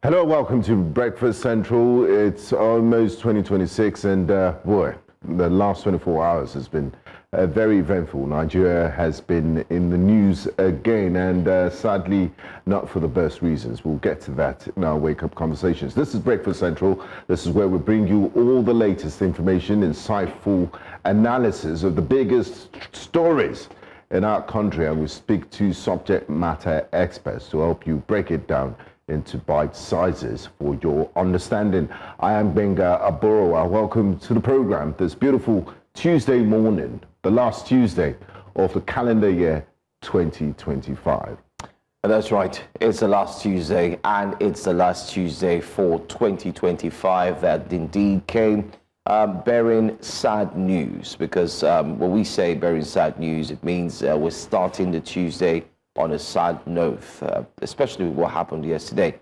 Hello, welcome to Breakfast Central. It's almost 2026 and boy, the last 24 hours has been very eventful. Nigeria has been in the news again and sadly not for the best reasons. We'll get to that in our wake-up conversations. This is Breakfast Central. This is where we bring you all the latest information, insightful analysis of the biggest stories in our country, and we speak to subject matter experts to help you break it down into bite sizes for your understanding. I am Benga Aborowa. Welcome to the program this beautiful Tuesday morning, the last Tuesday of the calendar year 2025. That's right. It's the last Tuesday, and it's the last Tuesday for 2025 that indeed came bearing sad news, because when we say bearing sad news, it means we're starting the Tuesday on a sad note, especially with what happened yesterday.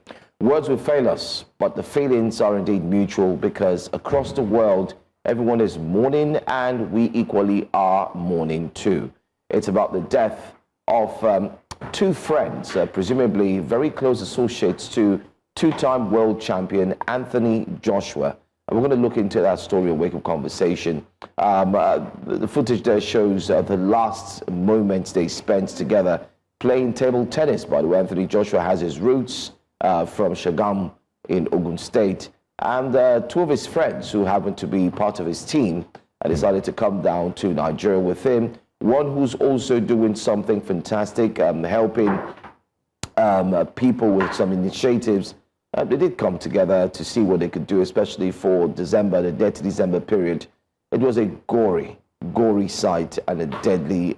Words will fail us, but the feelings are indeed mutual, because across the world, everyone is mourning, and we equally are mourning too. It's about the death of two friends, presumably very close associates to two-time world champion Anthony Joshua. And we're going to look into that story and wake-up conversation. The footage there shows the last moments they spent together playing table tennis. By the way, Anthony Joshua has his roots from Shagamu in Ogun State. And two of his friends who happen to be part of his team decided to come down to Nigeria with him. One who's also doing something fantastic, helping people with some initiatives. They did come together to see what they could do, especially for December, the dirty December period. It was a gory sight and a deadly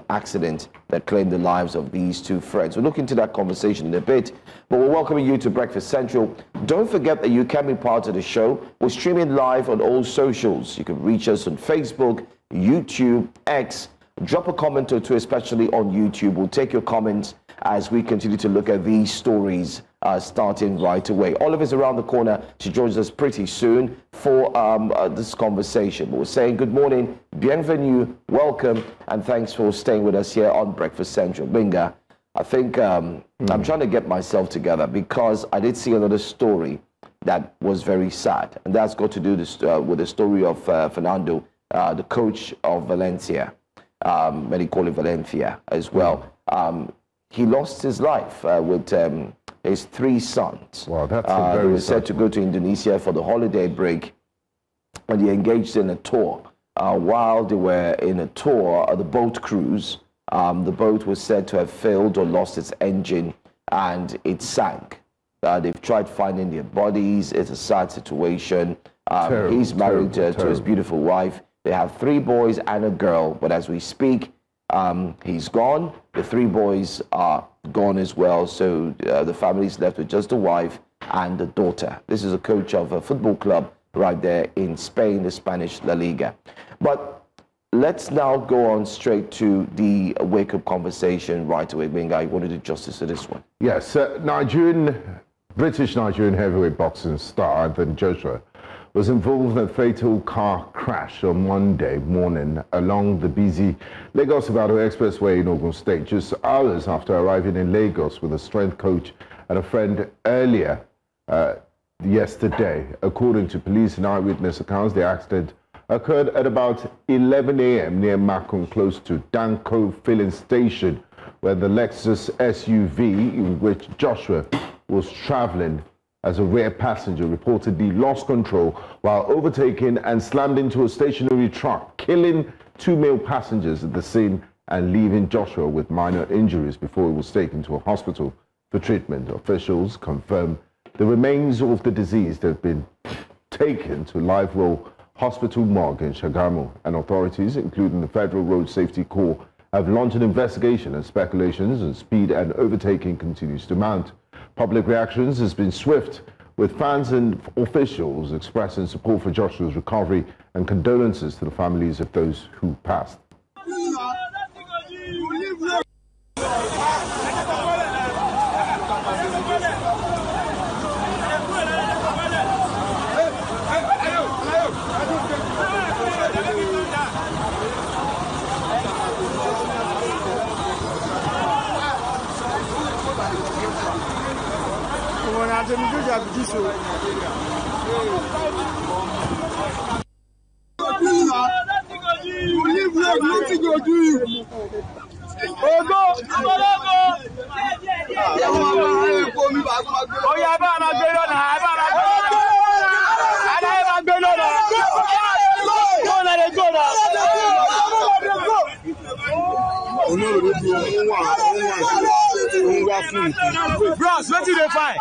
accident that claimed the lives of these two friends. We'll look into that conversation in a bit, but we're welcoming you to Breakfast Central. Don't forget that you can be part of the show. We're streaming live on all socials. You can reach us on Facebook, YouTube, X. Drop a comment or two, especially on YouTube. We'll take your comments as we continue to look at these stories starting right away. Oliver's around the corner. She joins us pretty soon for this conversation. But we're saying good morning, bienvenue, welcome, and thanks for staying with us here on Breakfast Central. Binga, I think I'm trying to get myself together, because I did see another story that was very sad, and that's got to do with the story of Fernando, the coach of Valencia. Many call it Valencia as well. He lost his life with his three sons. Wow, that's a very They were set to go to Indonesia for the holiday break, and they engaged in a tour. While they were in a tour, the boat cruise, the boat was said to have failed or lost its engine, and it sank. They've tried finding their bodies. It's a sad situation. He's married to his beautiful wife. They have three boys and a girl, but as we speak, he's gone. The three boys are gone as well, so the family's left with just the wife and the daughter. This is a coach of a football club right there in Spain, the Spanish La Liga. But let's now go on straight to the wake-up conversation right away. Benga, you want to do justice to this one? Yes, British-Nigerian heavyweight boxing star Anthony Joshua was involved in a fatal car crash on Monday morning along the busy Lagos-Ibadan Expressway in Ogun State, just hours after arriving in Lagos with a strength coach and a friend earlier yesterday. According to police and eyewitness accounts, the accident occurred at about 11 a.m. near Makun, close to Danko filling station, where the Lexus SUV in which Joshua was traveling as a rear passenger reportedly lost control while overtaking and slammed into a stationary truck, killing two male passengers at the scene and leaving Joshua with minor injuries before he was taken to a hospital for treatment. Officials confirm the remains of the deceased have been taken to Livewell Hospital morgue in Shagamu, and authorities, including the Federal Road Safety Corps, have launched an investigation, and speculations on speed and overtaking continues to mount. Public reactions has been swift, with fans and officials expressing support for Joshua's recovery and condolences to the families of those who passed. Bros, what did they find?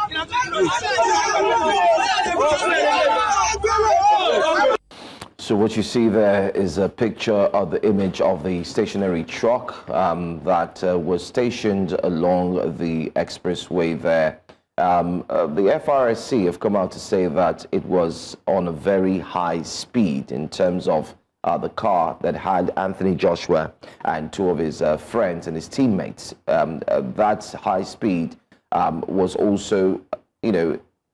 So what you see there is a picture of the image of the stationary truck that was stationed along the expressway there. The FRSC have come out to say that it was on a very high speed in terms of the car that had Anthony Joshua and two of his friends and his teammates. That high speed was also,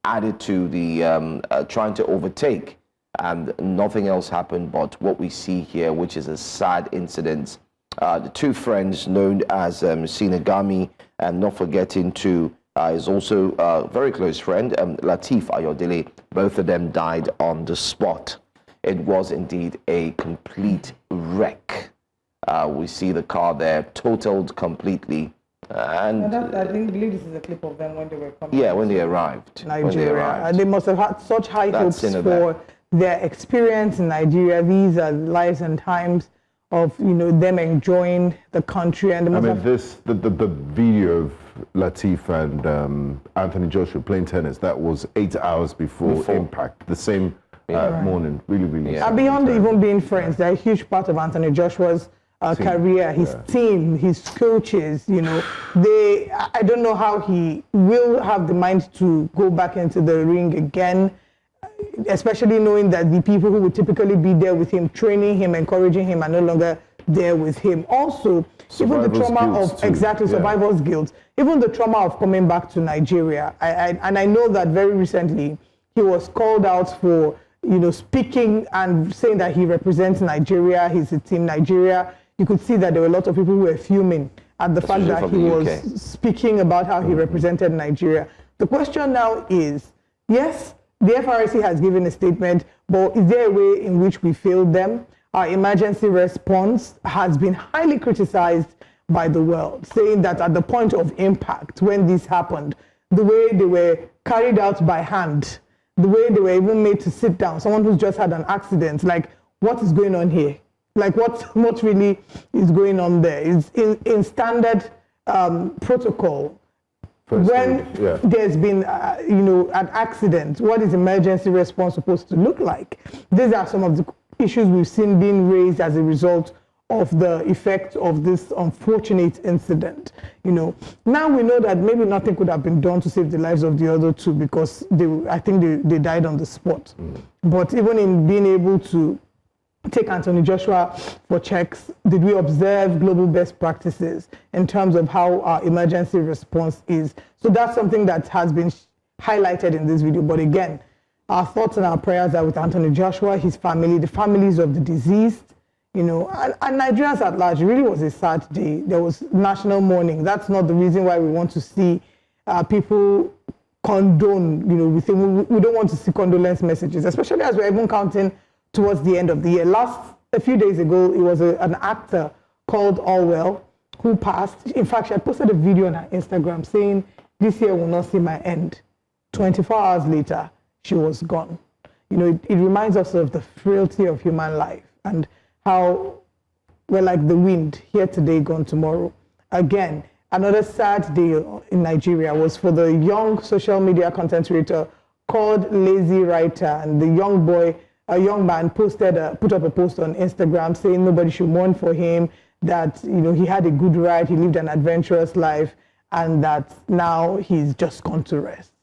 added to the trying to overtake, and nothing else happened but what we see here, which is a sad incident. The two friends known as Sinagami, and not forgetting to is also a very close friend, Lateef Ayodele. Both of them died on the spot. It was indeed a complete wreck. We see the car there totaled completely. And I believe this is a clip of them when they were coming. Yeah, when they arrived. Nigeria. They must have had such high hopes for their experience in Nigeria. These are lives and times of them enjoying the country. And the video of Lateef and Anthony Joshua playing tennis, that was 8 hours before impact. The same morning. Really. And beyond even being friends, they're a huge part of Anthony Joshua's career, his team, his coaches. I don't know how he will have the mind to go back into the ring again, especially knowing that the people who would typically be there with him, training him, encouraging him, are no longer there with him. Also, even the trauma of survivor's guilt, even the trauma of coming back to Nigeria. And I know that very recently he was called out for speaking and saying that he represents Nigeria, he's a team Nigeria. You could see that there were a lot of people who were fuming at the fact that he was speaking about how he represented Nigeria. The question now is, yes, the FRSC has given a statement, but is there a way in which we failed them? Our emergency response has been highly criticized by the world, saying that at the point of impact, when this happened, the way they were carried out by hand, the way they were even made to sit down, someone who's just had an accident, like, what is going on here? Like, what really is going on there? Is in standard protocol, when there's been, an accident, what is emergency response supposed to look like? These are some of the issues we've seen being raised as a result of the effect of this unfortunate incident. Now we know that maybe nothing could have been done to save the lives of the other two, because I think they died on the spot. But even in being able to take Anthony Joshua for checks, did we observe global best practices in terms of how our emergency response is? So that's something that has been highlighted in this video. But again, our thoughts and our prayers are with Anthony Joshua, his family, the families of the deceased, and Nigerians at large. It really was a sad day. There was national mourning. That's not the reason why we want to see people condone, we don't want to see condolence messages, especially as we're even counting towards the end of the year. A few days ago, it was an actor called Allwell who passed. In fact, she had posted a video on her Instagram saying, "This year will not see my end." 24 hours later, she was gone. It reminds us of the frailty of human life and how we're like the wind, here today, gone tomorrow. Again, another sad day in Nigeria was for the young social media content creator called Lazy Writer, and the a young man put up a post on Instagram saying nobody should mourn for him, that he had a good ride, he lived an adventurous life, and that now he's just gone to rest.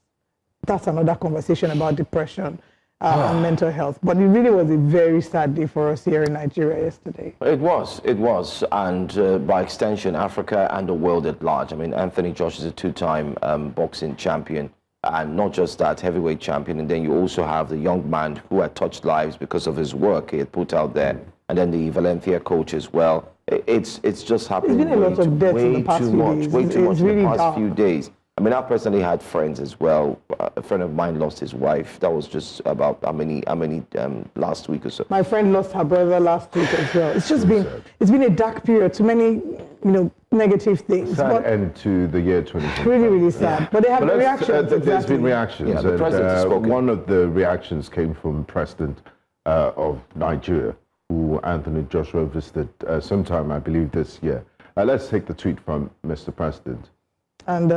That's another conversation about depression and mental health. But it really was a very sad day for us here in Nigeria yesterday. It was, and by extension, Africa and the world at large. I mean, Anthony Josh is a two-time boxing champion. And not just that, heavyweight champion, and then you also have the young man who had touched lives because of his work he had put out there, and then the Valencia coach as well. It's just happening. There's been a lot of deaths in the past few days. Way too much in the past few days. I mean, I've personally had friends as well. A friend of mine lost his wife. That was just about how many last week or so. My friend lost her brother last week as well. It's just it's been a dark period. Too many, negative things. Sad end to the year 2020. Really, really sad. But they have reactions. There's been reactions. Yeah, the president has spoken. One of the reactions came from President of Nigeria, who Anthony Joshua visited sometime, I believe, this year. Let's take the tweet from Mr. President. And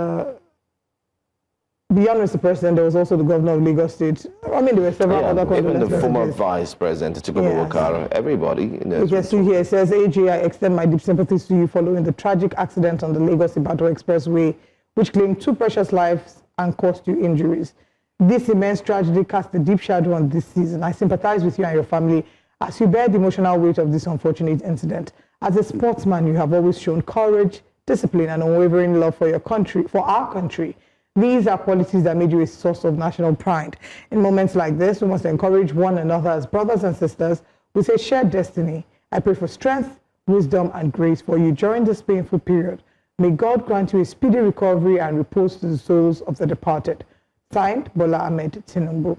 beyond Mr. President, there was also the governor of Lagos State. I mean, there were several other even the messages. former vice president, Atiku Abubakar, everybody. You can see here, it says, AJ, I extend my deep sympathies to you following the tragic accident on the Lagos-Ibadan Expressway, which claimed 2 precious lives and caused you injuries. This immense tragedy cast a deep shadow on this season. I sympathize with you and your family as you bear the emotional weight of this unfortunate incident. As a sportsman, you have always shown courage, discipline, and unwavering love for your country, for our country. These are qualities that made you a source of national pride. In moments like this, we must encourage one another as brothers and sisters with a shared destiny. I pray for strength, wisdom, and grace for you during this painful period. May God grant you a speedy recovery and repose to the souls of the departed. Signed, Bola Ahmed Tinubu.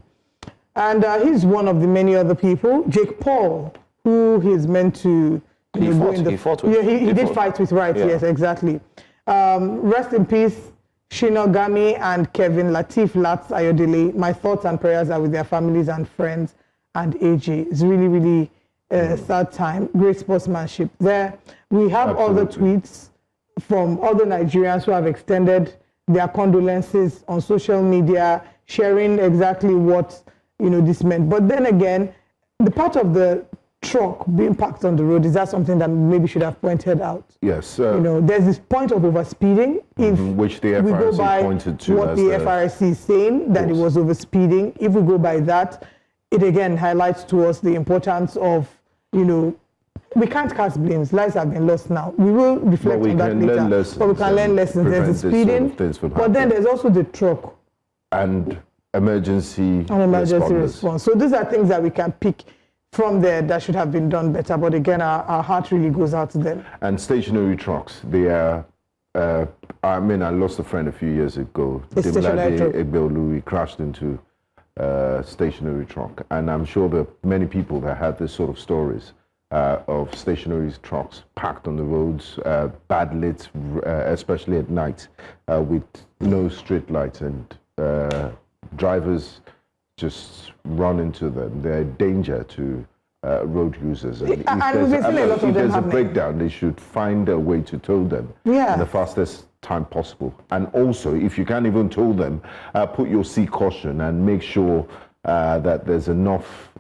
And he's one of the many other people, Jake Paul, who he's meant to... He fought with. Yeah, he did fight with, right, yeah. Yes, exactly. Rest in peace, Shinogami and Kevin Latif Lats Ayodele. My thoughts and prayers are with their families and friends and AJ. It's really, really sad time. Great sportsmanship there. We have other tweets from other Nigerians who have extended their condolences on social media, sharing exactly what this meant. But then again, the part of the truck being parked on the road, is that something that maybe should have pointed out? Yes. There's this point of overspeeding. If which the FRC we go by pointed to what as the FRC is saying, that it was overspeeding. If we go by that, it again highlights to us the importance of, we can't cast blames. Lives have been lost now. We will reflect on that later. But we can learn lessons. There's the speeding, but then there's also the truck. And emergency response. So these are things that we can pick from there that should have been done better. But again, our heart really goes out to them. And stationary trucks, they are, I lost a friend a few years ago. He crashed into a stationary truck. And I'm sure there are many people that have this sort of stories of stationary trucks parked on the roads, bad lit, especially at night, with no street lights, and drivers just run into them. They're a danger to road users. And if there's a breakdown, they should find a way to tow them in the fastest time possible. And also, if you can't even tow them, put your seat caution and make sure that there's enough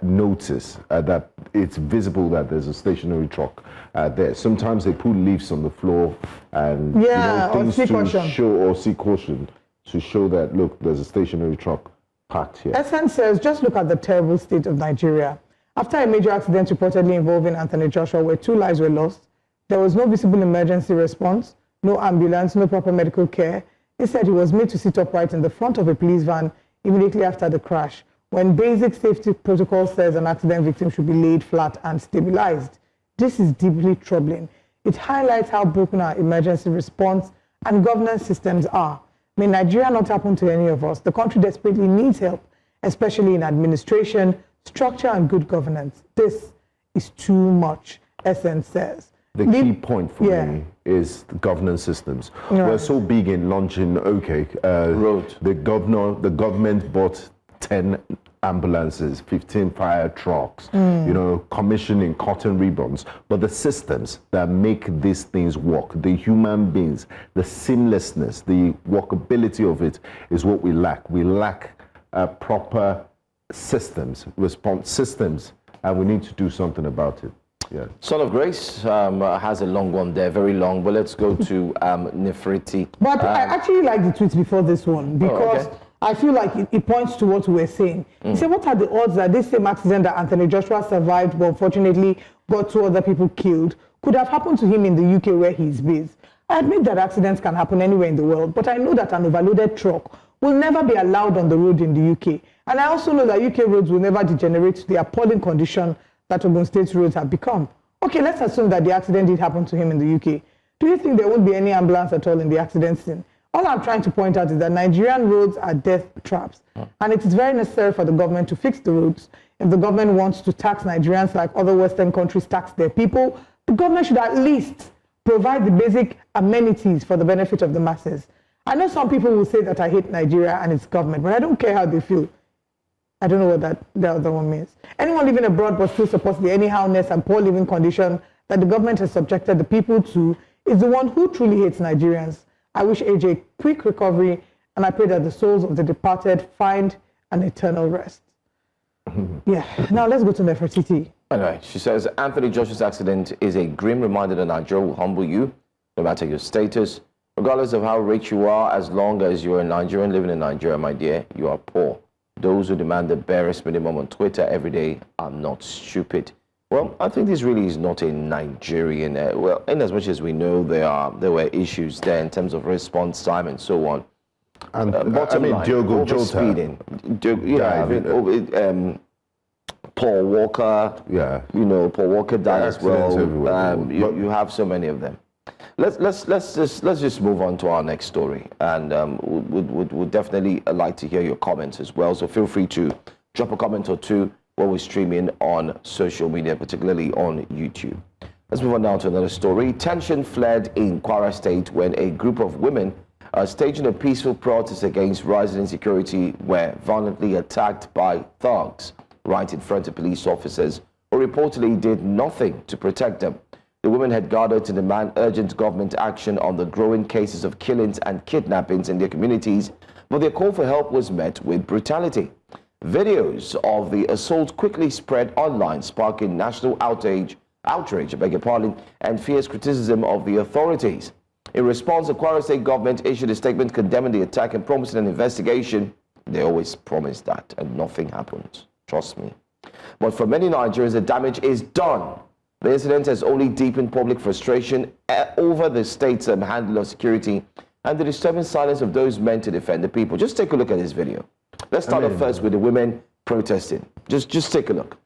notice that it's visible that there's a stationary truck there. Sometimes they put leaves on the floor and things to show, or seat caution to show that, look, there's a stationary truck parked here. Essence says, just look at the terrible state of Nigeria. After a major accident reportedly involving Anthony Joshua, where 2 lives were lost, there was no visible emergency response, no ambulance, no proper medical care. Instead, he was made to sit upright in the front of a police van immediately after the crash, when basic safety protocol says an accident victim should be laid flat and stabilized. This is deeply troubling. It highlights how broken our emergency response and governance systems are. May Nigeria not happen to any of us. The country desperately needs help, especially in administration, structure, and good governance. This is too much, Essence says. The key point for me is the governance systems. We're so big in launching, the government bought 10 ambulances, 15 fire trucks, commissioning cotton ribbons. But the systems that make these things work, the human beings, the seamlessness, the workability of it is what we lack. We lack proper systems, response systems, and we need to do something about it. Yeah. Son of Grace has a long one there, very long, but let's go to Nefriti. But I actually like the tweets before this one, because I feel like it points to what we were saying. He said, what are the odds that this same accident that Anthony Joshua survived, but unfortunately got 2 other people killed, could have happened to him in the UK where he's based? I admit that accidents can happen anywhere in the world, but I know that an overloaded truck will never be allowed on the road in the UK. And I also know that UK roads will never degenerate to the appalling condition that Ogun State roads have become. Okay, let's assume that the accident did happen to him in the UK. Do you think there won't be any ambulance at all in the accident scene? All I'm trying to point out is that Nigerian roads are death traps. And it is very necessary for the government to fix the roads. If the government wants to tax Nigerians like other Western countries tax their people, the government should at least provide the basic amenities for the benefit of the masses. I know some people will say that I hate Nigeria and its government, but I don't care how they feel. I don't know what the other one means. Anyone living abroad but still supports the anyhowness and poor living condition that the government has subjected the people to is the one who truly hates Nigerians. I wish AJ quick recovery, and I pray that the souls of the departed find an eternal rest. Yeah, now let's go to Nefertiti. Anyway, she says, Anthony Joshua's accident is a grim reminder that Nigeria will humble you, no matter your status. Regardless of how rich you are, as long as you're a Nigerian living in Nigeria, my dear, you are poor. Those who demand the barest minimum on Twitter every day are not stupid. Well, I think this really is not a Nigerian. Well, in as much as we know there were issues there in terms of response time and so on. And bottom line, Diogo overspeeding. Paul Walker. Yeah. You know, Paul Walker died as well. You have so many of them. Let's just move on to our next story, and would definitely like to hear your comments as well. So feel free to drop a comment or two while we're streaming on social media, particularly on YouTube. Let's move on now to another story. Tension fled in Kwara State when a group of women staging a peaceful protest against rising insecurity were violently attacked by thugs right in front of police officers who reportedly did nothing to protect them. The women had gathered to demand urgent government action on the growing cases of killings and kidnappings in their communities, but their call for help was met with brutality. Videos of the assault quickly spread online, sparking national outrage, and fierce criticism of the authorities. In response, the Kwara State government issued a statement condemning the attack and promising an investigation. They always promise that, and nothing happens. Trust me. But for many Nigerians, the damage is done. The incident has only deepened public frustration over the state's handle of security and the disturbing silence of those meant to defend the people. Just take a look at this video. Let's start off first with the women protesting. Just take a look.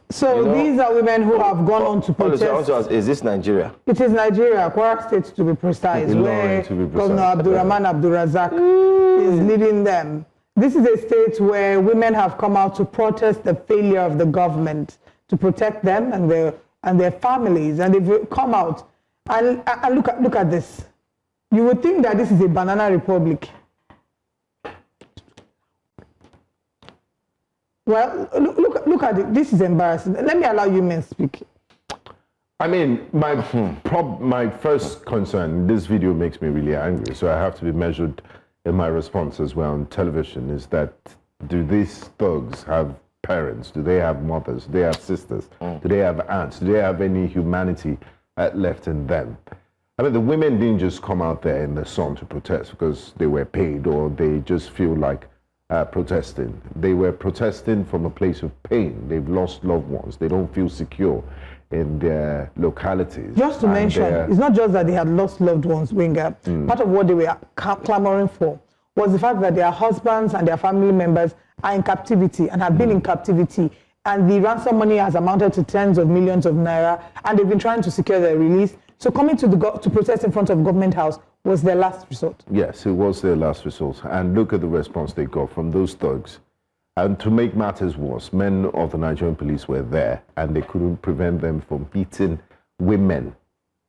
So these are women who have gone on to protest. Is this Nigeria? It is Nigeria, Kwara State to be precise, where Governor Abdurrahman Abdurazak is leading them. This is a state where women have come out to protest the failure of the government to protect them and their families, and they've come out and look at this. You would think that this is a banana republic. Well, look at it. This is embarrassing. Let me allow you men speak. I mean, my first concern, this video makes me really angry, so I have to be measured in my response as well on television, is that do these thugs have parents? Do they have mothers? Do they have sisters? Do they have aunts? Do they have any humanity left in them? I mean, the women didn't just come out there in the sun to protest because they were paid or they just feel like protesting. They were protesting from a place of pain. They've lost loved ones. They don't feel secure in their localities. Just to mention, it's not just that they had lost loved ones, Winger. Part of what they were clamoring for was the fact that their husbands and their family members are in captivity and have been in captivity and the ransom money has amounted to tens of millions of naira, and they've been trying to secure their release. So coming to protest in front of Government House was their last resort. Yes, it was their last resort. And look at the response they got from those thugs. And to make matters worse, men of the Nigerian police were there, and they couldn't prevent them from beating women.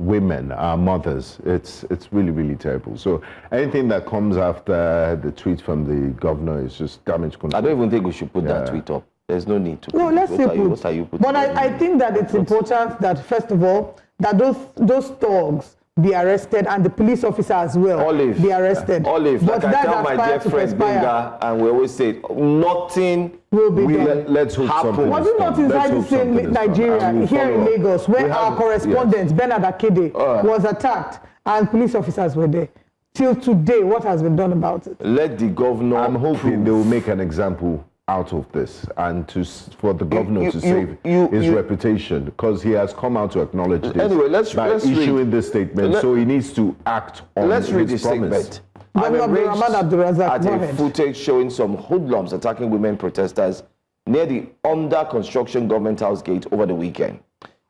Women, our mothers. It's really, really terrible. So anything that comes after the tweet from the governor is just damage control. I don't even think we should put that tweet up. There's no need to. No, let's say what are you putting? But I think that it's important that, first of all, that those thugs be arrested, and the police officer as well be arrested. Olive, but like I tell my dear friend Benga, and we always say, nothing will be done. Let's hope something. Was it not inside the same Nigeria, here in Lagos, where our correspondent, Bernard Akede, was attacked, and police officers were there? Till today, what has been done about it? Let the governor I'm hoping they will make an example out of this, and for the governor to save his reputation, because he has come out to acknowledge this. Anyway, let's issuing read this statement, so he needs to act on let's read his the promise. statement. I'm enraged at a footage showing some hoodlums attacking women protesters near the under construction Government House gate over the weekend.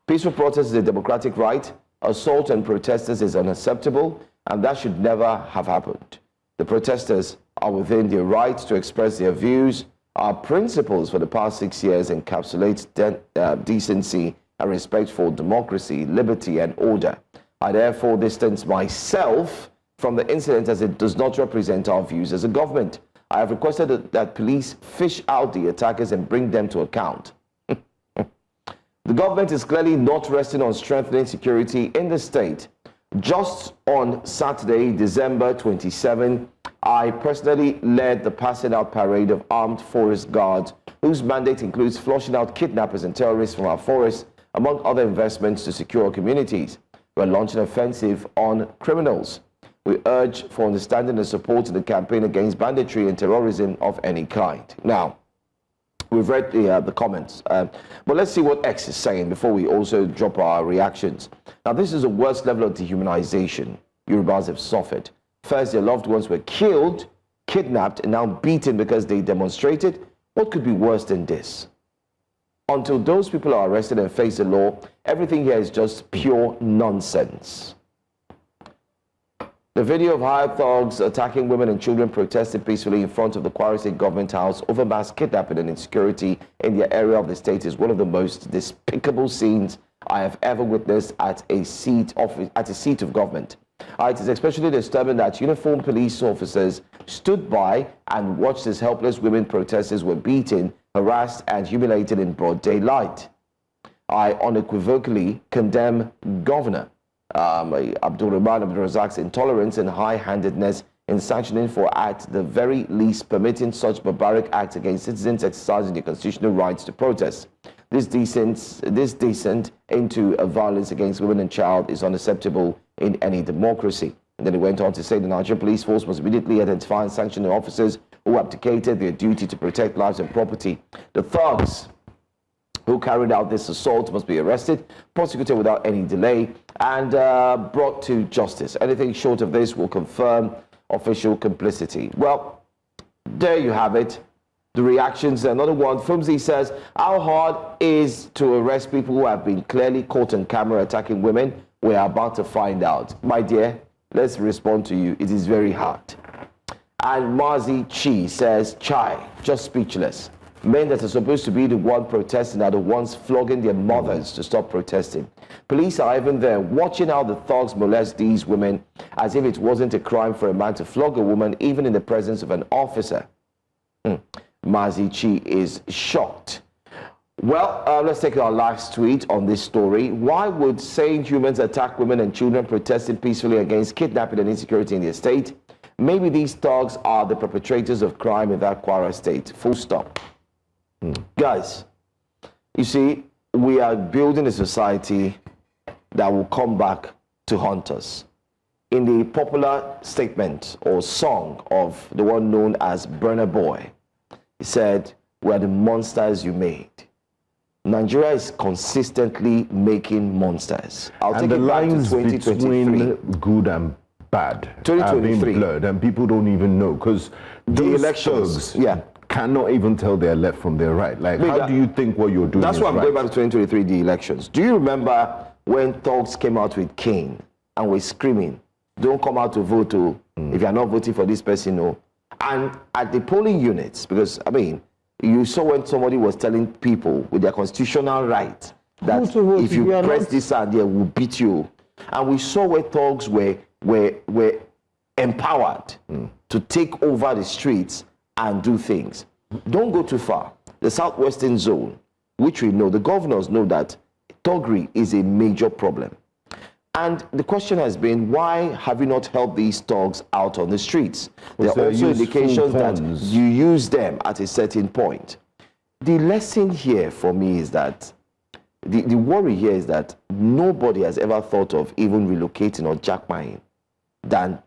Peaceful protest is a democratic right. Assault on protesters is unacceptable, and that should never have happened. The protesters are within their right to express their views. Our principles for the past 6 years encapsulate decency and respect for democracy, liberty, and order. I therefore distance myself from the incident as it does not represent our views as a government. I have requested that police fish out the attackers and bring them to account. The government is clearly not resting on strengthening security in the state. Just on Saturday, December 27, I personally led the passing out parade of armed forest guards, whose mandate includes flushing out kidnappers and terrorists from our forests, among other investments to secure communities. We're launching an offensive on criminals. We urge for understanding and support in the campaign against banditry and terrorism of any kind. Now, we've read the comments, but let's see what X is saying before we also drop our reactions. Now, this is the worst level of dehumanization Yorubas have suffered. First, their loved ones were killed, kidnapped, and now beaten because they demonstrated. What could be worse than this? Until those people are arrested and face the law, everything here is just pure nonsense. The video of hired thugs attacking women and children protesting peacefully in front of the Kwara State Government House over mass kidnapping and insecurity in their area of the state is one of the most despicable scenes I have ever witnessed at a seat of government. It is especially disturbing that uniformed police officers stood by and watched as helpless women protesters were beaten, harassed, and humiliated in broad daylight. I unequivocally condemn Governor Abdulrahman Abdulrazak's intolerance and high-handedness in sanctioning for, at the very least, permitting such barbaric acts against citizens exercising their constitutional rights to protest. This descent into a violence against women and child is unacceptable in any democracy. And then he went on to say the Nigerian police force must immediately identify and sanction the officers who abdicated their duty to protect lives and property. The thugs who carried out this assault must be arrested, prosecuted without any delay, and brought to justice. Anything short of this will confirm official complicity. Well, there you have it. The reactions. Another one, Fumzi says, how hard is to arrest people who have been clearly caught on camera attacking women? We are about to find out. My dear, let's respond to you. It is very hard. And Mazi Chi says, Chai, just speechless. Men that are supposed to be the one protesting are the ones flogging their mothers to stop protesting. Police are even there watching how the thugs molest these women as if it wasn't a crime for a man to flog a woman even in the presence of an officer. Mazi Chi is shocked. Well, let's take our last tweet on this story. Why would sane humans attack women and children protesting peacefully against kidnapping and insecurity in their state? Maybe these thugs are the perpetrators of crime in that Kwara state. Full stop. Guys, you see, we are building a society that will come back to haunt us. In the popular statement or song of the one known as Burna Boy, he said, "We are the monsters you made." Nigeria is consistently making monsters. I'll take it back to 2023. Between good and bad 2023 have been blurred, and people don't even know because the elections, cannot even tell their left from their right. Like, how do you think what you're doing That's is why I'm right? going back to 2023, the elections. Do you remember when thugs came out with cane and were screaming, don't come out to vote, if you're not voting for this person, no. And at the polling units, because, I mean, you saw when somebody was telling people with their constitutional right that if you press this and they will beat you. And we saw where thugs were empowered to take over the streets and do things. Don't go too far. The southwestern zone, which we know, the governors know that thuggery is a major problem. And the question has been, why have you not helped these thugs out on the streets? There are also indications that you use them at a certain point. The lesson here for me is that, the worry here is that nobody has ever thought of even relocating or jackpying than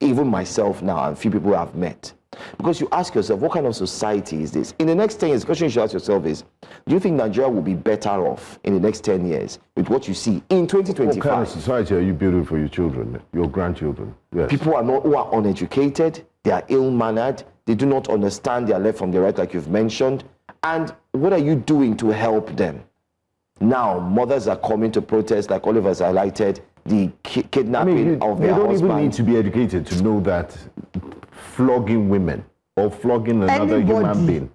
even myself now and few people I've met. Because you ask yourself, what kind of society is this? In the next 10 years, the question you should ask yourself is, do you think Nigeria will be better off in the next 10 years with what you see in 2025? What kind of society are you building for your children, your grandchildren? Yes. People who are uneducated, they are ill-mannered, they do not understand their left from their right, like you've mentioned. And what are you doing to help them? Now, mothers are coming to protest, like Oliver has highlighted, the kidnapping of their husbands. You don't even need to be educated to know that flogging women or flogging another human being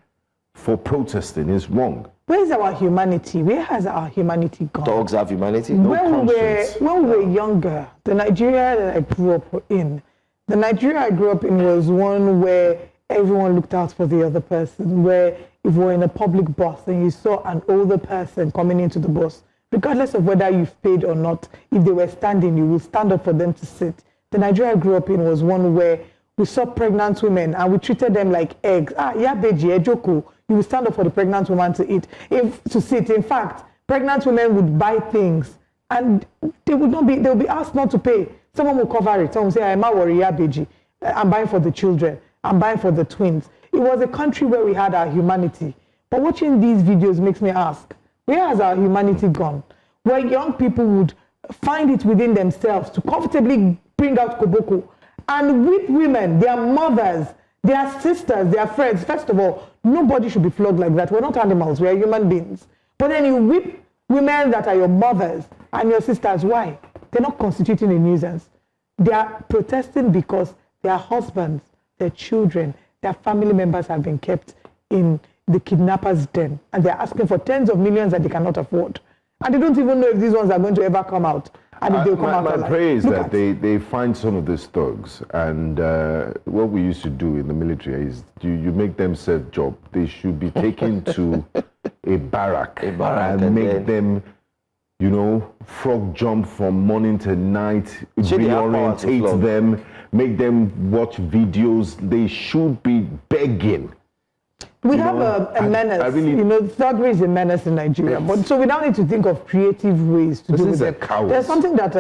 for protesting is wrong. Where's our humanity? Where has our humanity gone? Dogs have humanity? When we were younger, the Nigeria that I grew up in, was one where everyone looked out for the other person, where if we're in a public bus and you saw an older person coming into the bus, regardless of whether you've paid or not, if they were standing, you will stand up for them to sit. The Nigeria I grew up in was one where we saw pregnant women and we treated them like eggs. You will stand up for the pregnant woman to sit. In fact, pregnant women would buy things and they will be asked not to pay. Someone will cover it. Someone will say, I'm not worried, I'm buying for the children. I'm buying for the twins. It was a country where we had our humanity. But watching these videos makes me ask, where has our humanity gone? Where young people would find it within themselves to comfortably bring out koboko and whip women, their mothers, their sisters, their friends. First of all, nobody should be flogged like that. We're not animals, we're human beings. But then you whip women that are your mothers and your sisters. Why? They're not constituting a nuisance. They are protesting because their husbands, their children, their family members have been kept in the kidnappers' den, and they're asking for tens of millions that they cannot afford. And they don't even know if these ones are going to ever come out. And if they'll come out alive. My prayer is that they find some of these thugs, and what we used to do in the military is you make them serve job. They should be taken to a barrack and make them, frog jump from morning to night, reorientate them, make them watch videos. They should be begging. We have a menace. Thuggery is a menace in Nigeria. But so we now need to think of creative ways to do with it. There's something that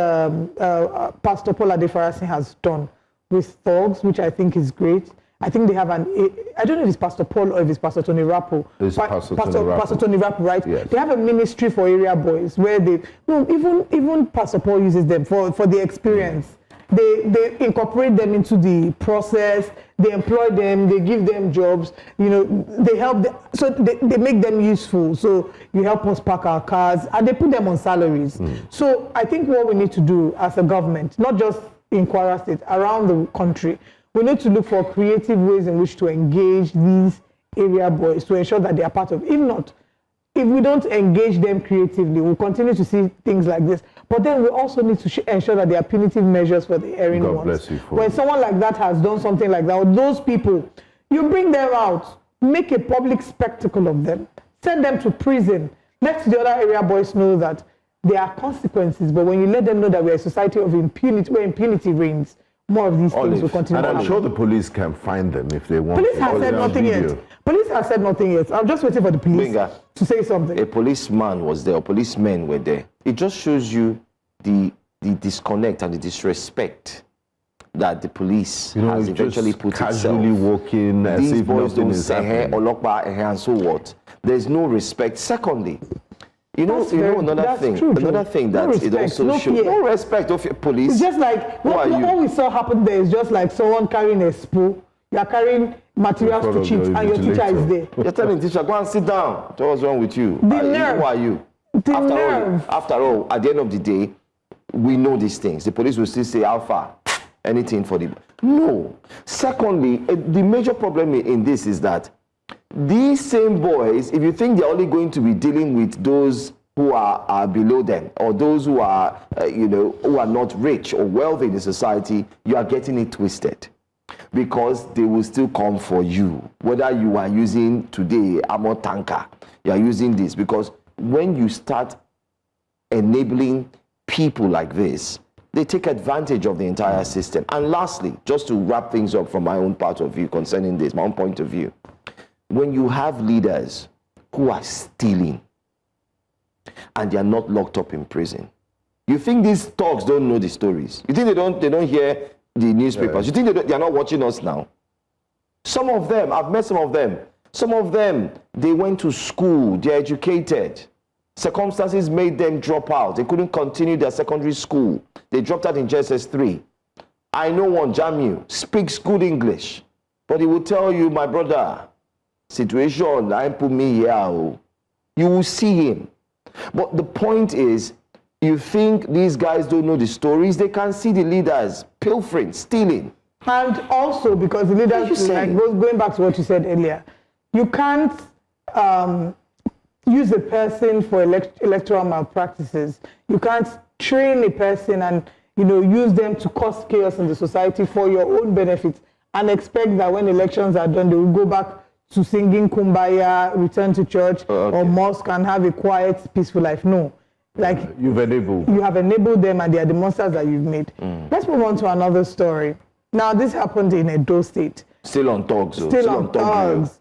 Pastor Bola Ahmed Tinubu has done with thugs, which I think is great. I think they have I don't know if it's Pastor Paul or if it's Pastor Tony Rappo. It's Pastor Tony Rappo, right? Yes. They have a ministry for area boys where even Pastor Paul uses them for the experience. They incorporate them into the process, they employ them, they give them jobs, they help them, so they make them useful. So you help us park our cars, and they put them on salaries. So I think what we need to do as a government, not just in Kwara State, around the country, we need to look for creative ways in which to engage these area boys to ensure that they are part of. If we don't engage them creatively, we'll continue to see things like this. But then we also need to ensure that there are punitive measures for the erring ones. God bless you. When someone like that has done something like that, or those people, you bring them out, make a public spectacle of them, send them to prison. Let the other area boys know that there are consequences. But when you let them know that we're a society of impunity, where impunity reigns, more of these things will continue. And I'm sure the police can find them if they want. Police has said nothing yet. Police has said nothing yet. I'm just waiting for the police to say something. A policeman was there, or policemen were there. It just shows you the disconnect and the disrespect that the police has eventually put casually walking as these if boys nothing don't is say, happening. and so what? There's no respect. Secondly, another thing that it also shows no respect of your police. It's just like what we saw happen there is just like someone carrying a spoon. You are carrying materials to cheat, and your teacher is there. You're telling teacher, go and sit down. What's wrong with you? The nerve. Who are you? The nerve. After all, at the end of the day, we know these things. The police will still say, how far? Anything for the... No. Secondly, the major problem in this is that these same boys, if you think they're only going to be dealing with those who are below them, or those who are, who are not rich or wealthy in the society, you are getting it twisted. Because they will still come for you. Whether you are using today armor tanker, you are using this. Because when you start enabling people like this, they take advantage of the entire system. And lastly, just to wrap things up from my own part of view concerning this, my own point of view, when you have leaders who are stealing and they are not locked up in prison, you think these thugs don't know the stories? You think they don't hear the newspapers? You think they are not watching us now? Some of them, I've met some of them. Some of them, they went to school, they're educated. Circumstances made them drop out. They couldn't continue their secondary school. They dropped out in JSS 3. I know one, Jamu, speaks good English, but he will tell you, my brother, situation, I put me here. You will see him. But the point is, you think these guys don't know the stories? They can see the leaders pilfering, stealing. And also because the leaders, like going back to what you said earlier, you can't use a person for electoral malpractices. You can't train a person and use them to cause chaos in the society for your own benefit and expect that when elections are done, they will go back to singing Kumbaya, return to church or mosque and have a quiet, peaceful life. No. Like you have enabled them, and they are the monsters that you've made. Let's move on to another story. Now, this happened in Edo State. Still on thugs. Still on thugs.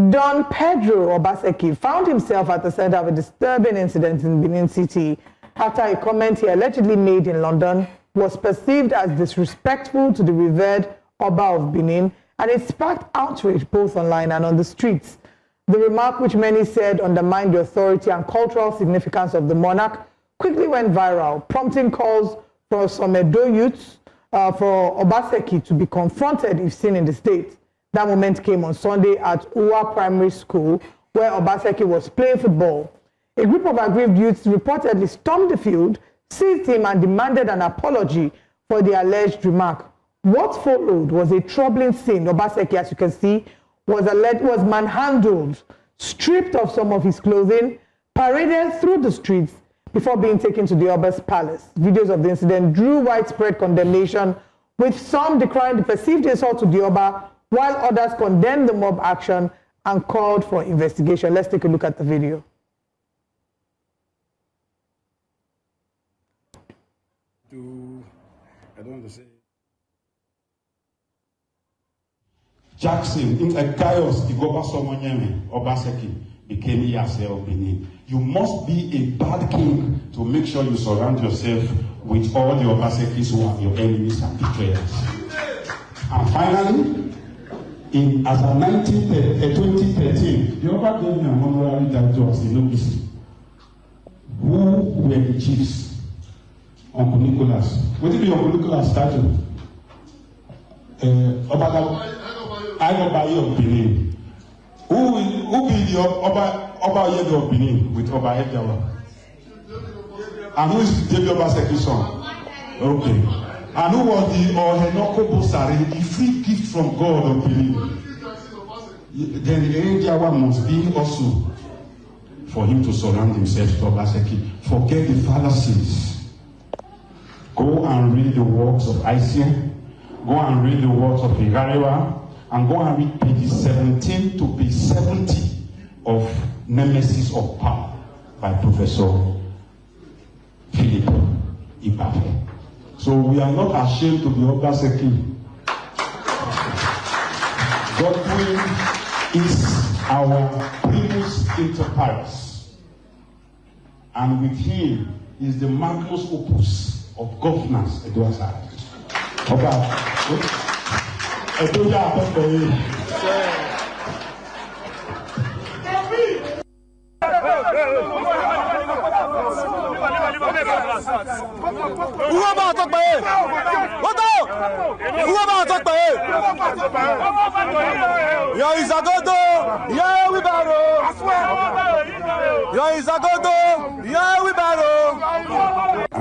Don Pedro Obaseki found himself at the center of a disturbing incident in Benin City after a comment he allegedly made in London was perceived as disrespectful to the revered Oba of Benin, and it sparked outrage both online and on the streets. The remark, which many said undermined the authority and cultural significance of the monarch, quickly went viral, prompting calls for some Edo youths for Obaseki to be confronted if seen in the state. That moment came on Sunday at Uwa Primary School, where Obaseki was playing football. A group of aggrieved youths reportedly stormed the field, seized him, and demanded an apology for the alleged remark. What followed was a troubling scene. Obaseki, as you can see, was manhandled, stripped of some of his clothing, paraded through the streets before being taken to the Oba's palace. Videos of the incident drew widespread condemnation, with some decrying the perceived insult to the Oba, while others condemned the mob action and called for investigation. Let's take a look at the video. I don't want to say. Jackson, in a chaos, the governor Obaseki became Iyase of Benin. You must be a bad king to make sure you surround yourself with all the Obasekis who are your enemies and betrayers. And finally, as of 2013, the Oba gave me an honorary title as the NNPC. Who were the chiefs? Uncle Nicholas. What did be Uncle Nicholas' title? I go by you of Benin. Who be the Oba Yedo of Benin with Oba Ejawa? And who is David Obaseki's son? Okay. And who was the Ohenoko Bosari, the free gift from God of Benin? Then Ejawa must be also for him to surround himself to Obaseki. Forget the fallacies. Go and read the works of Isaiah. Go and read the works of Higariwa. And go and read pages 17 to page 70 of Nemesis of Power by Professor Philip Ibafe. So we are not ashamed to be Obaseki. Godwin is our primus inter pares. And with him is the magnus opus of governance, Edward Side. Okay. I'm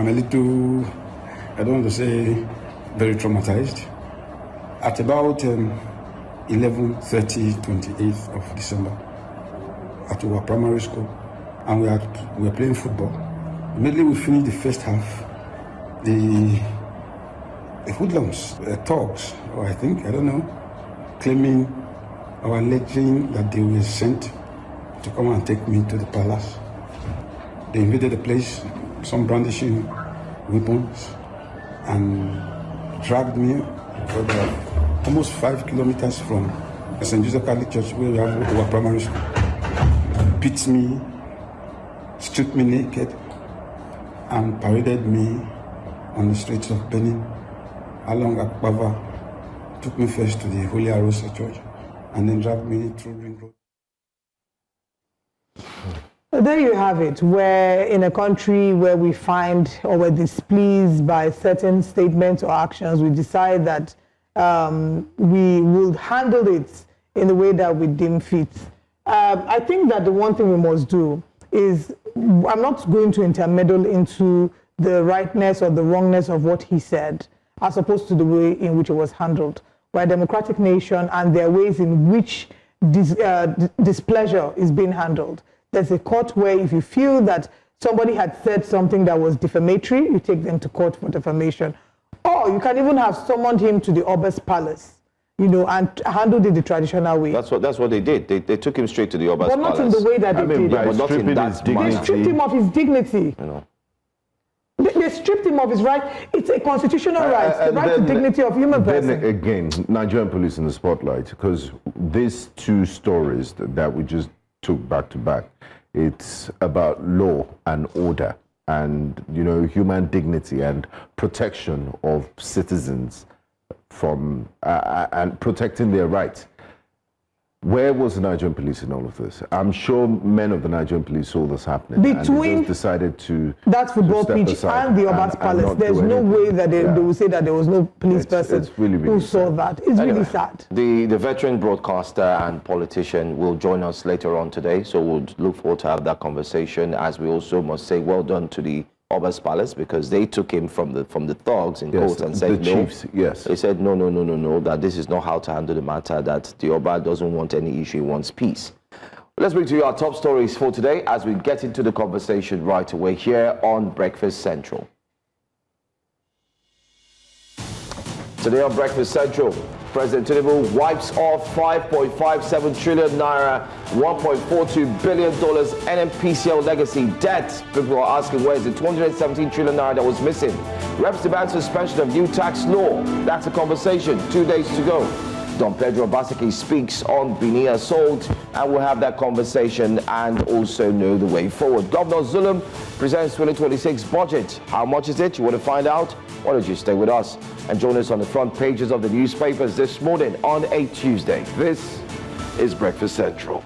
a little, I don't want to say very traumatized. At about 11:30, 28th of December, at our primary school, and we were playing football. Immediately we finished the first half, the hoodlums, thugs, or I don't know, claiming or alleging that they were sent to come and take me to the palace. They invaded the place, some brandishing weapons, and dragged me about almost 5 kilometers from St. Joseph Catholic Church, where we have our primary school. Beat me, stripped me naked, and paraded me on the streets of Benin, along Akbava, took me first to the Holy Arosa Church, and then dragged me through Ring Road. There you have it, where in a country where we find or we're displeased by certain statements or actions, we decide that we will handle it in the way that we deem fit. I think that the one thing we must do is, I'm not going to intermeddle into the rightness or the wrongness of what he said, as opposed to the way in which it was handled. We're a democratic nation, and there are ways in which displeasure is being handled. There's a court where if you feel that somebody had said something that was defamatory, you take them to court for defamation. Or you can even have summoned him to the Oba's palace, and handled it the traditional way. That's what they did. They took him straight to the Oba's palace. But not in the way that they did. But not in that They stripped him of his dignity. They stripped him of his right. It's a constitutional right, the right to dignity of human person. Then again, Nigerian police in the spotlight, because these two stories that we just took back to back, it's about law and order and human dignity and protection of citizens from and protecting their rights. Where was the Nigerian police in all of this? I'm sure men of the Nigerian police saw this happening. Between and they decided to that football pitch and the Oba's palace, there's no way that they will say that there was no police person who saw that. It's really sad. The veteran broadcaster and politician will join us later on today, so we'll look forward to have that conversation, as we also must say well done to the Oba's palace, because they took him from the thugs in court and said the chiefs, yes. They said no, that this is not how to handle the matter, that the Oba doesn't want any issue, he wants peace. Let's bring to you our top stories for today as we get into the conversation right away here on Breakfast Central. Today on Breakfast Central, President Tinubu wipes off 5.57 trillion naira, $1.42 billion NNPC legacy debt. People are asking, where is the 217 trillion naira that was missing? Reps demand suspension of new tax law. That's a conversation. 2 days to go. Don Pedro Obaseki speaks on Benin assault, and we'll have that conversation and also know the way forward. Governor Zulum presents 2026 budget. How much is it? You want to find out? Why don't you stay with us and join us on the front pages of the newspapers this morning on a Tuesday. This is Breakfast Central.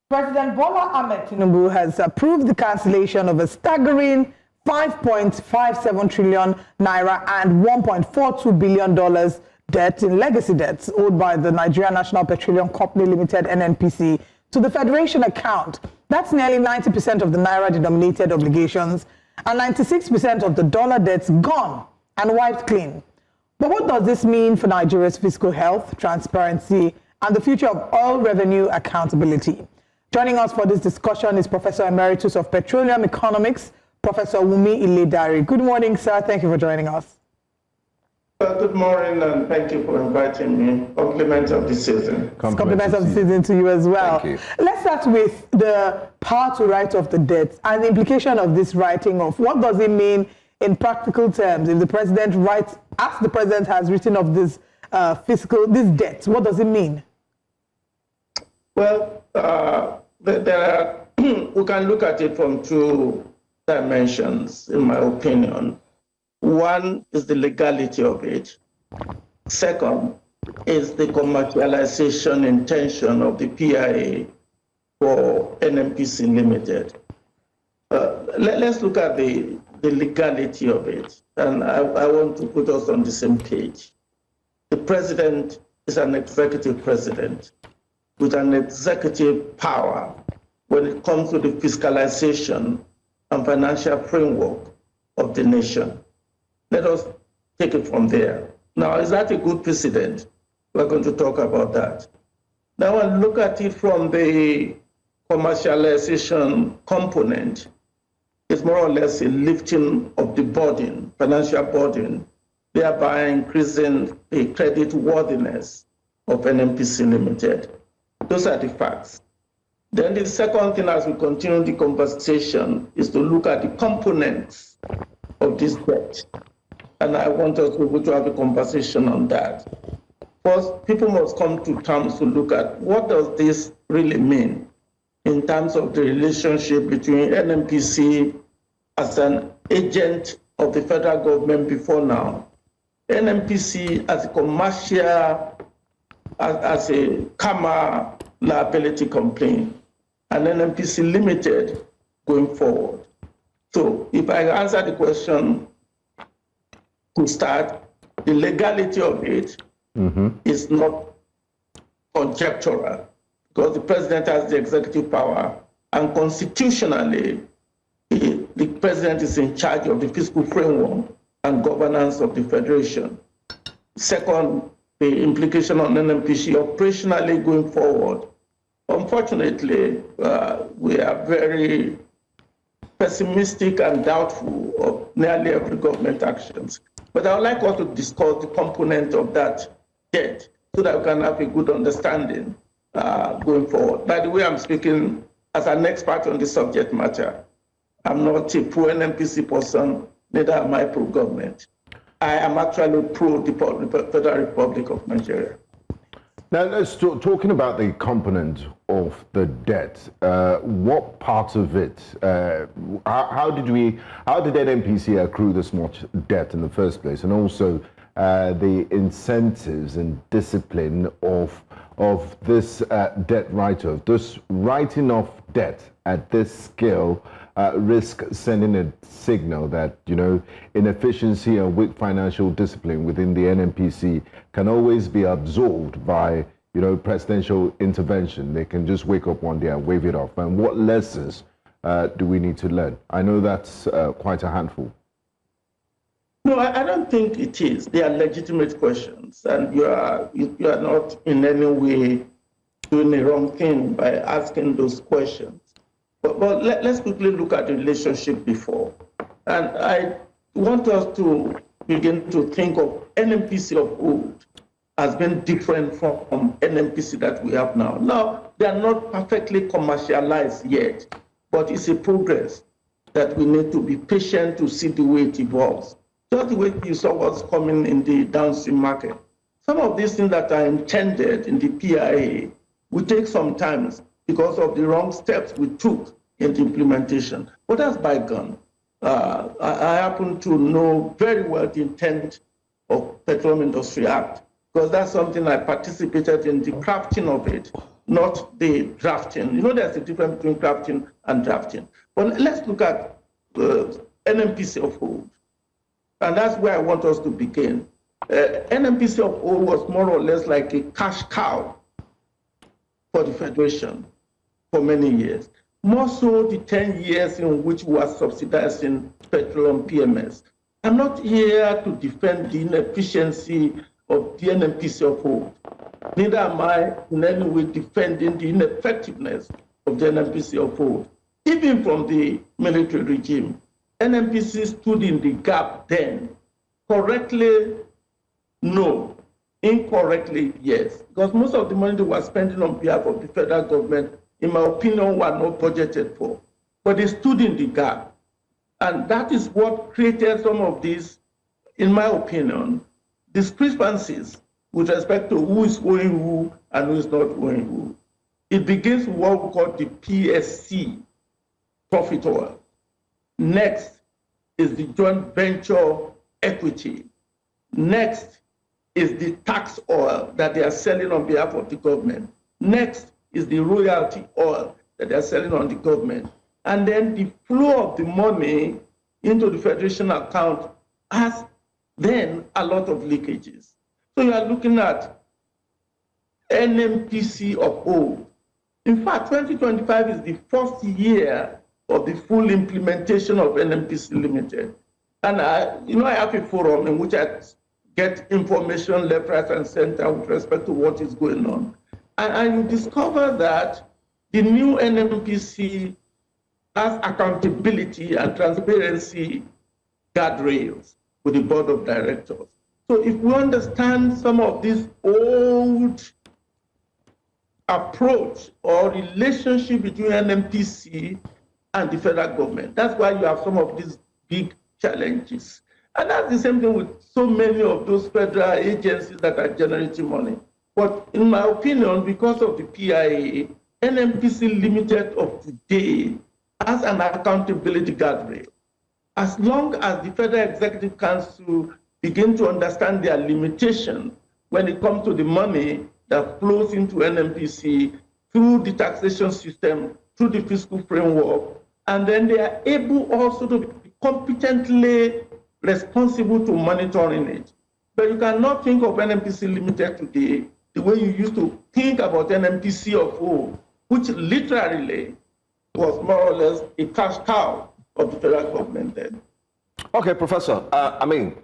President Bola Ahmed Tinubu has approved the cancellation of a staggering 5.57 trillion naira and $1.42 billion debt in legacy debts owed by the Nigerian National Petroleum Company Limited, NNPC, to the Federation account. That's nearly 90% of the naira-denominated obligations and 96% of the dollar debts gone and wiped clean. But what does this mean for Nigeria's fiscal health, transparency, and the future of oil revenue accountability? Joining us for this discussion is Professor Emeritus of Petroleum Economics, Professor Wumi Iledari. Good morning, sir. Thank you for joining us. Good morning, and thank you for inviting me. Compliments of the season. Compliments of the season to you as well. Thank you. Let's start with the power to write off the debt and the implication of this writing off. What does it mean in practical terms if the president writes, as the president has written off this this debt? What does it mean? Well, we can look at it from two dimensions, in my opinion. One is the legality of it. Second is the commercialization intention of the PIA for NNPC Limited. Let's look at the legality of it. And I want to put us on the same page. The president is an executive president with an executive power when it comes to the fiscalization and financial framework of the nation. Let us take it from there. Now, is that a good precedent? We're going to talk about that. Now, I look at it from the commercialization component. It's more or less a lifting of the burden, financial burden, thereby increasing the credit worthiness of NNPC Limited. Those are the facts. Then the second thing, as we continue the conversation, is to look at the components of this debt. And I want us to be able to have a conversation on that. First, people must come to terms to look at what does this really mean in terms of the relationship between NNPC as an agent of the federal government before now, NNPC as a commercial, as a karma liability complaint, and NNPC Limited going forward. So if I answer the question to start, the legality of it is not conjectural, because the president has the executive power, and constitutionally, the president is in charge of the fiscal framework and governance of the federation. Second, the implication on NNPC operationally going forward. Unfortunately, we are very pessimistic and doubtful of nearly every government actions. But I would like us to discuss the component of that debt so that we can have a good understanding going forward. By the way, I'm speaking as an expert on the subject matter. I'm not a pro-NNPC person, neither am I pro-government. I am actually pro the Federal Republic of Nigeria. Now, let's talking about the component of the debt. What part of it? How did NNPC accrue this much debt in the first place, and also the incentives and discipline of this debt write-off? This writing off debt at this scale risk sending a signal that, you know, inefficiency and weak financial discipline within the NNPC can always be absorbed by, you know, presidential intervention. They can just wake up one day and wave it off. And what lessons do we need to learn? I know that's quite a handful. No, I don't think it is. They are legitimate questions, and you are not in any way doing the wrong thing by asking those questions. But let's quickly look at the relationship before. And I want us to begin to think of NNPC of old as being different from NNPC that we have now. Now, they are not perfectly commercialized yet, but it's a progress that we need to be patient to see the way it evolves. Just the way you saw what's coming in the downstream market. Some of these things that are intended in the PIA will take some time because of the wrong steps we took in the implementation. But that's bygone. I happen to know very well the intent of Petroleum Industry Act, because that's something I participated in the crafting of it, not the drafting. You know, there's a difference between crafting and drafting. But let's look at NNPC of old. And that's where I want us to begin. NNPC of old was more or less like a cash cow for the Federation for many years. More so the 10 years in which we are subsidizing Petroleum PMS. I'm not here to defend the inefficiency of the NNPC of old. Neither am I in any way defending the ineffectiveness of the NNPC of old. Even from the military regime, NNPC stood in the gap then. Correctly, no. Incorrectly, yes. Because most of the money they were spending on behalf of the federal government, in my opinion, were not budgeted for. But they stood in the gap. And that is what created some of these, in my opinion, discrepancies with respect to who is owing who and who is not owing who. It begins with what we call the PSC, profit oil. Next is the joint venture equity. Next is the tax oil that they are selling on behalf of the government. Next is the royalty oil that they are selling on the government. And then the flow of the money into the federation account has then a lot of leakages. So you are looking at NNPC of old. In fact, 2025 is the first year of the full implementation of NNPC Limited. And I have a forum in which I get information left, right, and center with respect to what is going on. And you discover that the new NNPC has accountability and transparency guardrails with the board of directors. So if we understand some of this old approach or relationship between NNPC and the federal government, that's why you have some of these big challenges. And that's the same thing with so many of those federal agencies that are generating money. But in my opinion, because of the PIA, NNPC Limited of today has an accountability guardrail. As long as the Federal Executive Council begin to understand their limitation when it comes to the money that flows into NNPC through the taxation system, through the fiscal framework, and then they are able also to be competently responsible to monitoring it. But you cannot think of NNPC Limited today the way you used to think about NNPC of old, which literally was more or less a cash cow of the federal government then. Okay, Professor,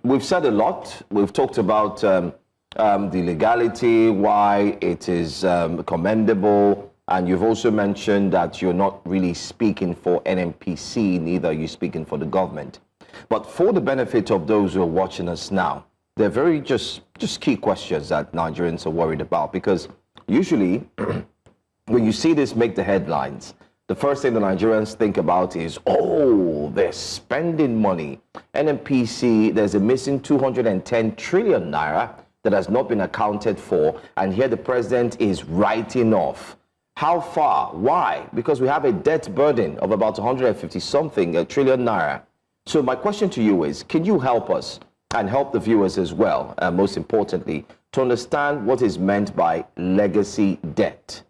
we've said a lot. We've talked about the legality, why it is commendable, and you've also mentioned that you're not really speaking for NNPC, neither are you speaking for the government. But for the benefit of those who are watching us now, they're very just key questions that Nigerians are worried about, because usually when you see this make the headlines, the first thing the Nigerians think about is, oh, they're spending money. NNPC, there's a missing 210 trillion naira that has not been accounted for, and here the president is writing off. How far? Why? Because we have a debt burden of about 150-something trillion naira. So my question to you is, can you help us and help the viewers as well, most importantly, to understand what is meant by legacy debt?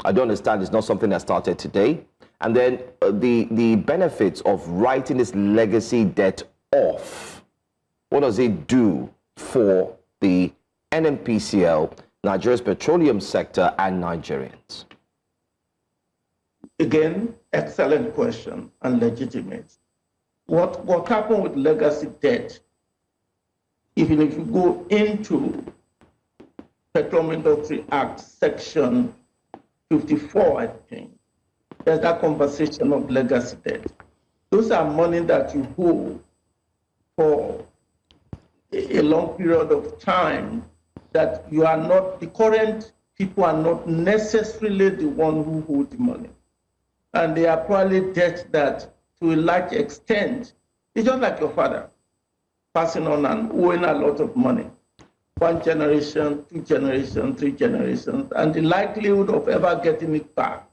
I don't understand, it's not something that started today. And then the benefits of writing this legacy debt off. What does it do for the NNPCL, Nigeria's petroleum sector, and Nigerians? Again, excellent question and legitimate. What happened with legacy debt, even if you go into Petroleum Industry Act section 54, I think, there's that conversation of legacy debt. Those are money that you hold for a long period of time that you are not, the current people are not necessarily the one who hold the money. And they are probably debt that, to a large extent, it's just like your father passing on and owing a lot of money. 1 generation, 2 generations, 3 generations, and the likelihood of ever getting it back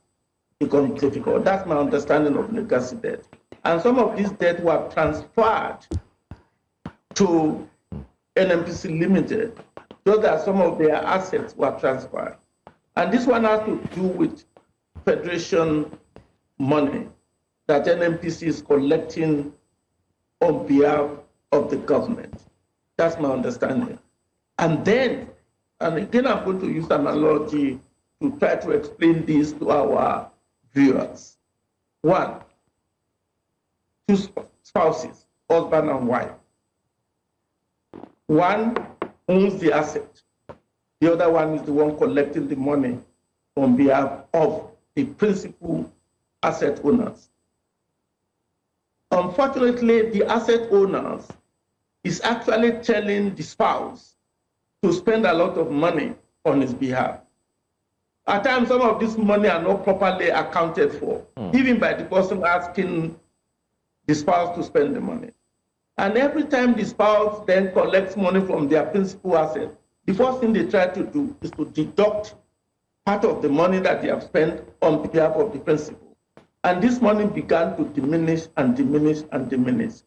becomes difficult. That's my understanding of legacy debt. And some of these debt were transferred to NNPC Limited, so that some of their assets were transferred. And this one has to do with federation money that NNPC is collecting on behalf of the government. That's my understanding. And then, and again, I'm going to use an analogy to try to explain this to our viewers. 1, 2 spouses, husband and wife. One owns the asset. The other one is the one collecting the money on behalf of the principal asset owners. Unfortunately, the asset owners is actually telling the spouse to spend a lot of money on his behalf. At times, some of this money are not properly accounted for, even by the person asking the spouse to spend the money. And every time the spouse then collects money from their principal asset, the first thing they try to do is to deduct part of the money that they have spent on behalf of the principal. And this money began to diminish and diminish and diminish.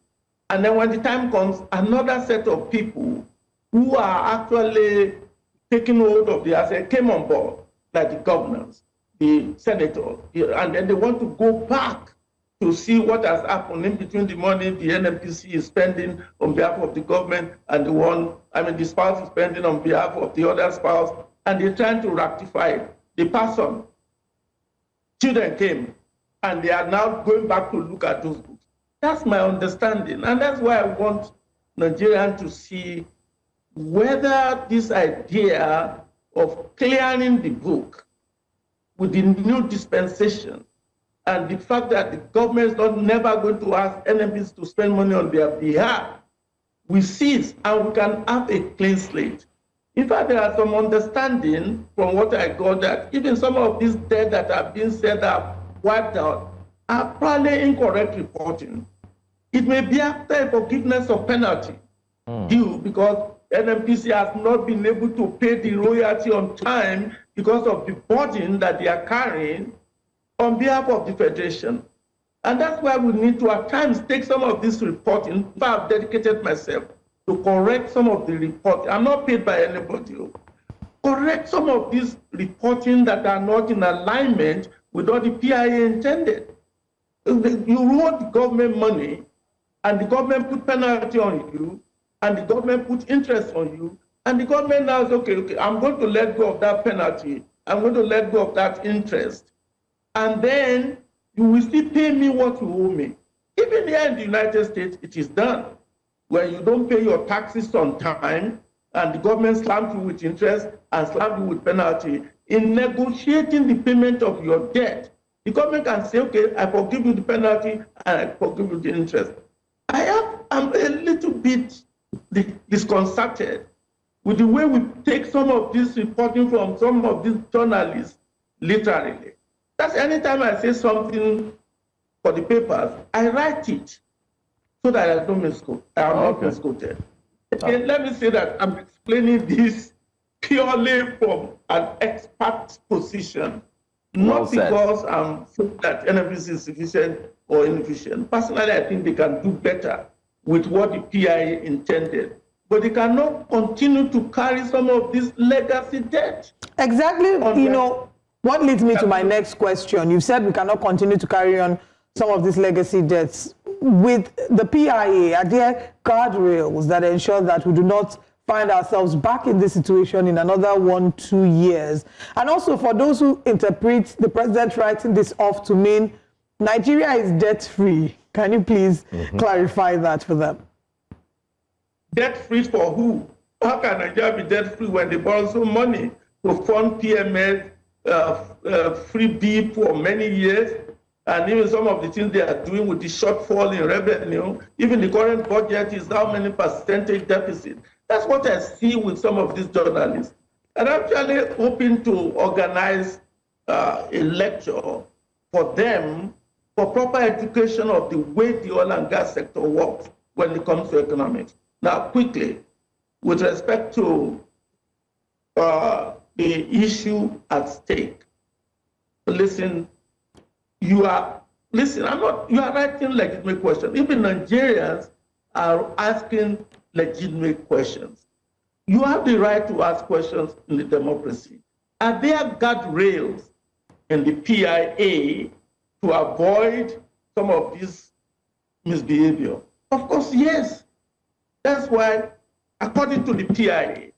And then when the time comes, another set of people who are actually taking hold of the asset came on board, like the governors, the senators, and then they want to go back to see what has happened in between the money the NNPC is spending on behalf of the government and the spouse is spending on behalf of the other spouse, and they're trying to rectify it. They pass on. Children came, and they are now going back to look at those books. That's my understanding, and that's why I want Nigerians to see whether this idea of clearing the book with the new dispensation and the fact that the government is never going to ask NNPC to spend money on their behalf, we cease and we can have a clean slate. In fact, there are some understanding from what I got that even some of these debt that have been said are wiped out are probably incorrect reporting. It may be after forgiveness of penalty due because NNPC has not been able to pay the royalty on time because of the burden that they are carrying on behalf of the Federation. And that's why we need to at times take some of this reporting. I've dedicated myself to correct some of the reporting. I'm not paid by anybody. Correct some of this reporting that are not in alignment with what the PIA intended. You wrote the government money, and the government put penalty on you, and the government put interest on you, and the government now says, okay, I'm going to let go of that penalty. I'm going to let go of that interest. And then you will still pay me what you owe me. Even here in the United States, it is done. When you don't pay your taxes on time, and the government slams you with interest and slams you with penalty, in negotiating the payment of your debt, the government can say, okay, I forgive you the penalty and I forgive you the interest. I'm a little bit disconcerted with the way we take some of this reporting from some of these journalists literally. That's anytime I say something for the papers, I write it so that I don't misquote. I'm not misquoted. Okay, let me say that I'm explaining this purely from an expert position, not because I'm saying that NNPC is sufficient or inefficient. Personally, I think they can do better with what the PIA intended. But they cannot continue to carry some of this legacy debt. Exactly, what leads me to my next question. You said we cannot continue to carry on some of these legacy debts. With the PIA, are there guardrails that ensure that we do not find ourselves back in this situation in another 1-2 years? And also for those who interpret the president writing this off to mean Nigeria is debt-free, can you please clarify that for them? Debt-free for who? How can Nigeria be debt-free when they borrow some money to fund PMS, free B for many years, and even some of the things they are doing with the shortfall in revenue, even the current budget is how many percentage deficit. That's what I see with some of these journalists. And I'm actually hoping to organize a lecture for them for proper education of the way the oil and gas sector works when it comes to economics. Now, quickly, with respect to the issue at stake, listen, you are writing legitimate questions. Even Nigerians are asking legitimate questions. You have the right to ask questions in the democracy. Are there guardrails in the PIA to avoid some of this misbehavior? Of course, yes. That's why, according to the PIA,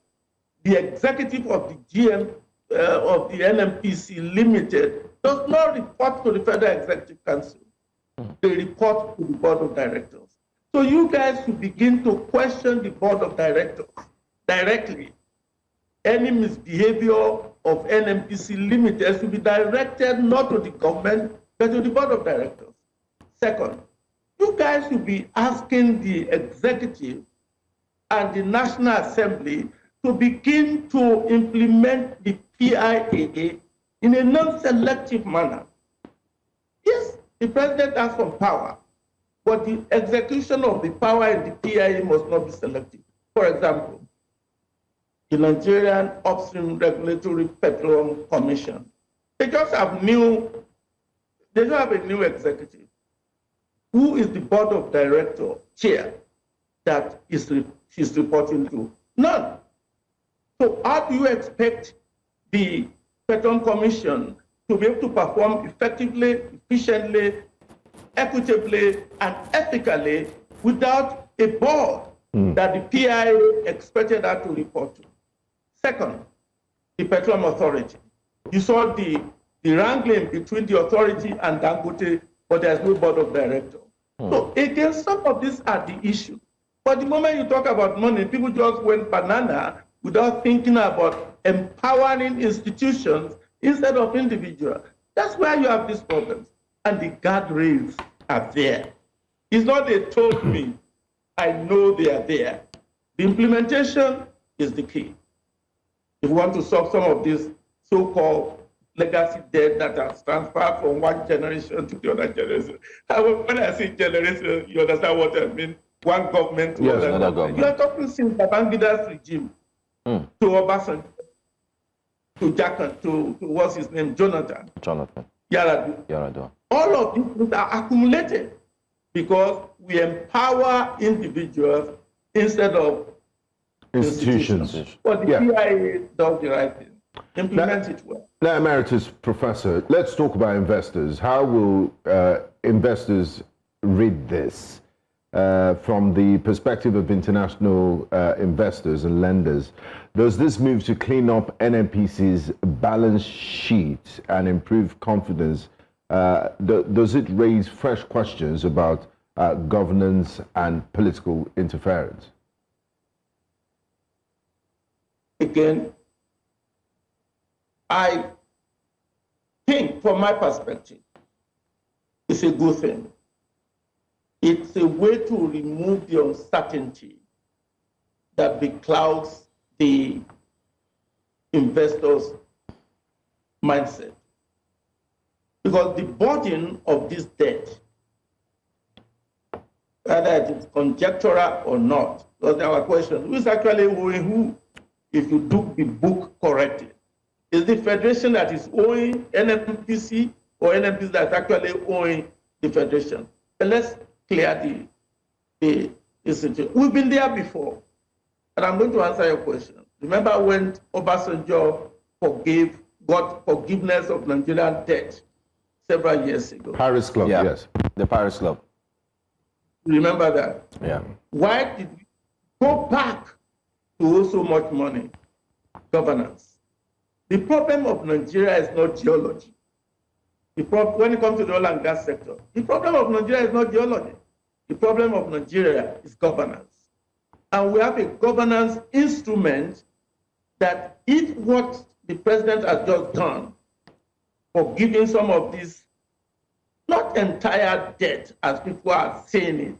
the executive of the GM of the NNPC Limited does not report to the Federal Executive Council. They report to the Board of Directors. So you guys should begin to question the Board of Directors directly. Any misbehavior of NNPC Limited should be directed not to the government, but to the Board of Directors. Second, you guys should be asking the executive and the National Assembly to begin to implement the PIA in a non-selective manner. Yes, the president has some power, but the execution of the power in the PIA must not be selective. For example, the Nigerian Upstream Regulatory Petroleum Commission, they just have a new executive. Who is the board of director chair? that she's reporting to? None. So how do you expect the Petroleum Commission to be able to perform effectively, efficiently, equitably, and ethically without a board that the PIA expected her to report to? Second, the Petroleum Authority. You saw the wrangling between the authority and Dangote, but there's no board of directors. So again, some of these are the issues. But the moment you talk about money, people just went banana without thinking about empowering institutions instead of individuals. That's where you have these problems. And the guardrails are there. It's not they told me, I know they are there. The implementation is the key. If you want to solve some of these so-called legacy debt that has transferred from one generation to the other generation. When I say generation, you understand what I mean? One government to another government. You are talking since Babangida's regime to Obasanjo, to Jackson, to what's his name, Jonathan. Yar'Adua. All of these things are accumulated because we empower individuals instead of institutions. But the PIA does the right thing. Implement it well. Now, Emeritus Professor, let's talk about investors. How will investors read this from the perspective of international investors and lenders? Does this move to clean up NNPC's balance sheet and improve confidence, does it raise fresh questions about governance and political interference? Again, I think, from my perspective, it's a good thing. It's a way to remove the uncertainty that beclouds the investors' mindset. Because the burden of this debt, whether it is conjectural or not, because there are questions, who is actually owing who, if you do the book correctly? Is the Federation that is owing NNPC or NNPC that is actually owing the Federation? But let's clear the situation. We've been there before, and I'm going to answer your question. Remember when Obasanjo got forgiveness of Nigerian debt several years ago? Paris Club, yes. The Paris Club. Remember that? Yeah. Why did we go back to owe so much money? Governance. The problem of Nigeria is not geology. When it comes to the oil and gas sector, the problem of Nigeria is not geology. The problem of Nigeria is governance. And we have a governance instrument that if what the president has just done, forgiving some of these, not entire debt as people are saying it,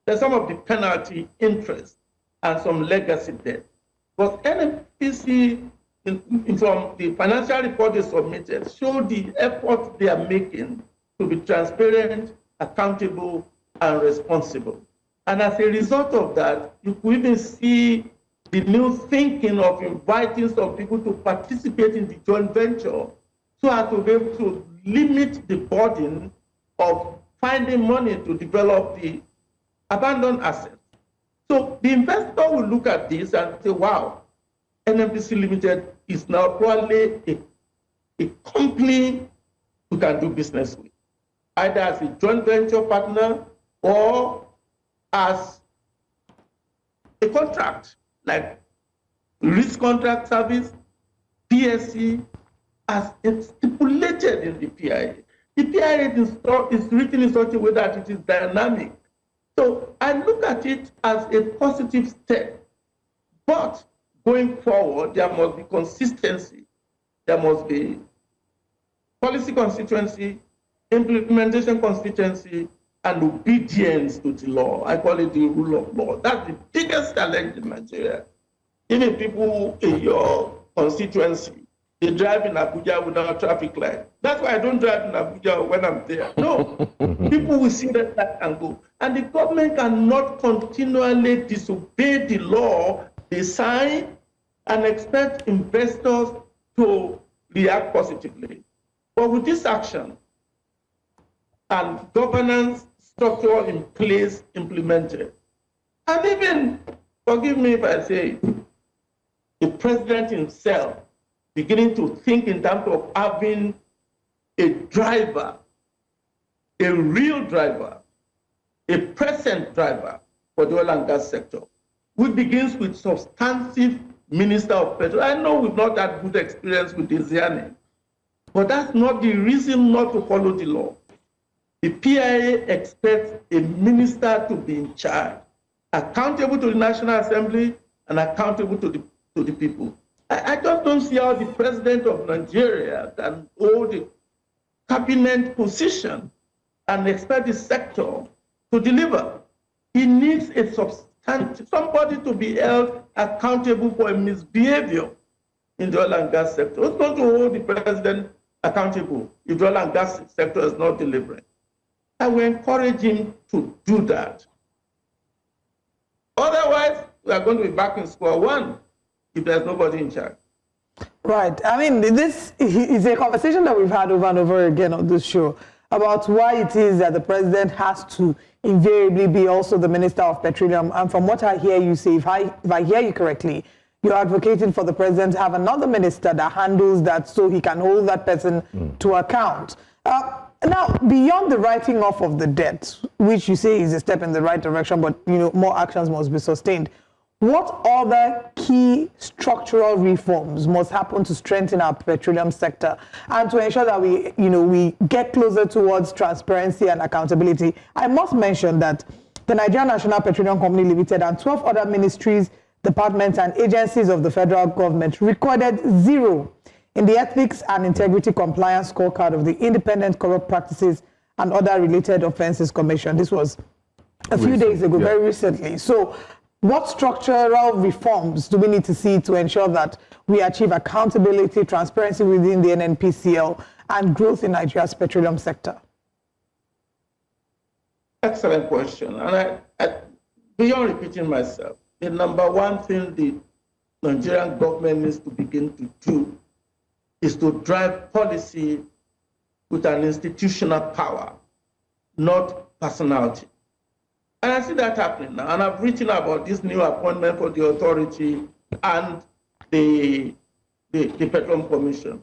there's some of the penalty, interest, and some legacy debt. But NNPC, from the financial report they submitted, show the effort they are making to be transparent, accountable, and responsible. And as a result of that, you could even see the new thinking of inviting some people to participate in the joint venture so as to be able to limit the burden of finding money to develop the abandoned assets. So the investor will look at this and say, wow, NNPC Limited is now probably a company you can do business with, either as a joint venture partner or as a contract, like risk contract service, PSC, as it's stipulated in the PIA. The PIA is written in such a way that it is dynamic. So I look at it as a positive step, but going forward, there must be consistency. There must be policy consistency, implementation consistency, and obedience to the law. I call it the rule of law. That's the biggest challenge in Nigeria. Even people in your constituency, they drive in Abuja without a traffic light. That's why I don't drive in Abuja when I'm there. No, people will see that light and go. And the government cannot continually disobey the law they sign and expect investors to react positively. But with this action and governance structure in place implemented, And even, forgive me if I say it, the president himself beginning to think in terms of having a driver, a real driver, a present driver for the oil and gas sector, which begins with substantive Minister of Petroleum. I know we've not had good experience with Desiane, but that's not the reason not to follow the law. The PIA expects a minister to be in charge, accountable to the National Assembly and accountable to the people. I just don't see how the president of Nigeria can hold a cabinet position and expect the sector to deliver. He needs a substantive, somebody to be held accountable for a misbehavior in the oil and gas sector. It's not to hold the president accountable if the oil and gas sector is not delivering. I will encourage him to do that. Otherwise, we are going to be back in square one if there's nobody in charge. Right. I mean, this is a conversation that we've had over and over again on this show about why it is that the president has to invariably be also the Minister of Petroleum. And from what I hear you say, if I hear you correctly, you're advocating for the president to have another minister that handles that so he can hold that person to account. Now, beyond the writing off of the debt, which you say is a step in the right direction, but more actions must be sustained, what other key structural reforms must happen to strengthen our petroleum sector and to ensure that we get closer towards transparency and accountability? I must mention that the Nigerian National Petroleum Company Limited and 12 other ministries, departments, and agencies of the federal government recorded 0 in the Ethics and Integrity Compliance Scorecard of the Independent Corrupt Practices and Other Related Offences Commission. This was a few days ago, very recently. So what structural reforms do we need to see to ensure that we achieve accountability, transparency within the NNPCL, and growth in Nigeria's petroleum sector? Excellent question. And I beyond repeating myself, the number one thing the Nigerian government needs to begin to do is to drive policy with an institutional power, not personality. And I see that happening now. And I've written about this new appointment for the authority and the Petroleum Commission.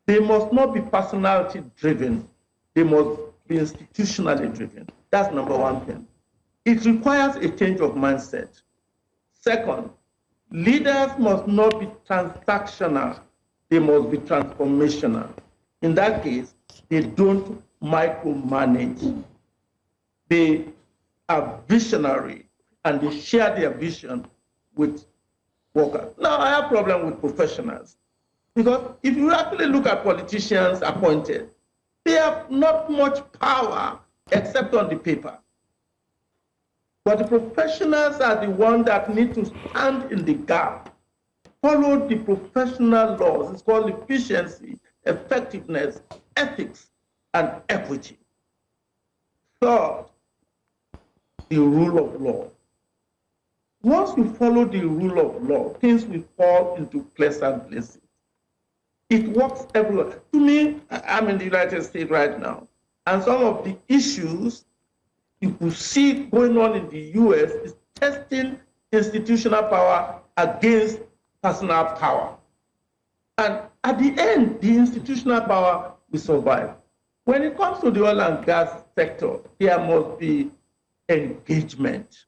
They must not be personality driven. They must be institutionally driven. That's number one thing. It requires a change of mindset. Second, leaders must not be transactional. They must be transformational. In that case, they don't micromanage. They are visionary and they share their vision with workers. Now, I have a problem with professionals because if you actually look at politicians appointed, they have not much power except on the paper. But the professionals are the ones that need to stand in the gap, follow the professional laws. It's called efficiency, effectiveness, ethics, and equity. Third, the rule of law. Once you follow the rule of law, things will fall into pleasant places. It works everywhere. To me, I'm in the United States right now, and some of the issues you could see going on in the US is testing institutional power against personal power. And at the end, the institutional power will survive. When it comes to the oil and gas sector, there must be engagement.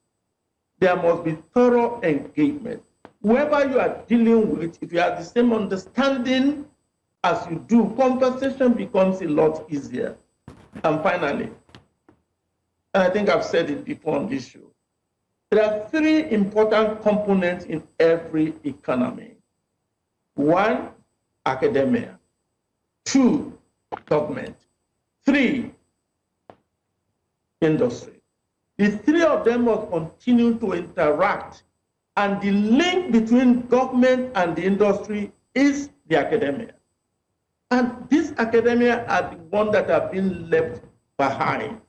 There must be thorough engagement. Whoever you are dealing with, if you have the same understanding as you do, conversation becomes a lot easier. And finally, and I think I've said it before on this show, there are 3 important components in every economy. 1, academia. 2, government. 3, industry. The 3 of them must continue to interact, and the link between government and the industry is the academia. And these academia are the ones that have been left behind.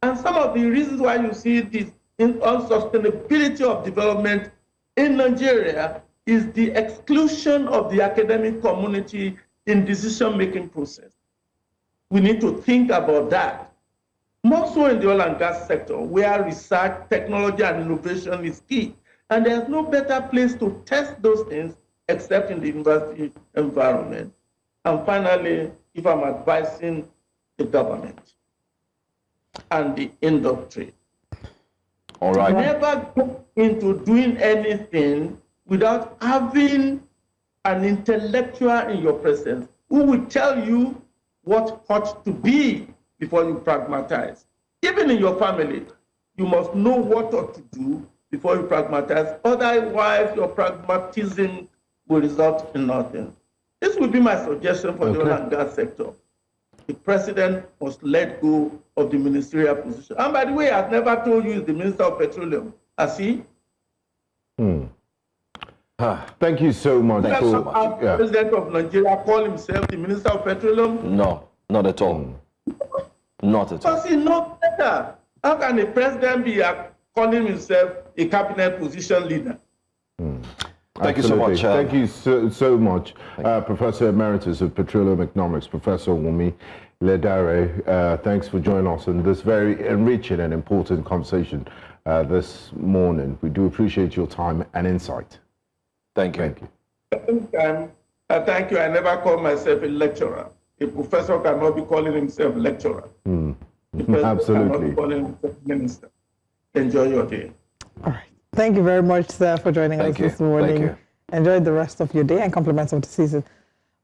And some of the reasons why you see this unsustainability of development in Nigeria is the exclusion of the academic community in decision-making process. We need to think about that. more so in the oil and gas sector, where research, technology, and innovation is key. And there's no better place to test those things except in the university environment. And finally, if I'm advising the government and the industry, all right, never go into doing anything without having an intellectual in your presence who will tell you what ought to be before you pragmatize. Even in your family, you must know what ought to do before you pragmatize. Otherwise, your pragmatism will result in nothing. This would be my suggestion for the oil and gas sector. The president must let go of the ministerial position. And by the way, I've never told you he's the Minister of Petroleum. Has he? Thank you so much. Does the President of Nigeria call himself the Minister of Petroleum? No, not at all. Not at all. Because he's not better. How can a president be calling himself a cabinet position leader? Thank you so much. Thank you so much, Professor Emeritus of Petroleum Economics, Professor Wumi Ledare. Thanks for joining us in this very enriching and important conversation this morning. We do appreciate your time and insight. Thank you. Thank you. Thank you. I never call myself a lecturer. A professor cannot be calling himself lecturer. Absolutely. Cannot be calling himself minister. Enjoy your day. All right. Thank you very much, sir, for joining us this morning. Thank you. Enjoy the rest of your day and compliments of the season.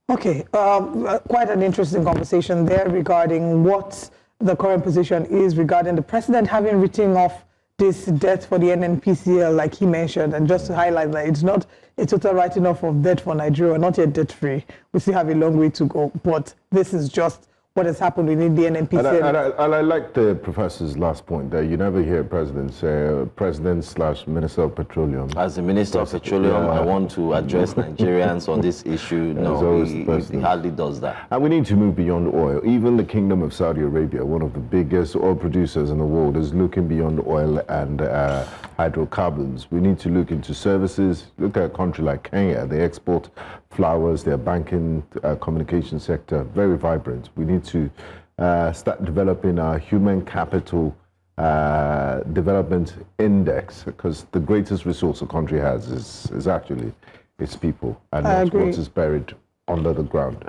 Okay, quite an interesting conversation there regarding what the current position is regarding the president having written off this debt for the NNPC, like he mentioned, and just to highlight that it's not a total writing off of debt for Nigeria, not yet debt-free. We still have a long way to go, but this is just what has happened within the NNPC. And I like the professor's last point there. You never hear a president say president/minister of petroleum. As the Minister of Petroleum, I want to address Nigerians on this issue. No, he hardly does that. And we need to move beyond oil. Even the Kingdom of Saudi Arabia, one of the biggest oil producers in the world, is looking beyond oil and hydrocarbons. We need to look into services. Look at a country like Kenya. They export flowers, their banking, communication sector, very vibrant. We need to start developing our human capital development index, because the greatest resource a country has is actually its people, and not what is buried under the ground.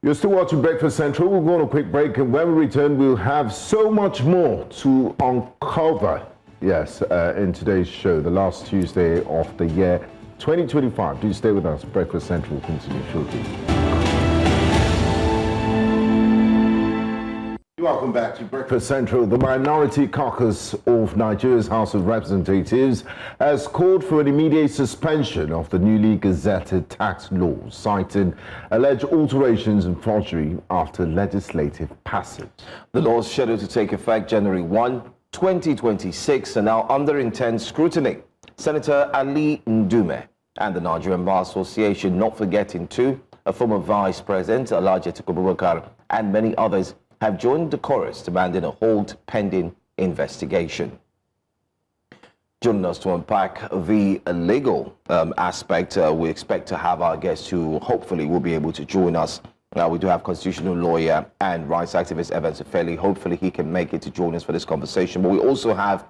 You're still watching Breakfast Central. We'll go on a quick break, and when we return, we'll have so much more to uncover, yes, in today's show, the last Tuesday of the year 2025. Do stay with us. Breakfast Central will continue shortly. Welcome back to Breakfast Central. The minority caucus of Nigeria's House of Representatives has called for an immediate suspension of the newly gazetted tax laws, citing alleged alterations and forgery after legislative passage. The laws scheduled to take effect January 1, 2026 are now under intense scrutiny. Senator Ali Ndume and the Nigerian Bar Association, not forgetting too, a former Vice President, Alhaji Atiku Abubakar, and many others, have joined the chorus demanding a halt pending investigation. Joining us to unpack the legal aspect, we expect to have our guest who hopefully will be able to join us. We do have constitutional lawyer and rights activist Evans Efeli. Hopefully he can make it to join us for this conversation. But we also have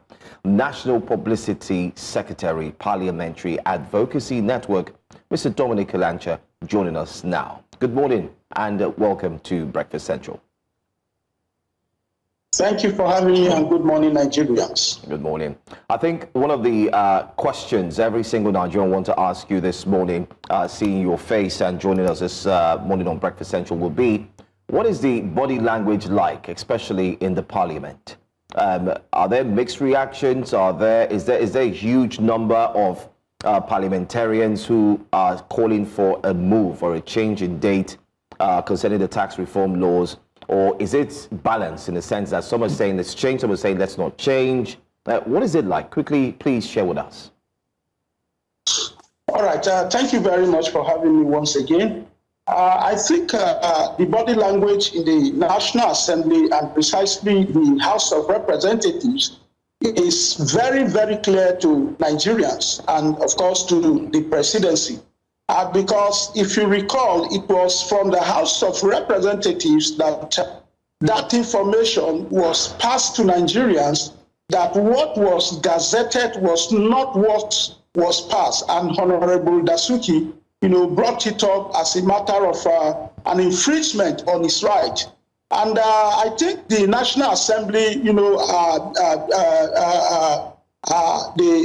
National Publicity Secretary, Parliamentary Advocacy Network, Mr. Dominic Kalancha, joining us now. Good morning and welcome to Breakfast Central. Thank you for having me, and good morning, Nigerians. Good morning. I think one of the questions every single Nigerian wants to ask you this morning, seeing your face and joining us this morning on Breakfast Central, will be, what is the body language like, especially in the parliament? Are there mixed reactions? Is there a huge number of parliamentarians who are calling for a move or a change in date concerning the tax reform laws? Or is it balanced in the sense that some are saying let's change, some are saying let's not change? What is it like? Quickly, please share with us. All right. Thank you very much for having me once again. I think the body language in the National Assembly and precisely the House of Representatives is very, very clear to Nigerians and, of course, to the presidency. Because if you recall, it was from the House of Representatives that that information was passed to Nigerians, that what was gazetted was not what was passed. And Honorable Dasuki, brought it up as a matter of an infringement on his right. And I think the National Assembly,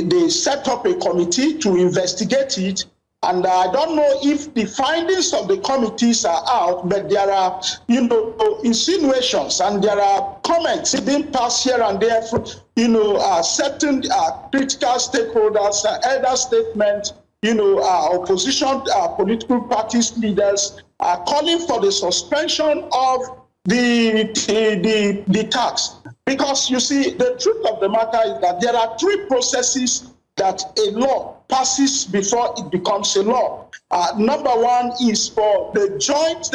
they set up a committee to investigate it. And I don't know if the findings of the committees are out, but there are, insinuations and there are comments being passed here and there from, certain critical stakeholders, elder statements, opposition political parties leaders are calling for the suspension of the tax. Because you see, the truth of the matter is that there are three processes that a law passes before it becomes a law. Number one is for the joint,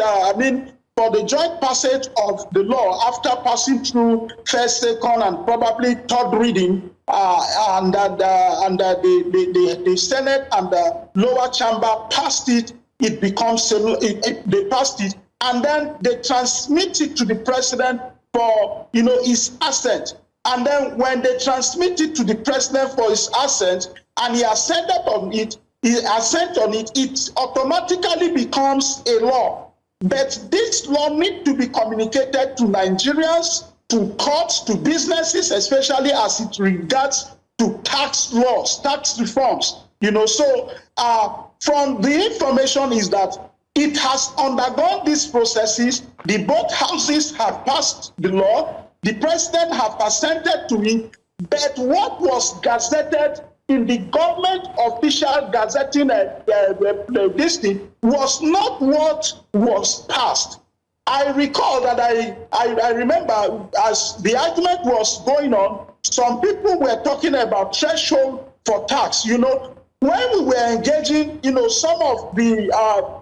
for the joint passage of the law after passing through first, second, and probably third reading, and the Senate and the lower chamber passed it. It becomes they passed it, and then they transmit it to the president for his assent. And then when they transmit it to the president for his assent, and he assented on it, it automatically becomes a law. But this law needs to be communicated to Nigerians, to courts, to businesses, especially as it regards to tax laws, tax reforms. So from the information is that it has undergone these processes. The both houses have passed the law. The president have assented to it, but what was gazetted in the government official gazetting district was not what was passed. I recall that I remember as the argument was going on, some people were talking about threshold for tax. When we were engaging, some of the,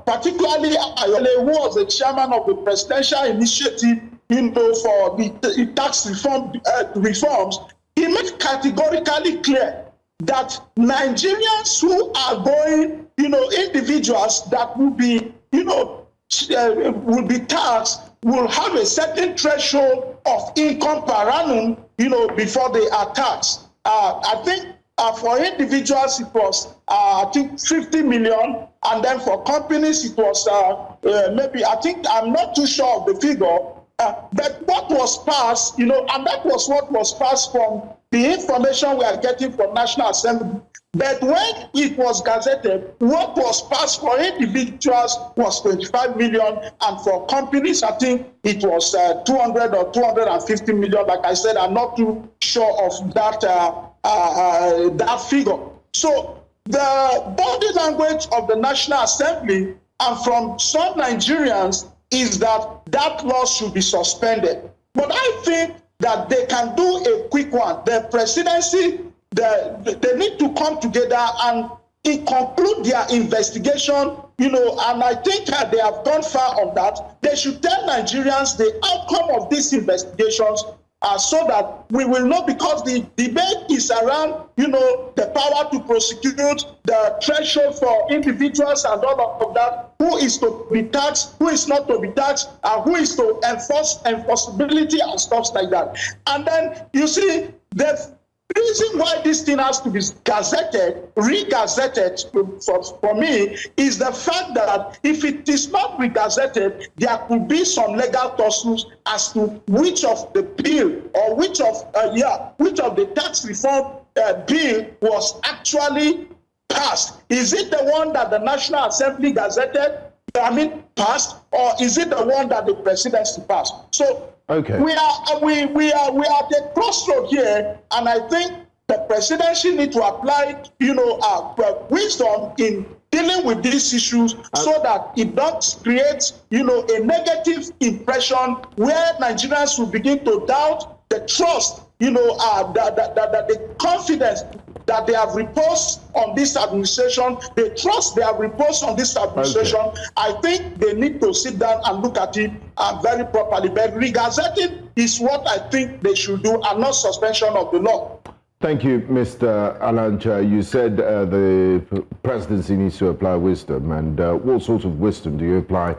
particularly Ayole, who was the chairman of the presidential initiative, for the tax reforms, he made categorically clear that Nigerians who are going, individuals that will be, will be taxed, will have a certain threshold of income per annum, before they are taxed. I think for individuals it was, I think 50 million, and then for companies it was maybe, I'm not too sure of the figure. But what was passed, and that was what was passed from the information we are getting from National Assembly. But when it was gazetted, what was passed for individuals was 25 million, and for companies, I think it was 200 or 250 million. Like I said, I'm not too sure of that that figure. So the body language of the National Assembly and from some Nigerians is that law should be suspended. But I think that they can do a quick one. The presidency, they need to come together and conclude their investigation, and I think they have gone far on that. They should tell Nigerians the outcome of these investigations, so that we will know, because the debate is around, the power to prosecute, the threshold for individuals and all of that, who is to be taxed, who is not to be taxed, and who is to enforce enforceability and stuff like that. And then you see the reason why this thing has to be gazetted, re-gazetted for me, is the fact that if it is not re-gazetted, there could be some legal tussles as to which of the bill or which of the tax reform bill was actually passed. Is it the one that the National Assembly gazetted, passed, or is it the one that the presidency passed? So okay. We are at the crossroad here, and I think the presidency need to apply, wisdom in dealing with these issues, so that it doesn't create, a negative impression where Nigerians will begin to doubt the trust, the confidence that they have reposed on this administration, the trust they have reposed on this administration. Okay. I think they need to sit down and look at it very properly. But re-gazetting is what I think they should do, and not suspension of the law. Thank you, Mr. Alancha. You said the presidency needs to apply wisdom, and what sort of wisdom do you apply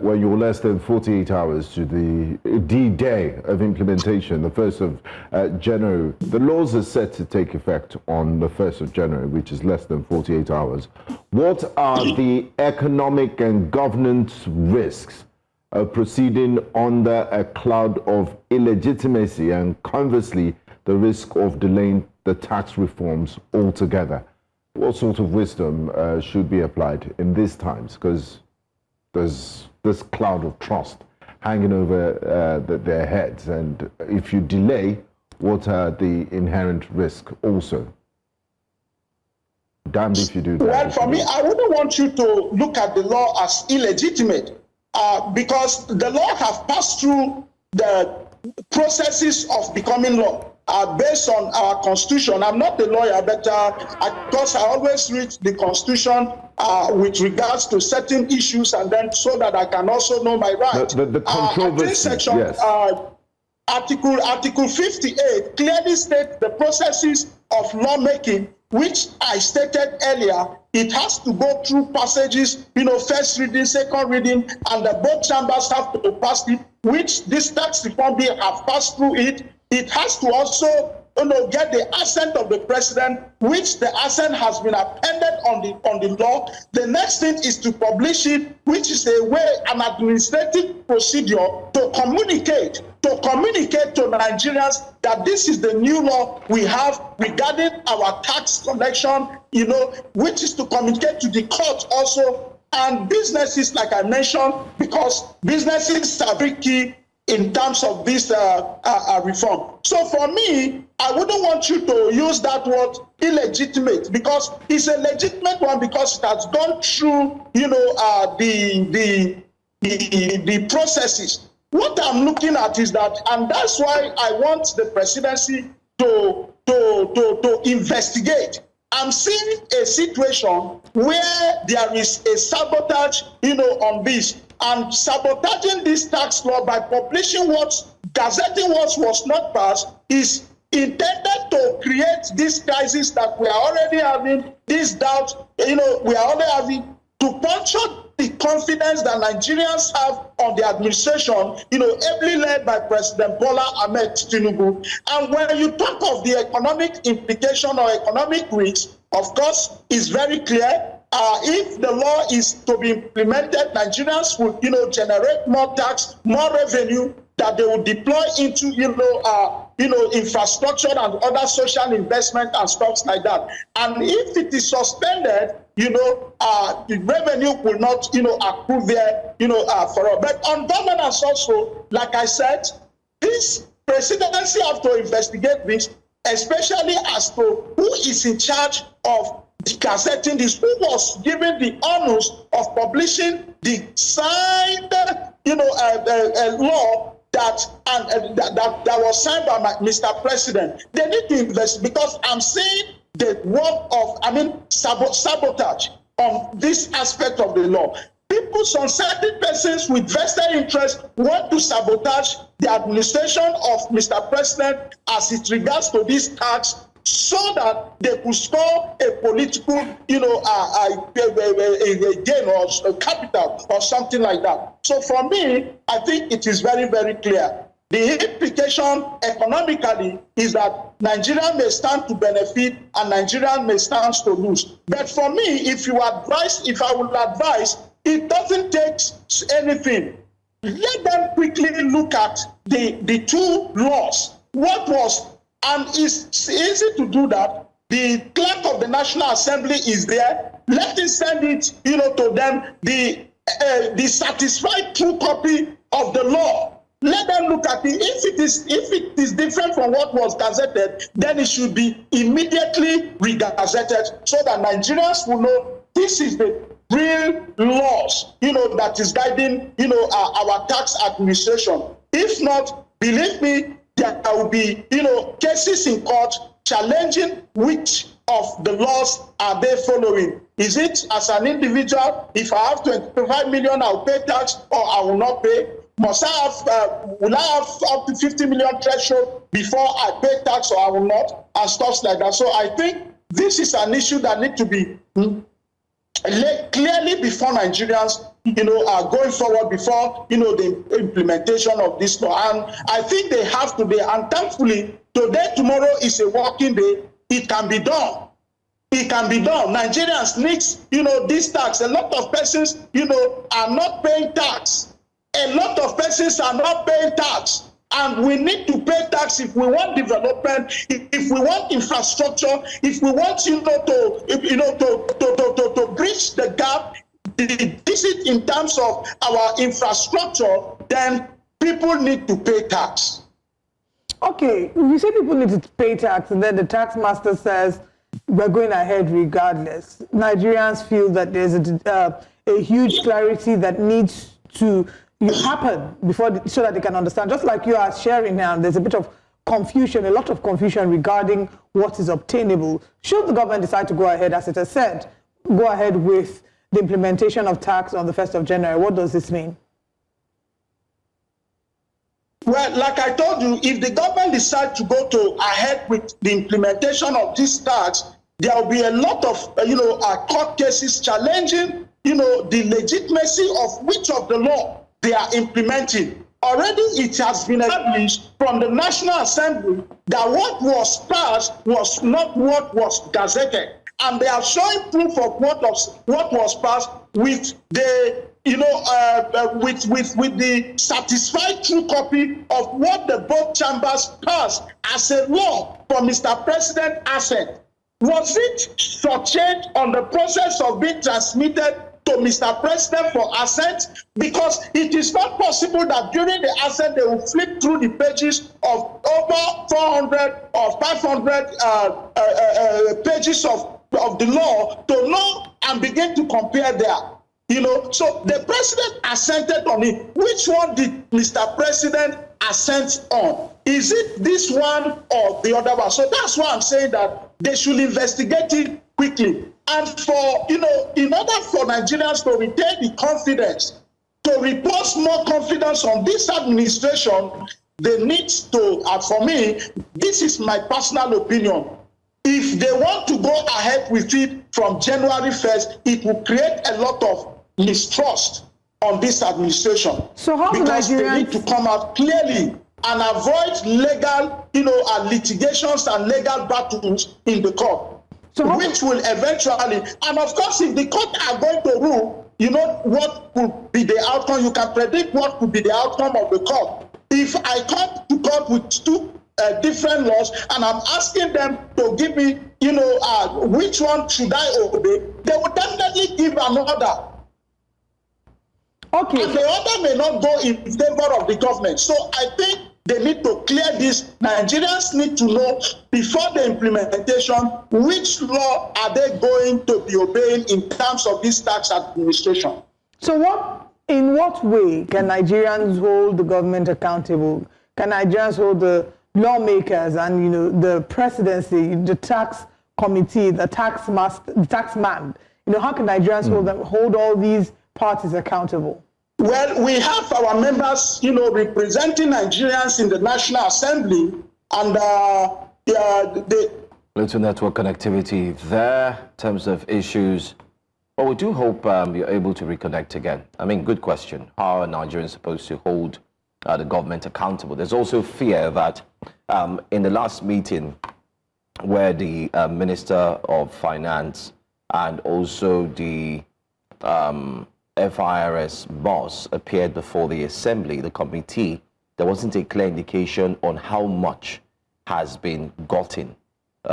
when you're less than 48 hours to the D-Day of implementation, the 1st of January? The laws are set to take effect on the 1st of January, which is less than 48 hours. What are the economic and governance risks of proceeding under a cloud of illegitimacy, and conversely, the risk of delaying the tax reforms altogether? What sort of wisdom should be applied in these times? Because there's this cloud of trust hanging over their heads. And if you delay, what are the inherent risks also? Damned if you do that. Well, for me, I wouldn't want you to look at the law as illegitimate because the law have passed through the processes of becoming law. Based on our constitution. I'm not a lawyer, but because I always read the constitution with regards to certain issues, and then so that I can also know my rights. The controversy, section, yes. Article 58 clearly states the processes of lawmaking, which I stated earlier. It has to go through passages, first reading, second reading, and both chambers have to pass it, which this tax reform bill have passed through it. It has to also get the assent of the president, which the assent has been appended on the law. The next thing is to publish it, which is an administrative procedure to communicate to Nigerians that this is the new law we have regarding our tax collection, which is to communicate to the court also, and businesses, like I mentioned, because businesses are very key in terms of this reform. So for me, I wouldn't want you to use that word illegitimate, because it's a legitimate one because it has gone through, the processes. What I'm looking at is that, and that's why I want the presidency to investigate. I'm seeing a situation where there is a sabotage, on this. And sabotaging this tax law by publishing gazetting what was not passed is intended to create this crisis that we are already having, this doubt, we are already having, to puncture the confidence that Nigerians have on the administration, ably led by President Bola Ahmed Tinubu. And when you talk of the economic implication or economic risk, of course, it's very clear. If the law is to be implemented, Nigerians will, generate more tax, more revenue that they will deploy into, infrastructure and other social investment and stuff like that. And if it is suspended, the revenue will not, accrue there, for all. But on governance also, like I said, this presidency have to investigate this, especially as to who is in charge of gazetting this, who was given the honors of publishing the signed, law that was signed by Mr. President. They need to invest, because I'm seeing the work of, sabotage on this aspect of the law. Some certain persons with vested interest want to sabotage the administration of Mr. President as it regards to this tax, so that they could score a political, gain or a capital or something like that. So for me, I think it is very, very clear. The implication economically is that Nigeria may stand to benefit and Nigeria may stand to lose. But for me, if I would advise, it doesn't take anything. Let them quickly look at the two laws. And it's easy to do that. The clerk of the National Assembly is there. Let him send it, to them, the satisfied true copy of the law. Let them look at it. If it is different from what was gazetted, then it should be immediately re-gazetted, so that Nigerians will know this is the real laws, that is guiding, our tax administration. If not, believe me, there will be, cases in court challenging which of the laws are they following. Is it as an individual, if I have 25 million, I'll pay tax or I will not pay? Must I have, will I have up to 50 million threshold before I pay tax or I will not, and stuff like that. So I think this is an issue that needs to be laid clearly before Nigerians, are going forward before, the implementation of this law. And I think they have to be, and thankfully, today, tomorrow is a working day. It can be done. It can be done. Nigerians need, this tax. A lot of persons, are not paying tax. A lot of persons are not paying tax. And we need to pay tax if we want development, if we want infrastructure, if we want, to bridge the gap, the deficit in terms of our infrastructure, then people need to pay tax. Okay, we say people need to pay tax, and then the tax master says we're going ahead regardless. Nigerians feel that there's a huge clarity that needs to happen so that they can understand. Just like you are sharing now, there's a bit of confusion, a lot of confusion regarding what is obtainable. Should the government decide to go ahead, as it has said, go ahead with the implementation of tax on the 1st of January, what does this mean? Well, like I told you, if the government decides to go ahead with the implementation of this tax, there will be a lot of, court cases challenging, the legitimacy of which of the law they are implementing. Already it has been established from the National Assembly that what was passed was not what was gazetted. And they are showing proof of what was passed with the with the satisfied true copy of what the both chambers passed as a law for Mr. President assent. Was it shortchanged on the process of being transmitted to Mr. President for assent? Because it is not possible that during the assent they will flip through the pages of over 400 or 500 pages of the law to know and begin to compare there. So the president assented on it. Which one did Mr. President assent on? Is it this one or the other one? So that's why I'm saying that they should investigate it quickly. And for, in order for Nigerians to retain the confidence, to repose more confidence on this administration, they need to, for me, this is my personal opinion. If they want to go ahead with it from January 1st, it will create a lot of mistrust on this administration. So how because they need to come out clearly and avoid legal, litigations and legal battles in the court. So which will eventually, and of course, if the court are going to rule, what could be the outcome? You can predict what could be the outcome of the court. If I come to court with two different laws, and I'm asking them to give me, which one should I obey, they will definitely give another. Okay. And the other may not go in favor of the government. So I think they need to clear this. Nigerians need to know before the implementation which law are they going to be obeying in terms of this tax administration. So in what way can Nigerians hold the government accountable? Can Nigerians hold the lawmakers and the presidency, the tax committee, the tax man? How can Nigerians hold all these parties accountable? Well, we have our members, representing Nigerians in the National Assembly, and the little network connectivity there in terms of issues. But we do hope you're able to reconnect again. I mean, good question. How are Nigerians supposed to hold the government accountable? There's also fear that in the last meeting where the Minister of Finance and also the FIRS boss appeared before the assembly, the committee, there wasn't a clear indication on how much has been gotten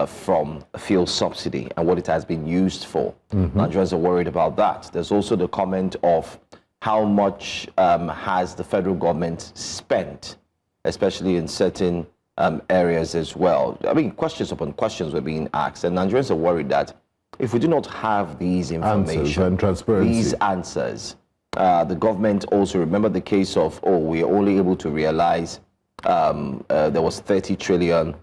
from fuel subsidy and what it has been used for. Nigerians are worried about that. There's also the comment of how much has the federal government spent, especially in certain areas as well. I mean, questions upon questions were being asked, and Nigerians are worried that if we do not have these information, and transparency, these answers, the government also, remember the case of, we are only able to realize there was 30 trillion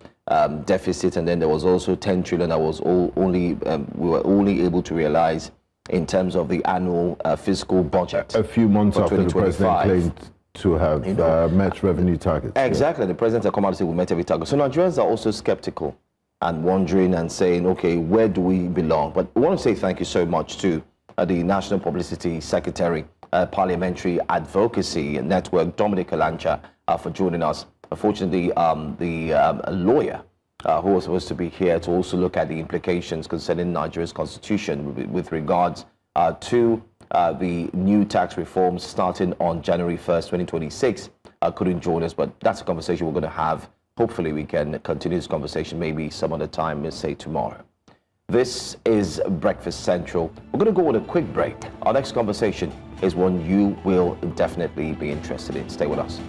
deficit, and then there was also 10 trillion that was we were only able to realize in terms of the annual fiscal budget. A few months after the president claimed to have met revenue targets. Exactly. The president had come out and said we met every target. So Nigerians are also skeptical and wondering and saying, okay, where do we belong? But I want to say thank you so much to the National Publicity Secretary, Parliamentary Advocacy Network, Dominic Kalancha, for joining us. Unfortunately, the lawyer who was supposed to be here to also look at the implications concerning Nigeria's constitution with regards to the new tax reforms starting on January 1st, 2026, couldn't join us, but that's a conversation we're going to have. Hopefully we can continue this conversation maybe some other time, let's say tomorrow. This is Breakfast Central. We're going to go on a quick break. Our next conversation is one you will definitely be interested in. Stay with us.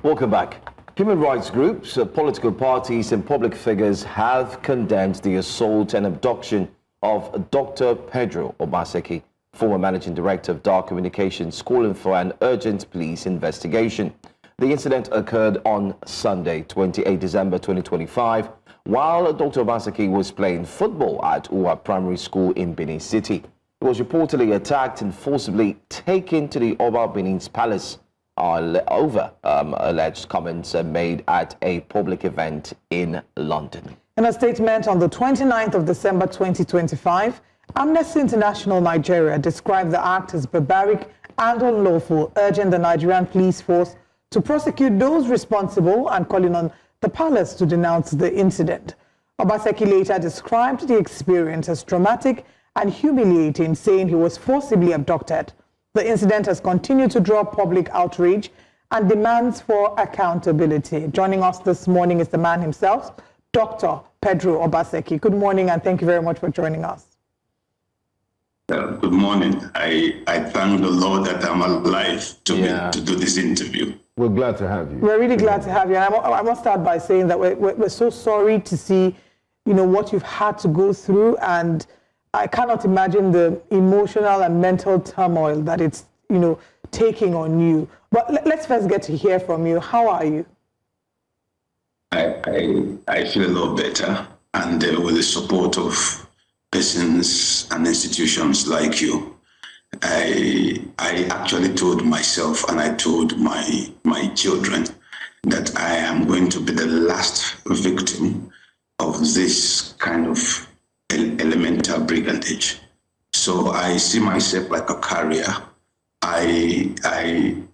Welcome back. Human rights groups, political parties and public figures have condemned the assault and abduction of Dr. Pedro Obaseki, former managing director of Dark Communications, calling for an urgent police investigation. The incident occurred on Sunday, 28 December 2025, while Dr. Obaseki was playing football at Uwa Primary School in Benin City. He was reportedly attacked and forcibly taken to the Oba Benin's palace over alleged comments made at a public event in London. In a statement on the 29th of December 2025, Amnesty International Nigeria described the act as barbaric and unlawful, urging the Nigerian police force to prosecute those responsible and calling on the palace to denounce the incident. Obaseki later described the experience as traumatic and humiliating, saying he was forcibly abducted. The incident has continued to draw public outrage and demands for accountability. Joining us this morning is the man himself, Dr. Pedro Obaseki. Good morning, and thank you very much for joining us. Good morning. I thank the Lord that I'm alive to do this interview. We're glad to have you. We're really glad to have you. And I must start by saying that we're so sorry to see, what you've had to go through, and I cannot imagine the emotional and mental turmoil that it's, taking on you. But let's first get to hear from you. How are you? I feel a lot better, and with the support of persons and institutions like you, I actually told myself and I told my children that I am going to be the last victim of this kind of elemental brigandage. So I see myself like a carrier. I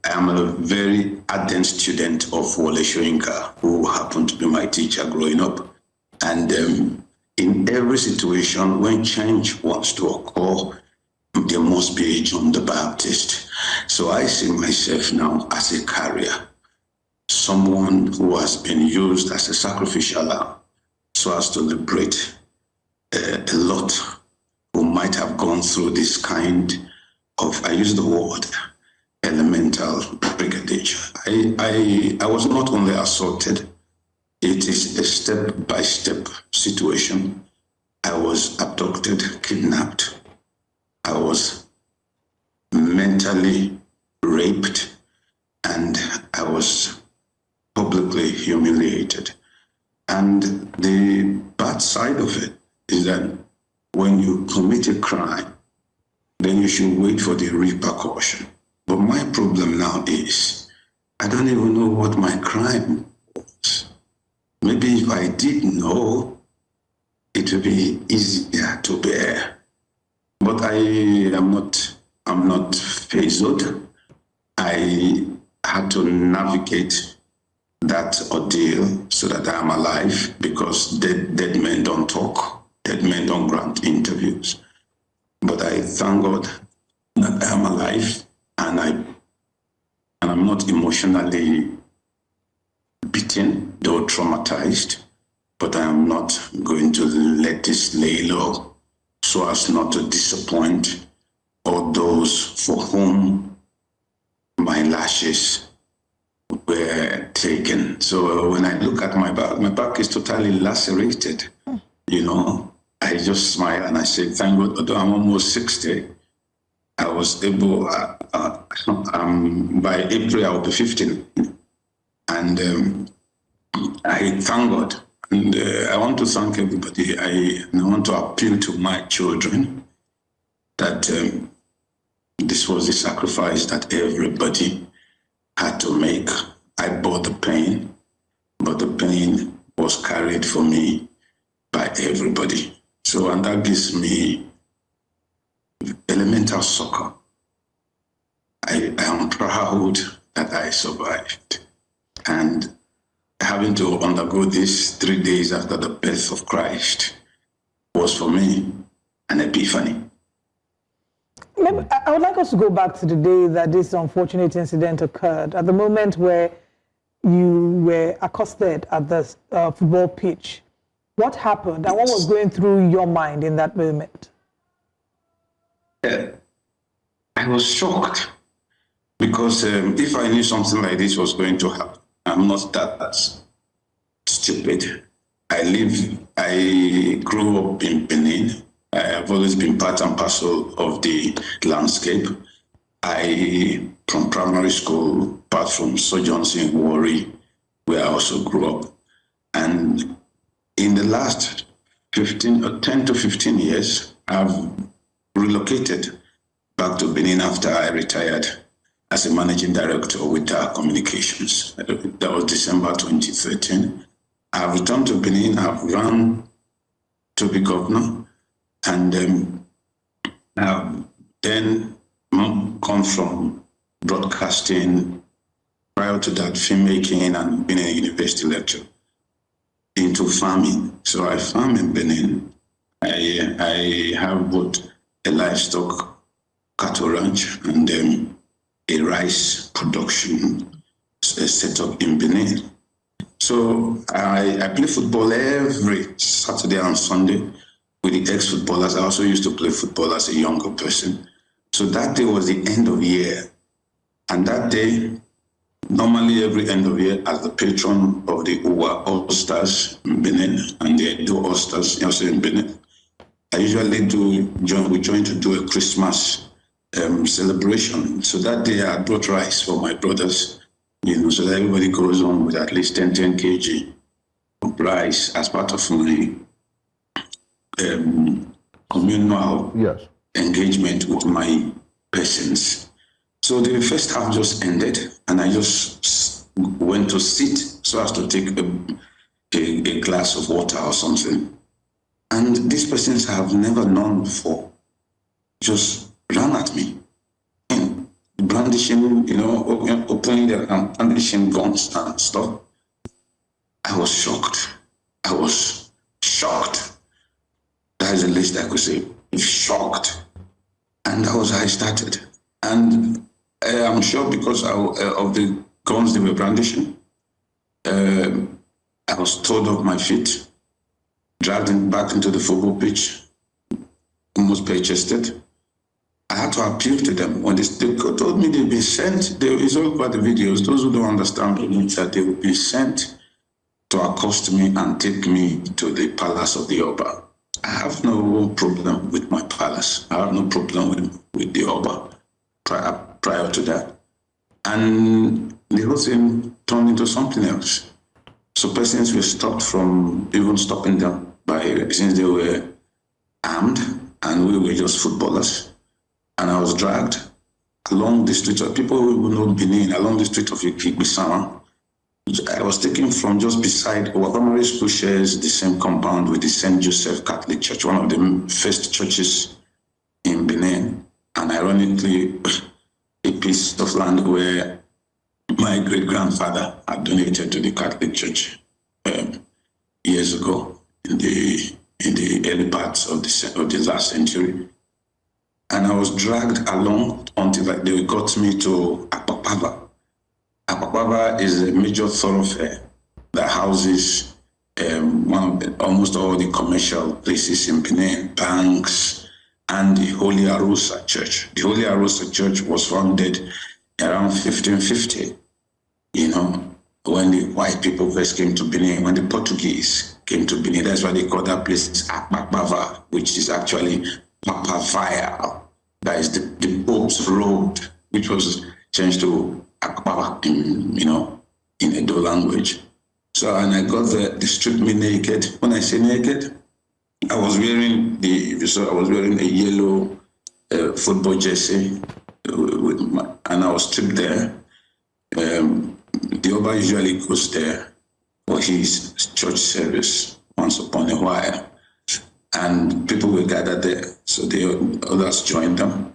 am a very ardent student of Wole Soyinka, who happened to be my teacher growing up. And in every situation, when change wants to occur, there must be a John the Baptist. So I see myself now as a carrier, someone who has been used as a sacrificial lamb so as to liberate a lot who might have gone through this kind of, I use the word, elemental brigandage. I was not only assaulted, it is a step-by-step situation. I was abducted, kidnapped. I was mentally raped, and I was publicly humiliated. And the bad side of it is that when you commit a crime, then you should wait for the repercussion. But my problem now is, I don't even know what my crime was. Maybe if I did know, it would be easier to bear. But I'm not fazed. I had to navigate that ordeal so that I'm alive, because dead men don't talk. Dead men don't grant interviews. But I thank God that I'm alive, and I'm not emotionally beaten, though traumatized, but I am not going to let this lay low so as not to disappoint all those for whom my lashes were taken. So when I look at my back is totally lacerated. I just smile and I say, thank God, although I'm almost 60, I was able by April I'll be 15. And I thank God. And I want to thank everybody. I want to appeal to my children that this was a sacrifice that everybody had to make. I bore the pain, but the pain was carried for me by everybody. So, and that gives me elemental succor. I am proud that I survived. And having to undergo this 3 days after the birth of Christ was for me an epiphany. Maybe, I would like us to go back to the day that this unfortunate incident occurred, at the moment where you were accosted at the football pitch. What happened and what was going through your mind in that moment? I was shocked because if I knew something like this was going to happen, I'm not that stupid. I grew up in Benin. I have always been part and parcel of the landscape. From primary school, apart from Sojourns in Warri, where I also grew up. And in the last 10 to 15 years, I've relocated back to Benin after I retired as a managing director with Dar Communications. That was December 2013. I've returned to Benin. I've run to be governor, and I've then come from broadcasting, prior to that, filmmaking and being a university lecturer, into farming. So I farm in Benin. I have both a livestock cattle ranch and a rice production set up in Benin. So I play football every Saturday and Sunday with the ex-footballers. I also used to play football as a younger person. So that day was the end of year. And that day, normally every end of year, as the patron of the Uwa All-Stars in Benin, and the Edo All-Stars also in Benin, I usually we join to do a Christmas celebration. So that day I brought rice for my brothers, so that everybody goes on with at least 10 kg of rice as part of my communal engagement with my persons. So the first half just ended, and I just went to sit so as to take a glass of water or something. And these persons I have never known before just ran at me, brandishing, opening their hand, brandishing guns and stuff. I was shocked. I was shocked. That is the least I could say. Shocked. And that was how I started. And I'm sure because of the guns they were brandishing, I was told off my feet, dragged back into the football pitch, almost bare-chested. I had to appeal to them. When they told me they'd been sent, it's all about the videos. Those who don't understand it means that they would be sent to accost me and take me to the palace of the Oba. I have no problem with my palace. I have no problem with the Oba prior to that. And the whole thing turned into something else. So persons were stopped from even stopping them since they were armed and we were just footballers. And I was dragged along the street of people who know Benin, along the street of Ikibisama. I was taken from just beside our primary school shares the same compound with the St. Joseph Catholic Church, one of the first churches in Benin. And ironically, a piece of land where my great-grandfather had donated to the Catholic Church years ago in the early parts of the last century. And I was dragged along until they got me to Apapava. Apapava is a major thoroughfare that houses almost all the commercial places in Benin, banks, and the Holy Arosa Church. The Holy Arosa Church was founded around 1550, when the white people first came to Benin, when the Portuguese came to Benin. That's why they call that place Apapava, which is actually Papavaya. That is the Pope's road which was changed to Akbawa in Edo language. So, and I got there, they stripped me naked. When I say naked, I was wearing a yellow football jersey, and I was stripped there. The Oba usually goes there for his church service once upon a while, and people were gathered there. So the others joined them,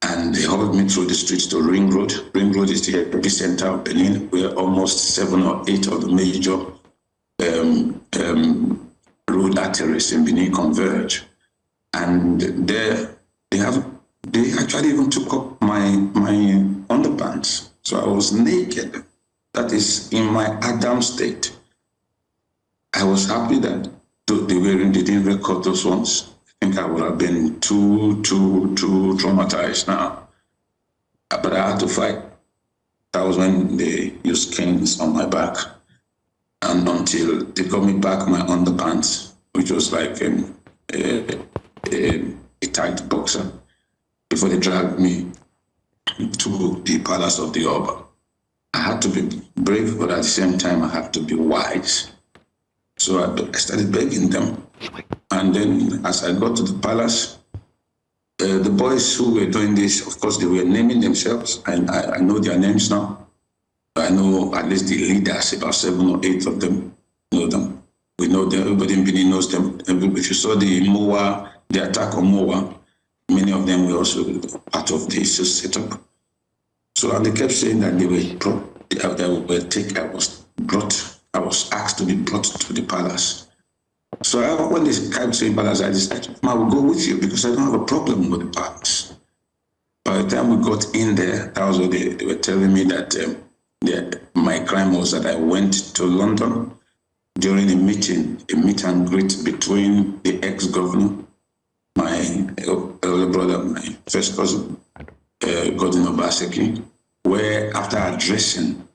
and they hauled me through the streets to Ring Road. Ring Road is the epicenter of Benin, where almost 7 or 8 of the major road arteries in Benin converge. And there they actually even took up my underpants. So I was naked. That is in my Adam state. I was happy that they didn't record those ones. I think I would have been too traumatized now. But I had to fight. That was when they used canes on my back. And until they got me back my underpants, which was like a tight boxer, before they dragged me to the palace of the Oba. I had to be brave, but at the same time, I had to be wise. So I started begging them. And then as I got to the palace, the boys who were doing this, of course, they were naming themselves. And I know their names now. I know at least the leaders, about 7 or 8 of them know them. We know them, everybody in Benin knows them. If you saw the attack on Moa, many of them were also part of this setup. So and they kept saying that I was asked to be brought to the palace. So when they came to the palace, I decided, I will go with you because I don't have a problem with the palace. By the time we got in there, that was what they were telling me that my crime was that I went to London during a meet and greet between the ex-governor, my elder brother, my first cousin, Pedro Obaseki, where after addressing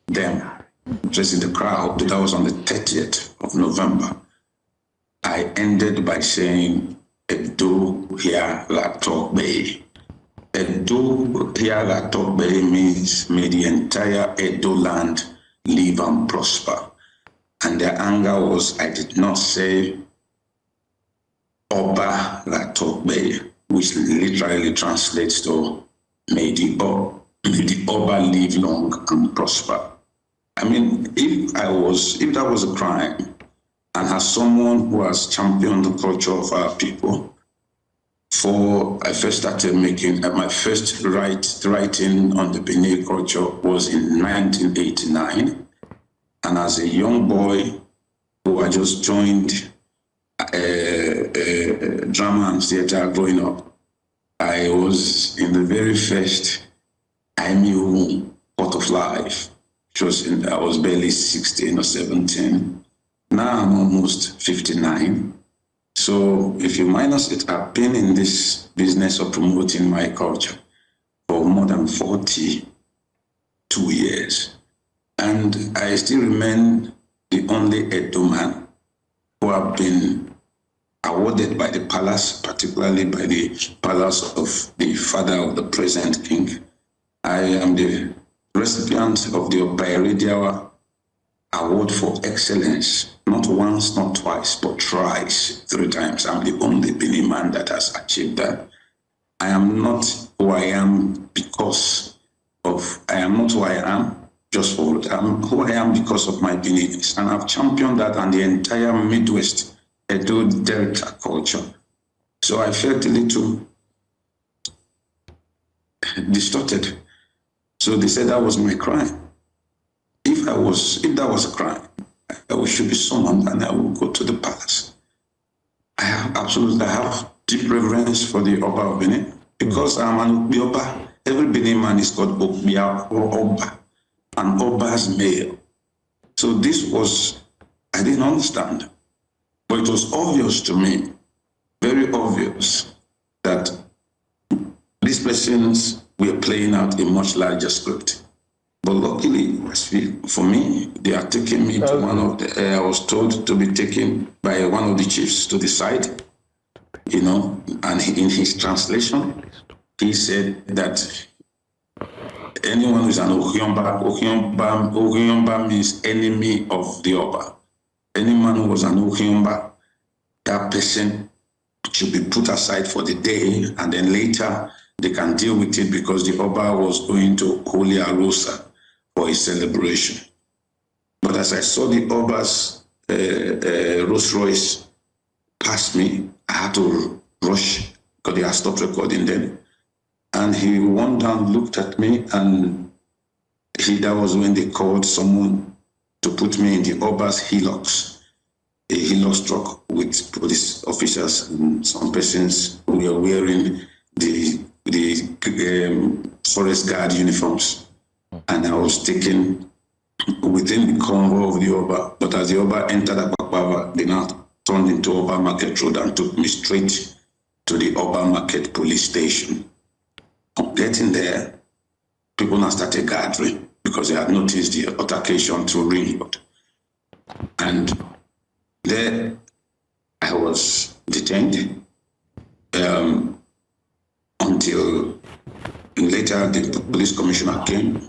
the crowd, that was on the 30th of November, I ended by saying, Edo here la talk bay. Edo here la talk bay means may the entire Edo land live and prosper. And their anger was, I did not say Oba la talk bay, which literally translates to may the Oba live long and prosper. I mean, if that was a crime, and as someone who has championed the culture of our people, I first started making my first writing on the Benin culture was in 1989, and as a young boy who had just joined drama and theater growing up, I was in the very first IMU Port of Life, which I was barely 16 or 17. Now I'm almost 59. So if you minus it, I've been in this business of promoting my culture for more than 42 years. And I still remain the only Edo man who have been awarded by the palace, particularly by the palace of the father of the present king. I am the recipient of the Oba Award for Excellence, not once, not twice, but thrice, 3 times. I'm the only Benin man that has achieved that. I am not who I am I am not who I am just for it. I'm who I am because of my Beninese. And I've championed that and the entire Midwest Edo Delta culture. So I felt a little distorted. So they said that was my crime. If that was a crime, I should be summoned and I will go to the palace. I have deep reverence for the Oba of Benin because I'm an Oba. Every Benin man is called Obia or Oba, and Oba's male. So I didn't understand, but it was obvious to me, very obvious, that these persons were playing out a much larger script. But luckily, for me, they are taking me to I was told to be taken by one of the chiefs to the side, and in his translation, he said that anyone who's an Ohiomba means enemy of the Oba. Any man who was an Ohiomba, that person should be put aside for the day, and then later they can deal with it because the Oba was going to Holy Arosa for his celebration. But as I saw the Oba's Rolls Royce pass me, I had to rush because they had stopped recording then. And he went down, looked at me, and that was when they called someone to put me in the Oba's Hilux, a Hilux truck with police officers and some persons who were wearing the forest guard uniforms. And I was taken within the convoy of the Oba. But as the Oba entered Akpakpava, they now turned into Oba Market Road and took me straight to the Oba Market police station. Getting there, people now started gathering because they had noticed the altercation through Ring Road. And there I was detained until later the police commissioner came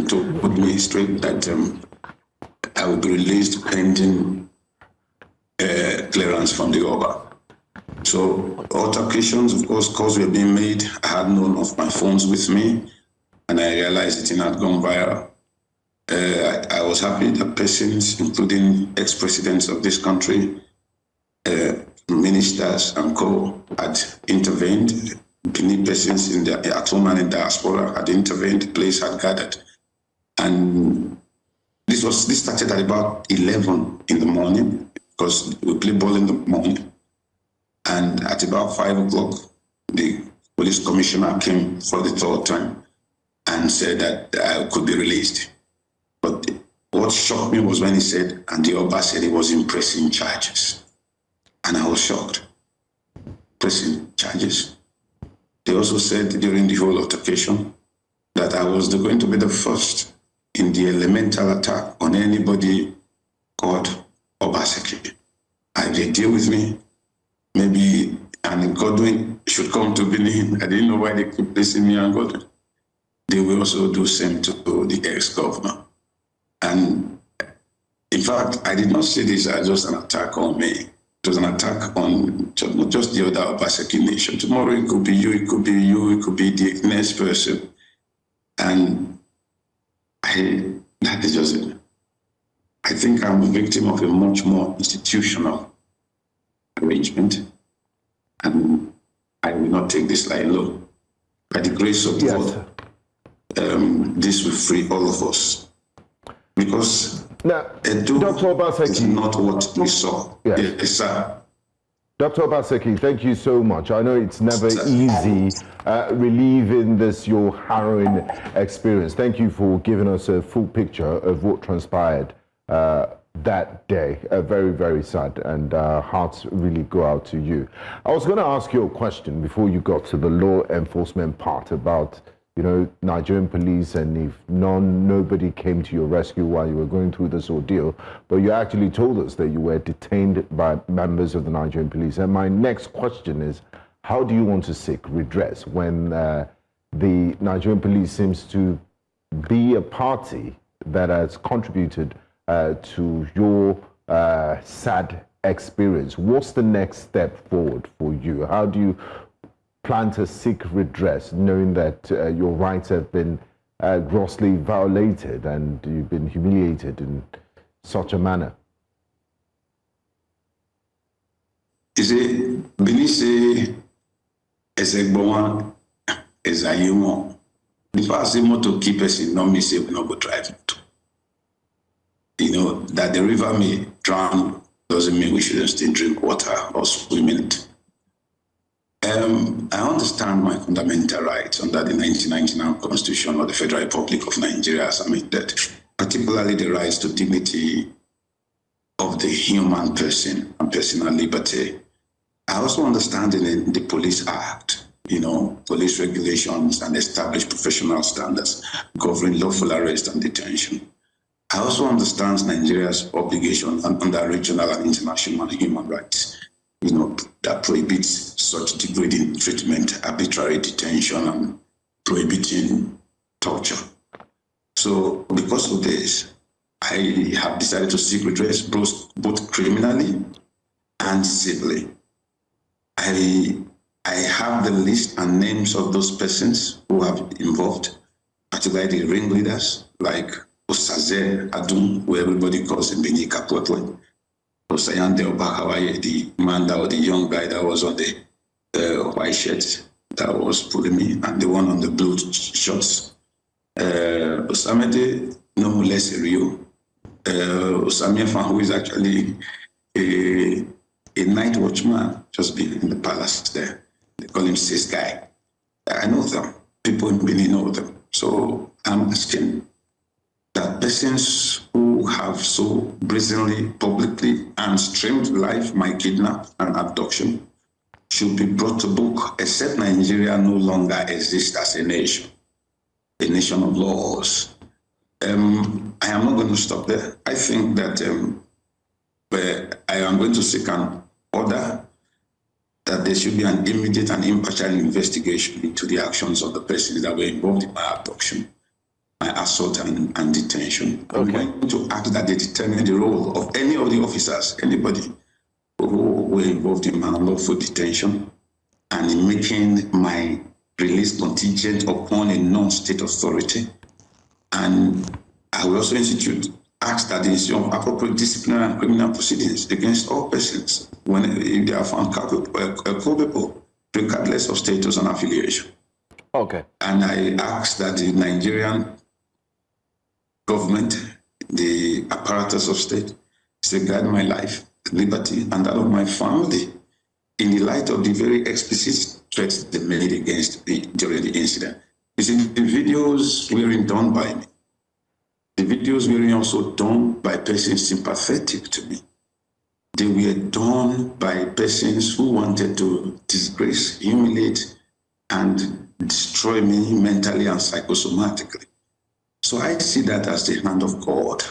to put me straight that I would be released pending clearance from the Oba. So altercations, of course, calls were being made. I had none of my phones with me, and I realized it had gone viral. I was happy that persons, including ex-presidents of this country, ministers and co, had intervened. Many persons at home and in diaspora had intervened. The place had gathered, and this started at about 11 in the morning because we play ball in the morning. And at about 5 o'clock, the police commissioner came for the third time and said that I could be released. But what shocked me was when he said, and the Oba said he was in pressing charges. And I was shocked. Pressing charges. They also said during the whole altercation that I was going to be the first in the elemental attack on anybody called Obaseki. And they deal with me. Maybe and Godwin should come to Benin. I didn't know why they keep placing me and Godwin. They will also do same to the ex-governor. And in fact, I did not see this as just an attack on me. It was an attack on not just the other Obaseki nation. Tomorrow it could be you, it could be you, it could be the next person. And that is just it. I think I'm a victim of a much more institutional arrangement, and I will not take this lie low. By the grace of God, this will free all of us. Because now, Edo Dr. Obaseki is not what we saw. Yes, sir. Dr. Obaseki, thank you so much. I know it's never easy relieving this, your harrowing experience. Thank you for giving us a full picture of what transpired that day. Very, very sad, and hearts really go out to you. I was going to ask you a question before you got to the law enforcement part about, Nigerian police, and if nobody came to your rescue while you were going through this ordeal, but you actually told us that you were detained by members of the Nigerian police. And my next question is, how do you want to seek redress when the Nigerian police seems to be a party that has contributed to your sad experience? What's the next step forward for you? How do you plan to seek redress, knowing that your rights have been grossly violated and you've been humiliated in such a manner? You see, Benisi is a born is a human. The first thing to keep us in no say we not go drive. That the river may drown doesn't mean we shouldn't still drink water or swim in it. I understand my fundamental rights under the 1999 Constitution of the Federal Republic of Nigeria as amended, particularly the rights to dignity of the human person and personal liberty. I also understand in the Police Act, police regulations and established professional standards governing lawful arrest and detention. I also understand Nigeria's obligation under regional and international human rights, that prohibits such degrading treatment, arbitrary detention, and prohibiting torture. So because of this, I have decided to seek redress both criminally and civilly. I have the list and names of those persons who have involved, particularly the ringleaders like Osaze Adum, who everybody calls him Bini Kapotwe, Osayande Obakawaye, the man or the young guy that was on the white shirt that was pulling me, and the one on the blue shorts. Osamede Nomulese Rio, Osamia Fan, who is actually a night watchman, just being in the palace there. They call him Sis Guy. I know them. People in Benin know them. So I'm asking that persons who have so brazenly, publicly, and streamed live my kidnap and abduction should be brought to book, except Nigeria no longer exists as a nation of laws. I am not going to stop there. I think that I am going to seek an order that there should be an immediate and impartial investigation into the actions of the persons that were involved in my abduction, my assault and detention. Okay. I'm going to ask that they determine the role of any of the officers, anybody who were involved in my unlawful detention and in making my release contingent upon a non-state authority. And I will also ask that there is appropriate disciplinary and criminal proceedings against all persons if they are found culpable, regardless of status and affiliation. Okay. And I ask that the Nigerian government, the apparatus of state, safeguard my life, liberty, and that of my family in the light of the very explicit threats they made against me during the incident. You see, the videos weren't done by me. The videos were also done by persons sympathetic to me. They were done by persons who wanted to disgrace, humiliate, and destroy me mentally and psychosomatically. So I see that as the hand of God.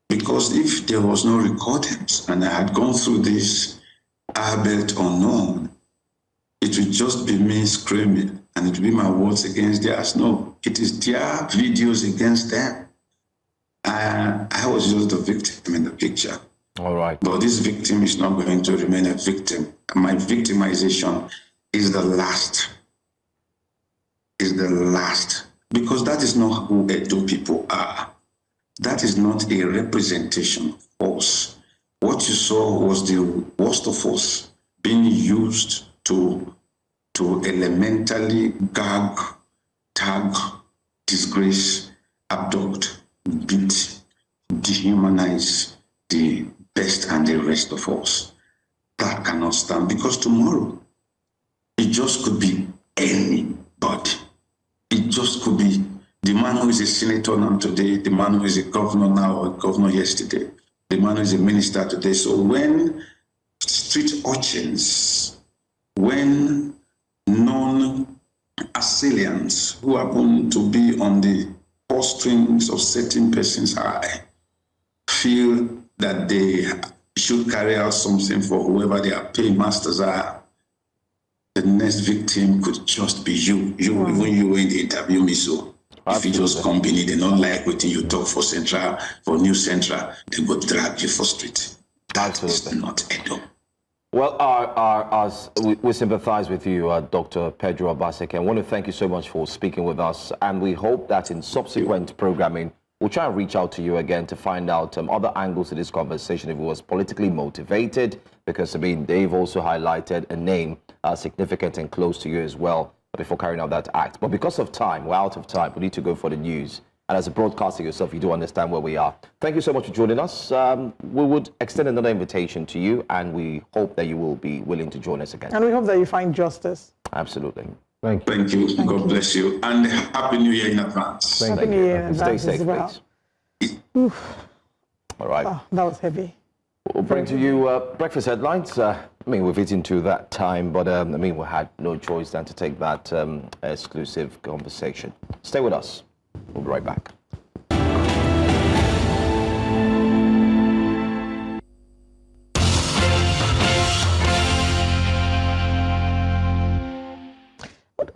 Because if there was no recordings and I had gone through this albeit unknown, it would just be me screaming and it would be my words against theirs. No, it is their videos against them. I was just the victim in the picture. All right. But this victim is not going to remain a victim. My victimization is the last. Because that is not who Edo people are. That is not a representation of us. What you saw was the worst of us being used to elementally gag, tag, disgrace, abduct, beat, dehumanize the best and the rest of us. That cannot stand, because tomorrow it just could be anybody. It just could be the man who is a senator now today, the man who is a governor now or a governor yesterday, the man who is a minister today. So when street urchins, when non-assailants who happen to be on the purse strings of certain persons' eye feel that they should carry out something for whoever their paymasters are, the next victim could just be you. Even you were in the interview me so. If you just company, they don't like what you talk for Central, for New Central, they go drag you for street. That is not Edo. Well, we sympathize with you, Dr. Pedro Obaseki. I want to thank you so much for speaking with us, and we hope that in subsequent programming, we'll try and reach out to you again to find out other angles to this conversation if it was politically motivated, because, I mean, they've also highlighted a name significant and close to you as well before carrying out that act. But because of time, we're out of time. We need to go for the news. And as a broadcaster yourself, you do understand where we are. Thank you so much for joining us. We would extend another invitation to you, and we hope that you will be willing to join us again. And we hope that you find justice. Absolutely. Thank you. God bless you. And Happy New Year in advance. Happy New Year in advance. Stay safe, well. please. All right. Oh, that was heavy. We'll bring to you breakfast headlines. I mean, we've eaten to that time, but I mean, we had no choice than to take that exclusive conversation. Stay with us. We'll be right back.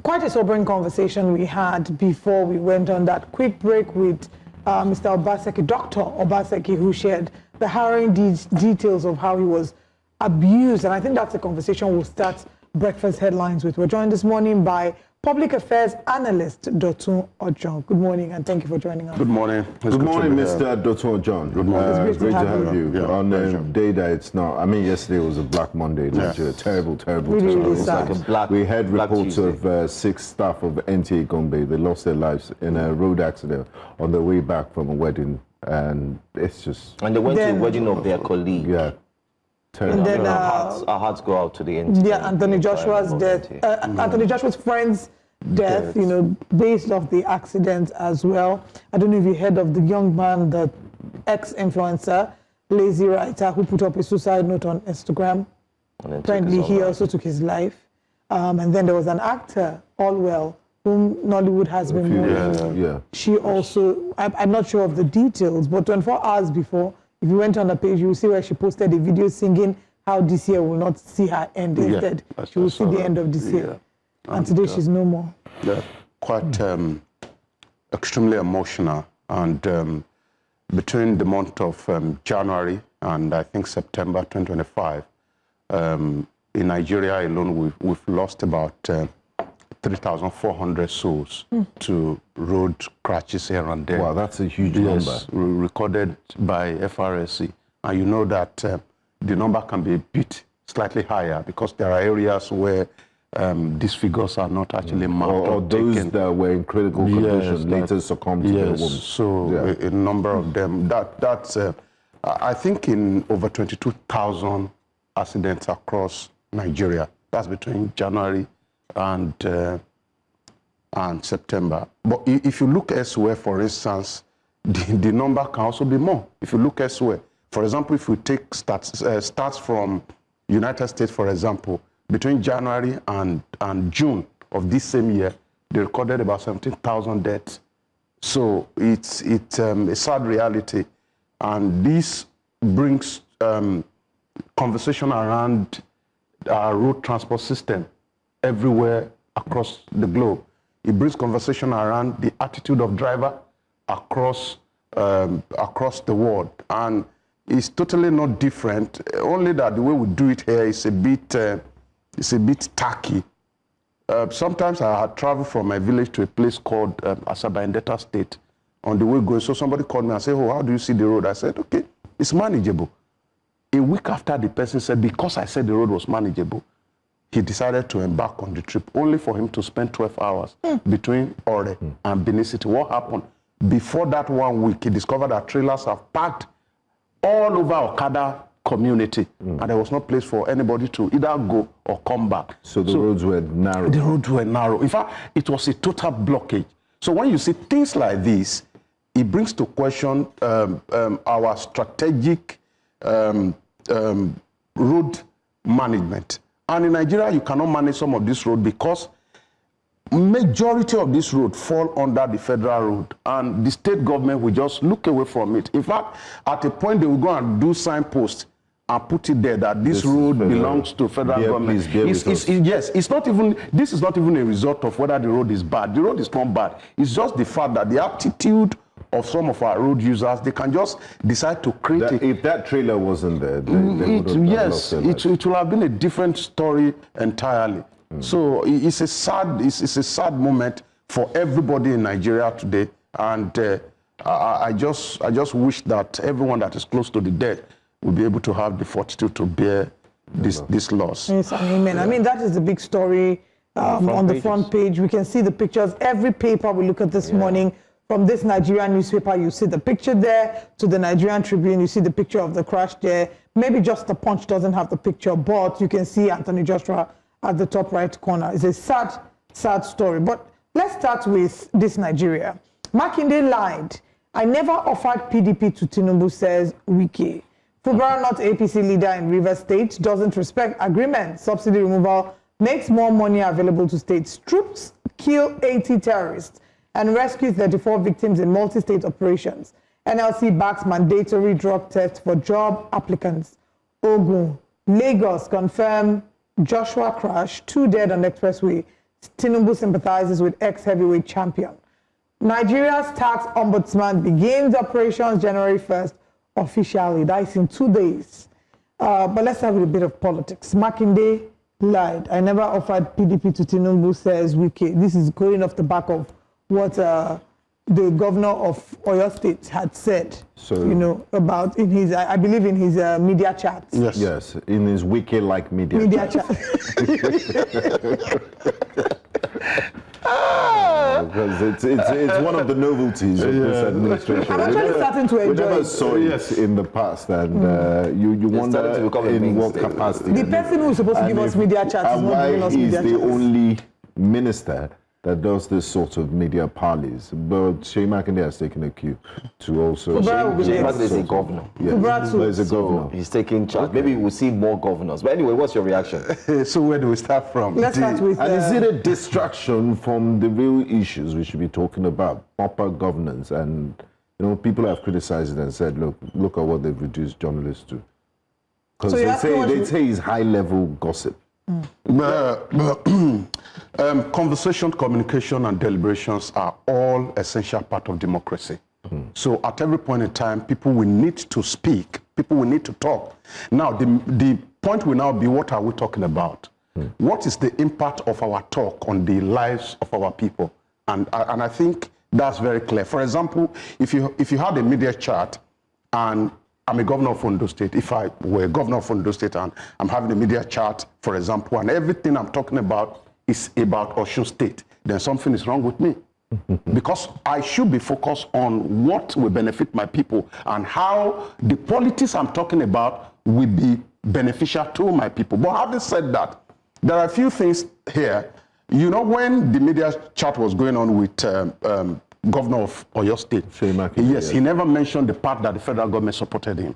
quite a sobering conversation we had before we went on that quick break with Mr. Obaseki, Dr. Obaseki, who shared the harrowing details of how he was abused. And I think that's a conversation we'll start breakfast headlines with. We're joined this morning by Public Affairs Analyst Dotun Ojon. Good morning, and thank you for joining us. Good morning. Good morning, Mr. Dotun Ojon. Good morning. Great to have you. Yeah, On the day that it's not, I mean, yesterday was a Black Monday in Nigeria. Terrible, terrible, Really, terrible. really It's sad. like a black- we had Black reports Tuesday. of 6 staff of NTA Gombe. They lost their lives in a road accident on their way back from a wedding. And it's just, And they went to Then- the wedding of their colleague. yeah, terrible. And then, Our hearts go out to the entire. yeah, Anthony Joshua's death, Anthony Joshua's friend's death, you know, based off the accident as well. I don't know if you heard of the young man, the ex-influencer, lazy writer, who put up a suicide note on Instagram. Apparently, he also took his life. And then there was an actor, Allwell, whom Nollywood has been mourning. Yeah. She also, I'm not sure of the details, but 24 hours before, if you went on the page, you will see where she posted a video singing how this year will not see her end. Instead, she will see the end of this year. And today she's no more. Yeah, quite extremely emotional. And between the month of January and I think September 2025, in Nigeria alone, we've lost about 3,400 souls to road crashes here and there. Wow, that's a huge number. Yes, recorded by FRSC. And you know that the number can be a bit slightly higher because there are areas where these figures are not actually mapped Or those taken. that were in critical condition later succumbed to their wounds. So Yeah. a number of them. That's I think in over 22,000 accidents across Nigeria. That's between January and September. But if you look elsewhere, for instance, the number can also be more. If you look elsewhere, for example, if we take stats from United States, for example, between January and June of this same year, they recorded about 17,000 deaths. So it's a sad reality, and this brings conversation around our road transport system everywhere across the globe. It brings conversation around the attitude of driver across the world, and it's totally not different. Only that the way we do it here is a bit tacky. Sometimes I had traveled from my village to a place called Asaba in Delta State. On the way going, so somebody called me and said, "Oh, how do you see the road?" I said, "Okay, it's manageable." A week after, the person said, because I said the road was manageable, he decided to embark on the trip, only for him to spend 12 hours between Ore and Benin City. What happened? Before that 1 week, he discovered that trailers have packed all over Okada community, and there was no place for anybody to either go or come back. So the roads were narrow. The roads were narrow. In fact, it was a total blockage. So when you see things like this, it brings to question our strategic road management. And in Nigeria, you cannot manage some of this road because majority of this road fall under the federal road, and the state government will just look away from it. In fact, at a point, they will go and do signposts and put it there that this road belongs to federal government. Yes, it's not even, this is not even a result of whether the road is bad. The road is not bad. It's just the fact that the attitude of some of our road users, they can just decide to create it. If that trailer wasn't there, they would have yes, lost their lives. it will have been a different story entirely. So it's a sad moment for everybody in Nigeria today, and I just wish that everyone that is close to the dead will be able to have the fortitude to bear this loss. Yes, amen. I mean, that is the big story on the front page. We can see the pictures. Every paper we look at this morning, from this Nigerian newspaper, you see the picture there, to the Nigerian Tribune, you see the picture of the crash there. Maybe just the Punch doesn't have the picture, but you can see Anthony Joshua at the top right corner. It's a sad, sad story. But let's start with this Nigeria. Makinde lied. I never offered PDP to Tinubu, says Wike. Fubara, not APC leader in Rivers State, doesn't respect agreement. Subsidy removal makes more money available to states. Troops kill 80 terrorists and rescue 34 victims in multi-state operations. NLC backs mandatory drug test for job applicants. Ogun, Lagos confirm Joshua crash, 2 dead on expressway. Tinubu sympathizes with ex-heavyweight champion. Nigeria's tax ombudsman begins operations January 1st officially. That is in 2 days. But let's start with a bit of politics. Makinde lied. I never offered PDP to Tinubu, says Wike. This is going off the back of what the governor of Oyo State had said, so, you know, about in his, I believe in his media chat. Yes. Yes, in his Wike-like media chat. Because it's one of the novelties of this administration. I'm actually starting to enjoy it. We never saw it in the past, and you wonder in what capacity. The person who is supposed to give us media chat is not giving us media chat. He's the only minister that does this sort of media parleys. But Shey Makinde has taken a cue to also... Shey Makinde is a governor. Yes, he's a governor. So he's taking charge. Okay. Maybe we'll see more governors. But anyway, what's your reaction? So where do we start from? Let's start with... And is it a distraction from the real issues we should be talking about? Proper governance. And, you know, people have criticized it and said, look at what they've reduced journalists to. Because so they say it's high-level gossip. Conversation, communication, and deliberations are all essential part of democracy. So at every point in time, people will need to speak. People will need to talk. Now, the point will now be, what are we talking about? What is the impact of our talk on the lives of our people? And I think that's very clear. For example, if you had a media chat, and I'm a governor of Ondo State. If I were governor of Ondo State and I'm having a media chat, for example, and everything I'm talking about is about Osun State, then something is wrong with me. Because I should be focused on what will benefit my people and how the politics I'm talking about will be beneficial to my people. But having said that, there are a few things here. You know, when the media chat was going on with Governor of Oyo State, yes, he never mentioned the part that the federal government supported him.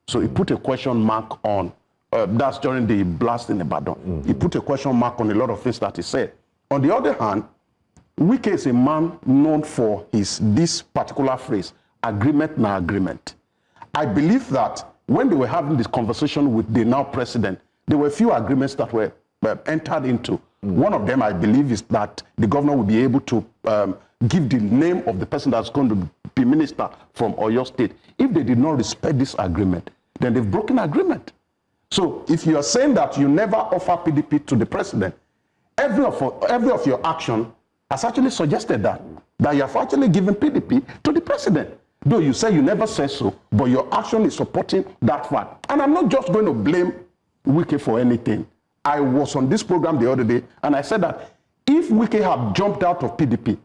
So he put a question mark on, that's during the blast in Ibadan. He put a question mark on a lot of things that he said. On the other hand, Wike is a man known for this particular phrase, agreement na agreement. I believe that when they were having this conversation with the now president, there were a few agreements that were entered into. One of them, I believe, is that the governor will be able to give the name of the person that's going to be minister from Oyo State. If they did not respect this agreement, then they've broken agreement. So if you are saying that you never offer PDP to the president, every of your action has actually suggested that you have actually given PDP to the president. Though you say you never said so, but your action is supporting that fact. And I'm not just going to blame Wike for anything. I was on this program the other day, and I said that if Wike had jumped out of PDP,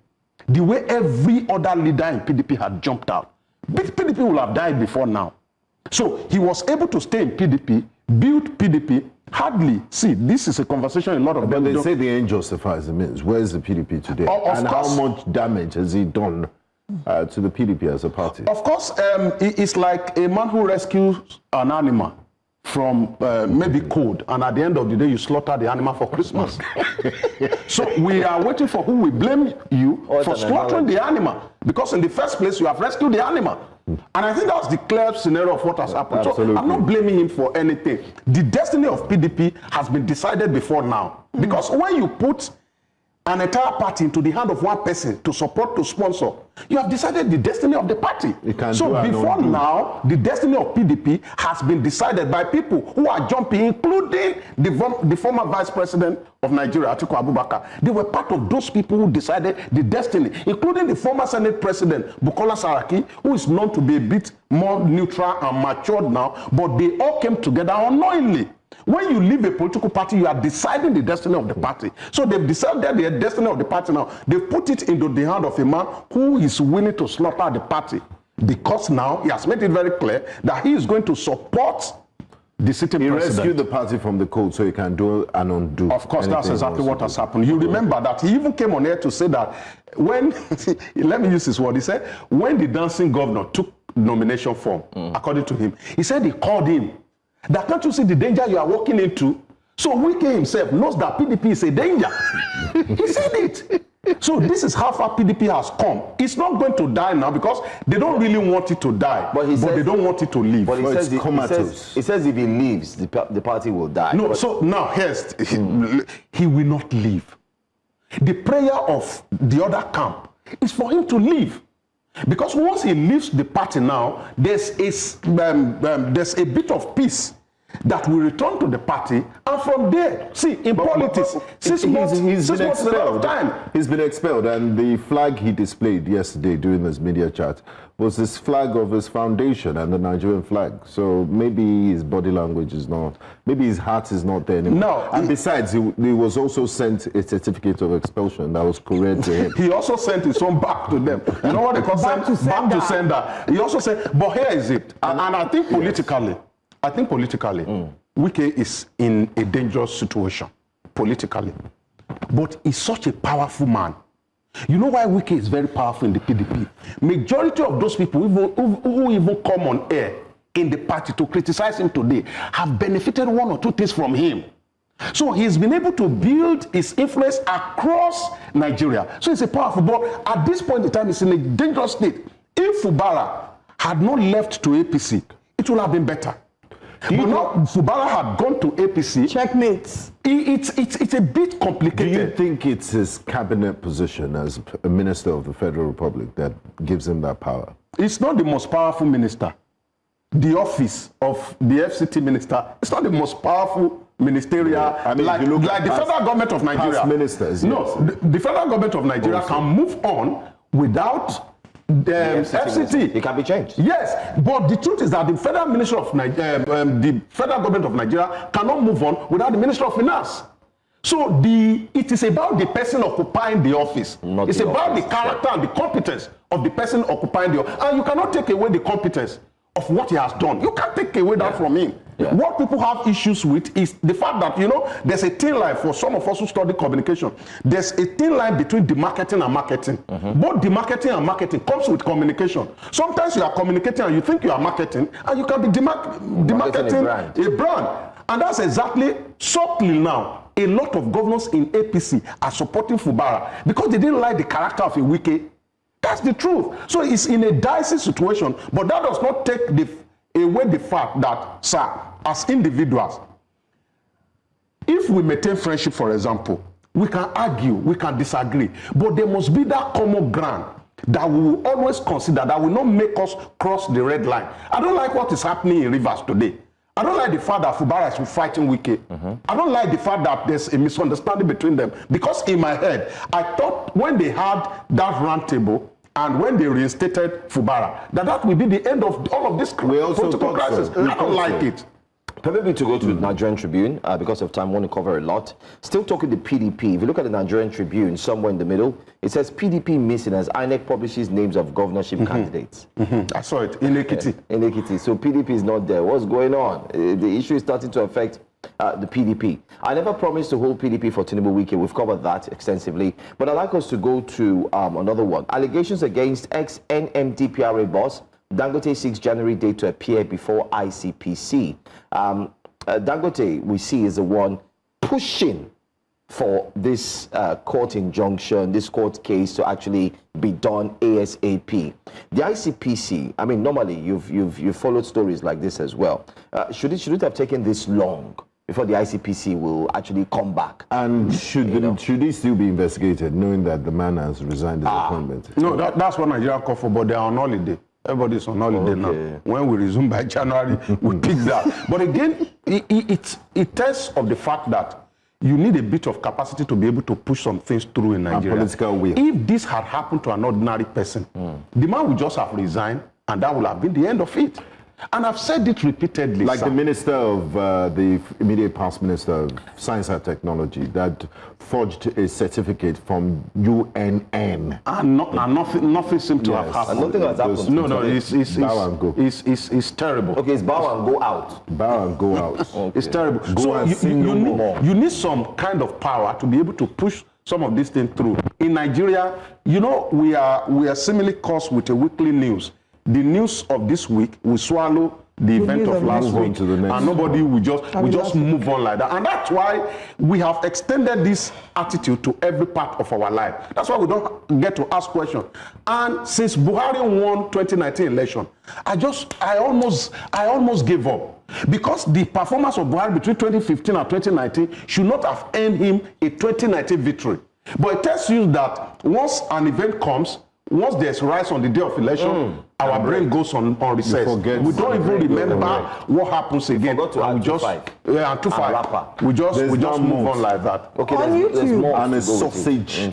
the way every other leader in PDP had jumped out, PDP would have died before now. So he was able to stay in PDP, build PDP, hardly. See, this is a conversation a lot of them But they say the end justifies the means. Where is the PDP today? And how much damage has he done to the PDP as a party? Of course, it's like a man who rescues an animal from maybe cold, and at the end of the day you slaughter the animal for Christmas. So we are waiting for who will blame you for slaughtering the animal, because in the first place you have rescued the animal. And I think that's the clear scenario of what has happened. Absolutely. So I'm not blaming him for anything. The destiny of PDP has been decided before now. Because when you put an entire party into the hand of one person to support, to sponsor, you have decided the destiny of the party. So before now, the destiny of PDP has been decided by people who are jumping, including the former vice president of Nigeria, Atiku Abubakar. They were part of those people who decided the destiny, including the former Senate President, Bukola Saraki, who is known to be a bit more neutral and matured now, but they all came together unknowingly. When you leave a political party, you are deciding the destiny of the party. So they've decided the destiny of the party now. They've put it into the hand of a man who is willing to slaughter the party. Because now he has made it very clear that he is going to support the sitting president. He rescued the party from the cold so he can do and undo. Of course, that's exactly what has happened. You remember that he even came on air to say that when, let me use this word, he said, when the dancing governor took nomination form, according to him, he said he called him. That can't you see the danger you are walking into? So Wike himself knows that PDP is a danger. He said it. So this is how far PDP has come. It's not going to die now because they don't really want it to die, but they don't want it to leave. But he says if he leaves, the party will die. No, so now, he will not leave. The prayer of the other camp is for him to leave. Because once he leaves the party now, there's a bit of peace that will return to the party, and from there, see, in politics, 6 months is a lot of time. He's been expelled, and the flag he displayed yesterday during this media chat was this flag of his foundation and the Nigerian flag. So maybe his body language is not, maybe his heart is not there anymore. No. And besides, he was also sent a certificate of expulsion that was couriered to him. He also sent his own back to them. You know what they call back to sender. He also said, but here is it. And I think politically, Wike is in a dangerous situation, politically. But he's such a powerful man. You know why Wike is very powerful in the PDP? Majority of those people who even come on air in the party to criticize him today have benefited one or two things from him. So he's been able to build his influence across Nigeria. So he's a powerful, but at this point in time, he's in a dangerous state. If Fubara had not left to APC, it would have been better. But now Fubara had gone to APC. Checkmate. It's a bit complicated. Do you think it's his cabinet position as a minister of the Federal Republic that gives him that power? It's not the most powerful minister. The office of the FCT minister, it's not the most powerful ministerial, I mean, like the federal government of Nigeria. Past ministers, no, yes. the federal government of Nigeria can move on without the FCT. It can be changed. Yes, but the truth is that the federal minister of the federal government of Nigeria cannot move on without the minister of finance. So it is about the person occupying the office. It's about the character and the competence of the person occupying the office. And you cannot take away the competence of what he has done. You can't take away that from him. Yeah. What people have issues with is the fact that, you know, there's a thin line for some of us who study communication. There's a thin line between demarketing and marketing. Both demarketing and marketing comes with communication. Sometimes you are communicating and you think you are marketing, and you can be demarketing a brand. And that's exactly, subtly now, a lot of governors in APC are supporting Fubara because they didn't like the character of a Wike. That's the truth. So it's in a dicey situation, but that does not take away the fact that, sir, as individuals, if we maintain friendship, for example, we can argue, we can disagree, but there must be that common ground that we will always consider, that will not make us cross the red line. I don't like what is happening in Rivers today. I don't like the fact that Fubara is fighting Wike. I don't like the fact that there's a misunderstanding between them. Because in my head, I thought when they had that round table and when they reinstated Fubara, that will be the end of all of this political crisis. I don't like it. Permit me to go to the Nigerian Tribune because of time. I want to cover a lot. Still talking the PDP. If you look at the Nigerian Tribune, somewhere in the middle, it says PDP missing as INEC publishes names of governorship candidates. I saw it in Ekiti. In Ekiti. So PDP is not there. What's going on? The issue is starting to affect the PDP. I never promised to hold PDP for Tinubu Wike. We've covered that extensively. But I'd like us to go to another one. Allegations against ex-NMDPRA boss Dangote seeks January date to appear before ICPC. Dangote, we see, is the one pushing for this court injunction, this court case to actually be done ASAP. The ICPC, I mean, normally you've followed stories like this as well. Should it have taken this long before the ICPC will actually come back? And should he still be investigated, knowing that the man has resigned his appointment? No, that's what Nigeria call for, but they are on holiday. Everybody's on holiday now. When we resume by January, we pick that. But again, it tells of the fact that you need a bit of capacity to be able to push some things through in Nigeria. Political will. If this had happened to an ordinary person, the man would just have resigned, and that would have been the end of it. And I've said it repeatedly. Like the minister of the immediate past minister of Science and Technology that forged a certificate from UNN. And nothing seemed to have happened. And nothing has happened. No, it's terrible. Okay, it's bow and go out. Bow and go out. Okay. It's terrible. Go so and sing no more. You need some kind of power to be able to push some of these things through. In Nigeria, you know, we are similarly cursed with a weekly news. The news of this week will swallow the event of last week, and nobody will just move on like that. And that's why we have extended this attitude to every part of our life. That's why we don't get to ask questions. And since Buhari won 2019 election, I almost gave up, because the performance of Buhari between 2015 and 2019 should not have earned him a 2019 victory. But it tells you that once an event comes, once there's rise on the day of election, our brain goes on recess. We don't even remember what happens again. And we just move on like that. Okay, on YouTube, and a sausage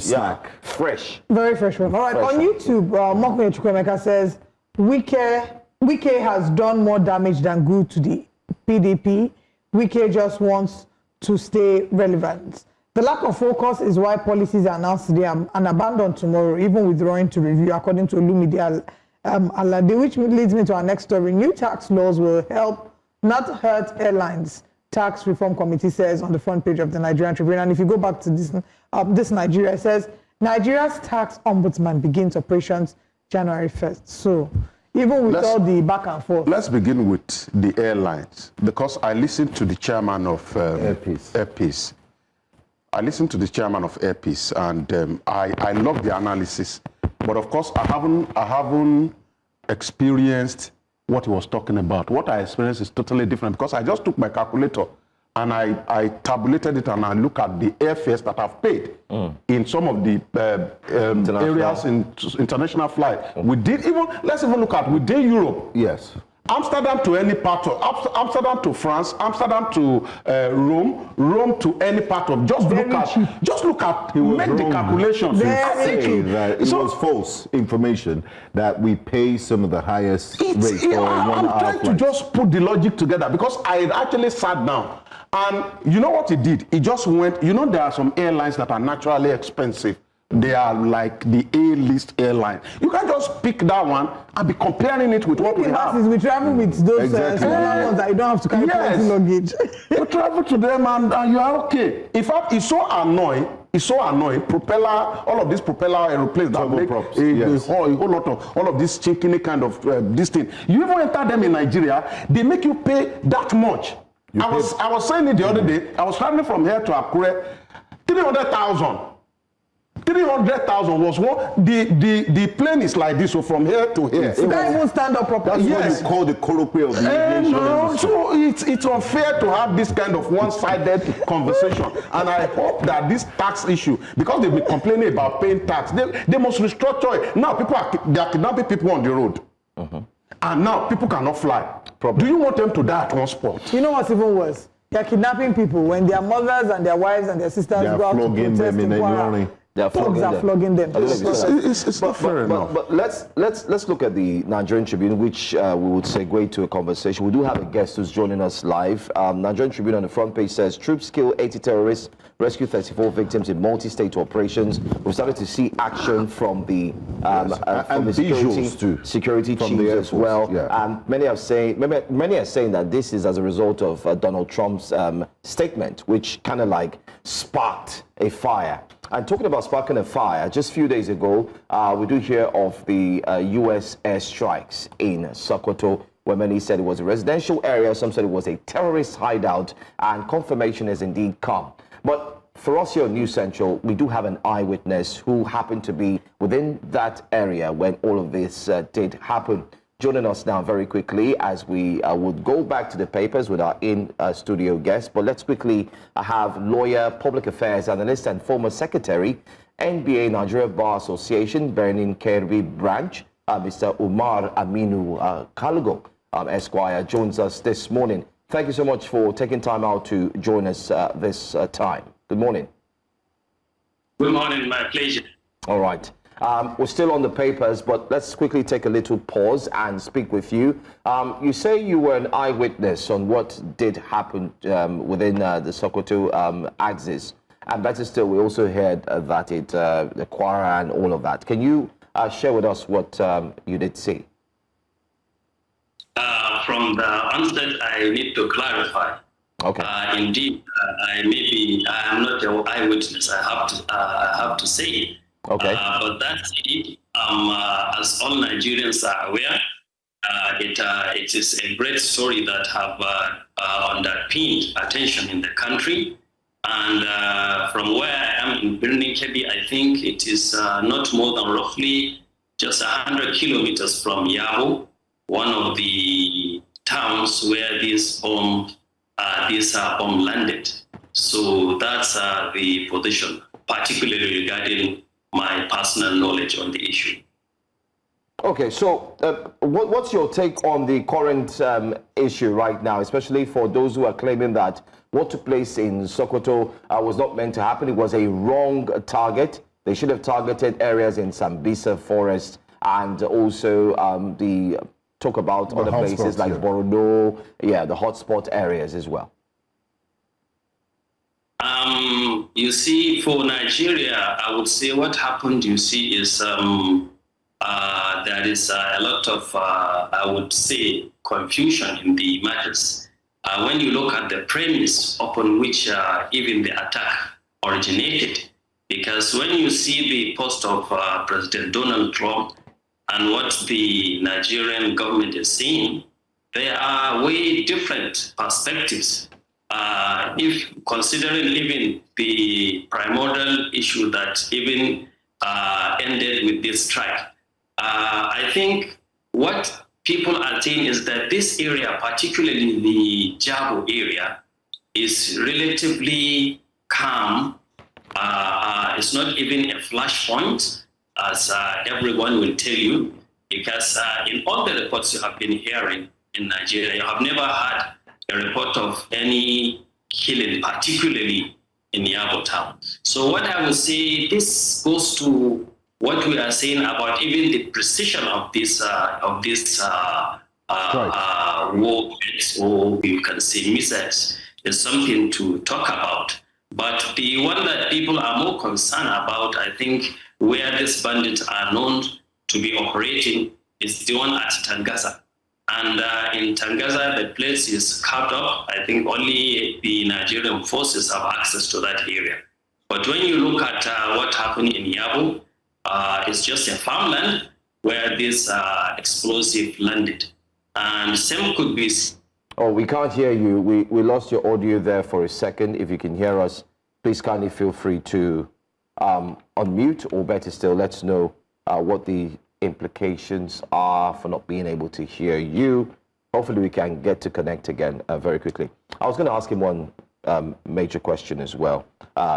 snack. Fresh. Very fresh one. All right, on YouTube, Mokunye Chukwemeka says, Wike has done more damage than good to the PDP. Wike just wants to stay relevant. The lack of focus is why policies are announced today and abandoned tomorrow, even withdrawing to review, according to Olumide Alade, which leads me to our next story. New tax laws will help, not hurt airlines, Tax Reform Committee says on the front page of the Nigerian Tribune. And if you go back to this Nigeria, it says, Nigeria's tax ombudsman begins operations January 1st. So even with all the back and forth. Let's begin with the airlines, because I listened to the chairman of Airpeace. I listened to the chairman of Airpeace, and I love the analysis. But of course, I haven't experienced what he was talking about. What I experienced is totally different, because I just took my calculator and I tabulated it, and I look at the airfares that I've paid in some of the areas in international flight. We did let's even look at within Europe. Yes. Amsterdam to any part of Amsterdam to France, Amsterdam to Rome, Rome to any part of. Just look at make the calculations. It was false information that we pay some of the highest rates for 1 hour. I'm trying to just put the logic together, because I actually sat down, and you know what he did? He just went. You know, there are some airlines that are naturally expensive. They are like the A-list airline. You can't just pick that one and be comparing it with what we have. We travel with those smaller ones that you don't have to carry plenty luggage. You travel to them and you are okay. In fact, it's so annoying. Propeller, all of these propeller aeroplanes that make a whole lot of all of this chinkiny kind of this thing. You even enter them in Nigeria, they make you pay that much. I was saying it the other day. I was traveling from here to Akure, 300,000. 300,000 was what the plane is like this, so from here to here. It doesn't even stand up properly. That's what you call the colloquy of the aviation industry. So it's unfair to have this kind of one-sided conversation. And I hope that this tax issue, because they've been complaining about paying tax, they must restructure it. Now they are kidnapping people on the road. And now people cannot fly. Do you want them to die at one spot? You know what's even worse? They're kidnapping people when their mothers and their wives and their sisters go out to protest in Kwara. Thugs are flogging them. It's not fair enough. But let's look at the Nigerian Tribune, which we would segue to a conversation. We do have a guest who's joining us live. Nigerian Tribune on the front page says, troops kill 80 terrorists, rescue 34 victims in multi-state operations. We've started to see action from the security chiefs as well. Yeah. And many are saying that this is as a result of Donald Trump's statement, which kind of like sparked a fire. And talking about sparking a fire, just a few days ago, we do hear of the U.S. airstrikes in Sokoto, where many said it was a residential area, some said it was a terrorist hideout, and confirmation has indeed come. But for us here on News Central, we do have an eyewitness who happened to be within that area when all of this did happen. Joining us now very quickly as we would go back to the papers with our in-studio guest. But let's quickly have lawyer, public affairs analyst and former secretary, NBA Nigeria Bar Association, Benin City branch, Mr. Umar Aminu Kalugo, Esquire, joins us this morning. Thank you so much for taking time out to join us this time. Good morning. Good morning, my pleasure. All right. We're still on the papers, but let's quickly take a little pause and speak with you. You say you were an eyewitness on what did happen within the Sokoto axis. And better still, we also heard that the Kwara and all of that. Can you share with us what you did see? From the onset, I need to clarify. Okay. Indeed, I am not an eyewitness. I have to say. Okay. But that's it. As all Nigerians are aware, it is a great story that have underpinned attention in the country. And from where I am in Benin City, I think it is not more than roughly just 100 kilometers from Yabo, one of the towns where this bomb landed. So that's the position. particularly regarding my personal knowledge on the issue. Okay, so what's your take on the current issue right now, especially for those who are claiming that what took place in Sokoto was not meant to happen? It was a wrong target. They should have targeted areas in Sambisa Forest and also talk about the other places like Borno, the hotspot areas as well. You see, for Nigeria, I would say what happened, you see, is there is a lot of, I would say, confusion in the matters. When you look at the premise upon which even the attack originated, because when you see the post of President Donald Trump and what the Nigerian government is seeing, there are way different perspectives. If considering even the primordial issue that even ended with this strike, I think what people are saying is that this area, particularly the Jabo area, is relatively calm. It's not even a flashpoint, as everyone will tell you, because in all the reports you have been hearing in Nigeria, you have never had a report of any killing, particularly in Yabo town. So what I would say, this goes to what we are saying about even the precision of this war, or you can say missiles, is something to talk about. But the one that people are more concerned about, I think, where these bandits are known to be operating, is the one at Tangaza. And in Tangaza, the place is carved up. I think only the Nigerian forces have access to that area. But when you look at what happened in Yabo, it's just a farmland where this explosive landed. And same could be... Oh, we can't hear you. We lost your audio there for a second. If you can hear us, please kindly feel free to unmute, or better still, let us know what the implications are for not being able to hear you. Hopefully we can get to connect again very quickly. I was going to ask him one major question as well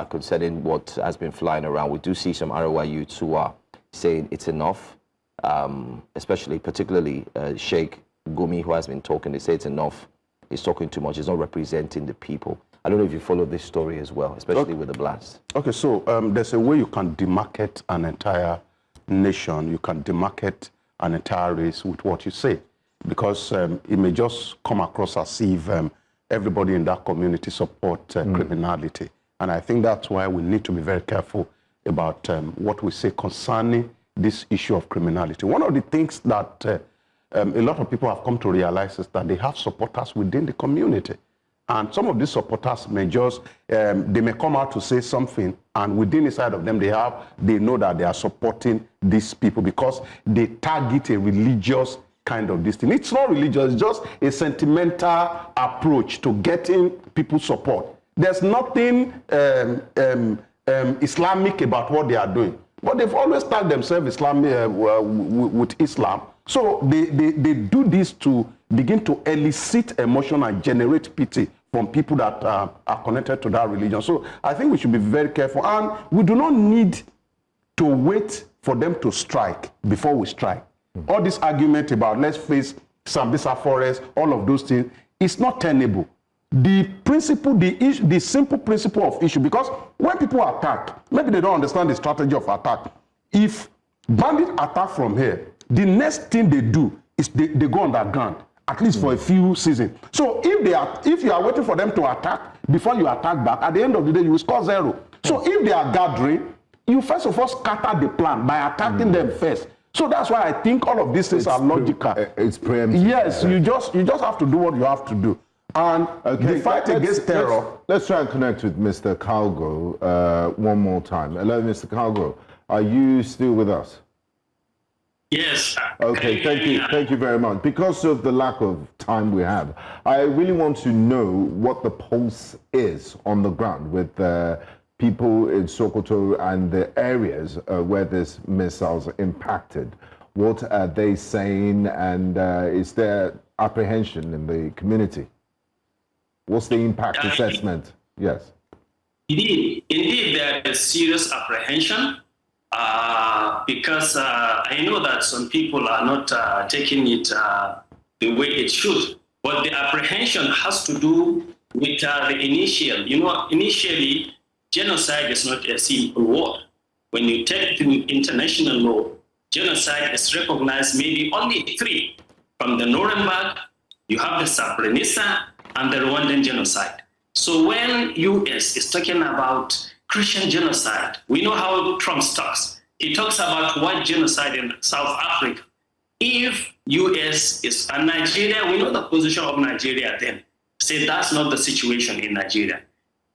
concerning what has been flying around. We do see some ROI youths who are saying it's enough, particularly Sheikh Gumi, who has been talking. They say it's enough. He's talking too much. He's not representing the people. I don't know if you follow this story as well, especially with the blast. Okay, so there's a way you can demarcate an entire nation. You can demarcate an entire race with what you say, because it may just come across as if everybody in that community support criminality. And I think that's why we need to be very careful about what we say concerning this issue of criminality. One of the things that a lot of people have come to realize is that they have supporters within the community. And some of these supporters may just, they may come out to say something, and within inside of them, they know that they are supporting these people because they target a religious kind of this thing. It's not religious, it's just a sentimental approach to getting people's support. There's nothing Islamic about what they are doing. But they've always tagged themselves Islamic with Islam. So they do this to begin to elicit emotion and generate pity from people that are connected to that religion. So I think we should be very careful. And we do not need to wait for them to strike before we strike. All this argument about let's face Sambisa Forest, all of those things, it's not tenable. The principle, the simple principle of issue, because when people attack, maybe they don't understand the strategy of attack. If bandits attack from here, the next thing they do is they go underground, at least for a few seasons. So if you are waiting for them to attack before you attack back, at the end of the day, you will score 0. So if they are gathering, you first of all scatter the plan by attacking them first. So that's why I think all of these things are logical. It's preemptive. Yes, you just have to do what you have to do. And the fight against terror. Let's try and connect with Mr. Calgo one more time. Hello, Mr. Calgo. Are you still with us? Yes. Okay, thank you very much. Because of the lack of time we have, I really want to know what the pulse is on the ground with people in Sokoto and the areas where this missiles impacted. What are they saying, and is there apprehension in the community? What's the impact assessment? Yes. Indeed, there is serious apprehension because I know that some people are not taking it the way it should. But the apprehension has to do with the initial. Initially, genocide is not a simple word. When you take the international law, genocide is recognized maybe only 3. From the Nuremberg, you have the Srebrenica and the Rwandan genocide. So when US is talking about Christian genocide, we know how Trump talks. He talks about white genocide in South Africa. If US is and Nigeria, we know the position of Nigeria then. Say that's not the situation in Nigeria.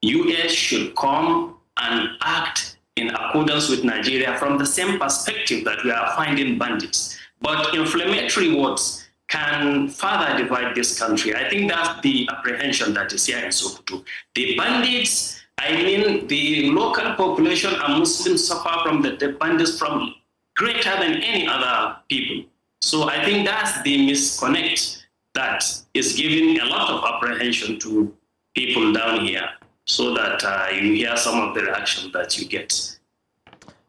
US should come and act in accordance with Nigeria from the same perspective that we are finding bandits. But inflammatory words can further divide this country. I think that's the apprehension that is here in Sokoto. The bandits, I mean, the local population and Muslims suffer from the bandits from greater than any other people. So I think that's the misconnect that is giving a lot of apprehension to people down here, so that you hear some of the reactions that you get.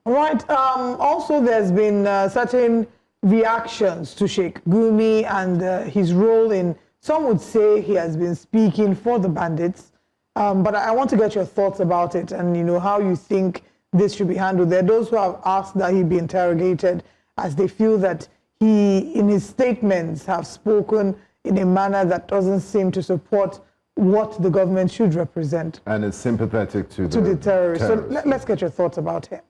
All right. Also, there's been certain reactions to Sheikh Gumi and his role in, some would say he has been speaking for the bandits, but I want to get your thoughts about it and how you think this should be handled. There are those who have asked that he be interrogated, as they feel that he, in his statements, have spoken in a manner that doesn't seem to support what the government should represent. And it's sympathetic to the terrorists. So let's get your thoughts about him.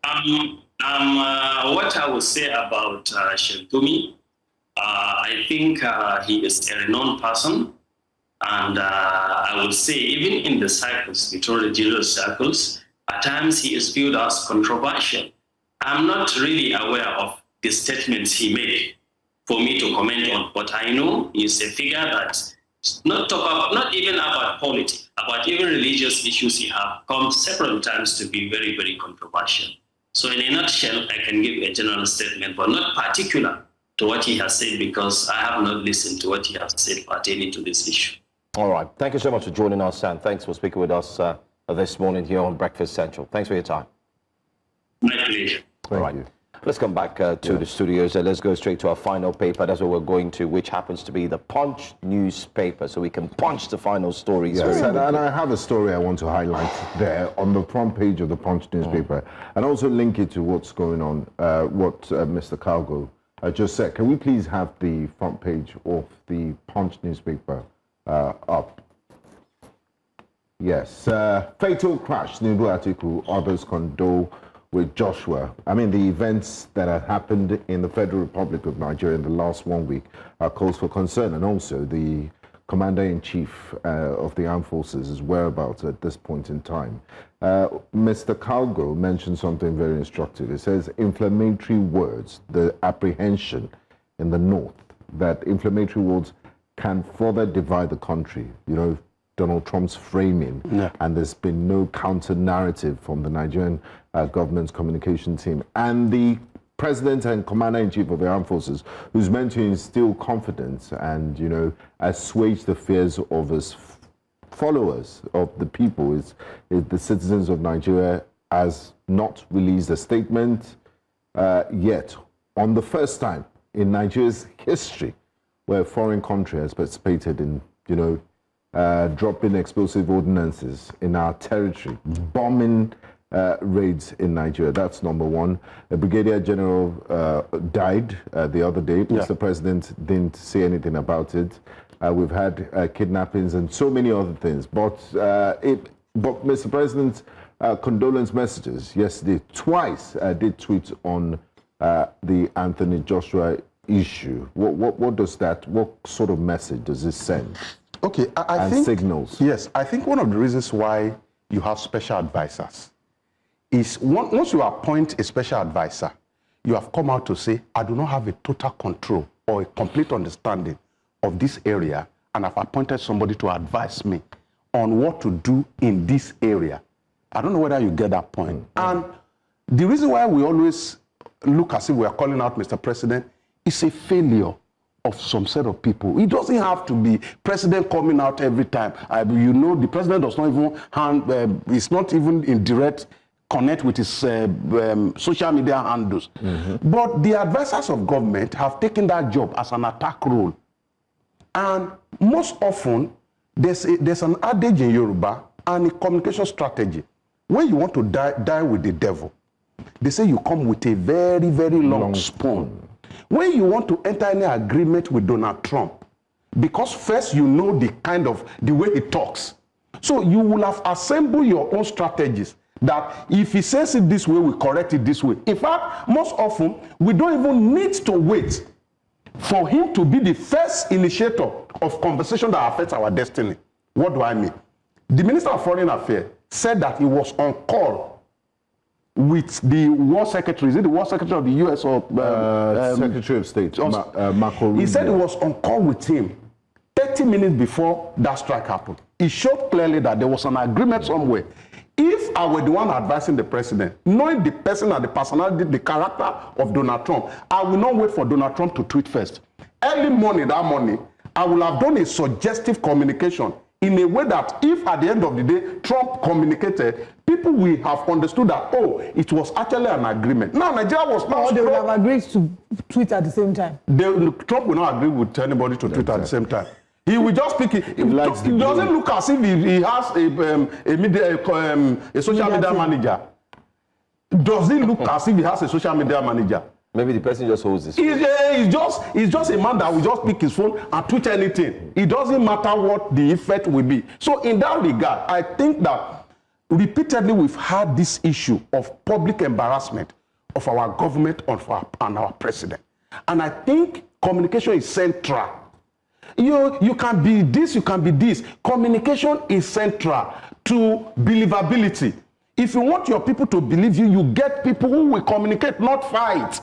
What I would say about Sheikh Gumi, I think he is a renowned person. And I would say even in the circles, between religious circles, at times he is viewed as controversial. I'm not really aware of the statements he made for me to comment on, but I know he's a figure that not even about politics, about even religious issues he have come several times to be very, very controversial. So in a nutshell, I can give a general statement, but not particular to what he has said, because I have not listened to what he has said pertaining to this issue. All right. Thank you so much for joining us, and thanks for speaking with us this morning here on Breakfast Central. Thanks for your time. My pleasure. All right. Let's come back to the studios and let's go straight to our final paper. That's what we're going to, which happens to be the Punch newspaper. So we can punch the final stories. Yes, and I have a story I want to highlight there on the front page of the Punch newspaper, and also link it to what's going on, what Mr. Calgo just said. Can we please have the front page of the Punch newspaper up? Yes. Fatal crash, Tinubu article, others condole with Joshua. I mean, the events that have happened in the Federal Republic of Nigeria in the last 1 week are cause for concern, and also the Commander-in-Chief of the Armed Forces' whereabouts at this point in time. Mr. Calgo mentioned something very instructive. It says inflammatory words, the apprehension in the North that inflammatory words can further divide the country. Donald Trump's framing, and there's been no counter-narrative from the Nigerian government's communication team. And the President and Commander-in-Chief of the Armed Forces, who's meant to instill confidence and, assuage the fears of his followers, of the people, is the citizens of Nigeria, has not released a statement yet. On the first time in Nigeria's history where a foreign country has participated in, dropping explosive ordinances in our territory, bombing raids in Nigeria. That's number one. A Brigadier General died the other day. Mr. President didn't say anything about it. We've had kidnappings and so many other things. But Mr. President's condolence messages yesterday twice did tweet on the Anthony Joshua issue. What does that? What sort of message does this send? Okay, I think signals. Yes, I think one of the reasons why you have special advisors is once you appoint a special advisor, you have come out to say, I do not have a total control or a complete understanding of this area, and I've appointed somebody to advise me on what to do in this area. I don't know whether you get that point. And the reason why we always look as if we are calling out Mr. President is a failure of some set of people. It doesn't have to be president coming out every time. You know, the president does not even it's not even in direct connect with his social media handles. But the advisors of government have taken that job as an attack role. And most often, there's an adage in Yoruba and a communication strategy. When you want to die with the devil, they say you come with a very, very long spoon. When you want to enter any agreement with Donald Trump, because first you know the way he talks. So you will have assembled your own strategies that if he says it this way, we correct it this way. In fact, most often, we don't even need to wait for him to be the first initiator of conversation that affects our destiny. What do I mean? The Minister of Foreign Affairs said that he was on call with the War Secretary. Is it the War Secretary of the U.S. or Secretary of State, Marco Rubio? He said he was on call with him 30 minutes before that strike happened. It showed clearly that there was an agreement somewhere. If I were the one advising the president, knowing the person and the personality, the character of Donald Trump, I will not wait for Donald Trump to tweet first. Early morning, that morning, I will have done a suggestive communication in a way that if at the end of the day, Trump communicated, people will have understood that, oh, it was actually an agreement. Now, Nigeria was not... Or they would have agreed to tweet at the same time. Trump will not agree with anybody to tweet at the same time. He will just speak it. It doesn't look as if he has a social media manager. Does it look as if he has a social media manager? Maybe the person just holds this. He's just a man that will just pick his phone and tweet anything. It doesn't matter what the effect will be. So in that regard, I think that repeatedly we've had this issue of public embarrassment of our government and our president. And I think communication is central. You can be this, you can be this. Communication is central to believability. If you want your people to believe you, you get people who will communicate, not fight.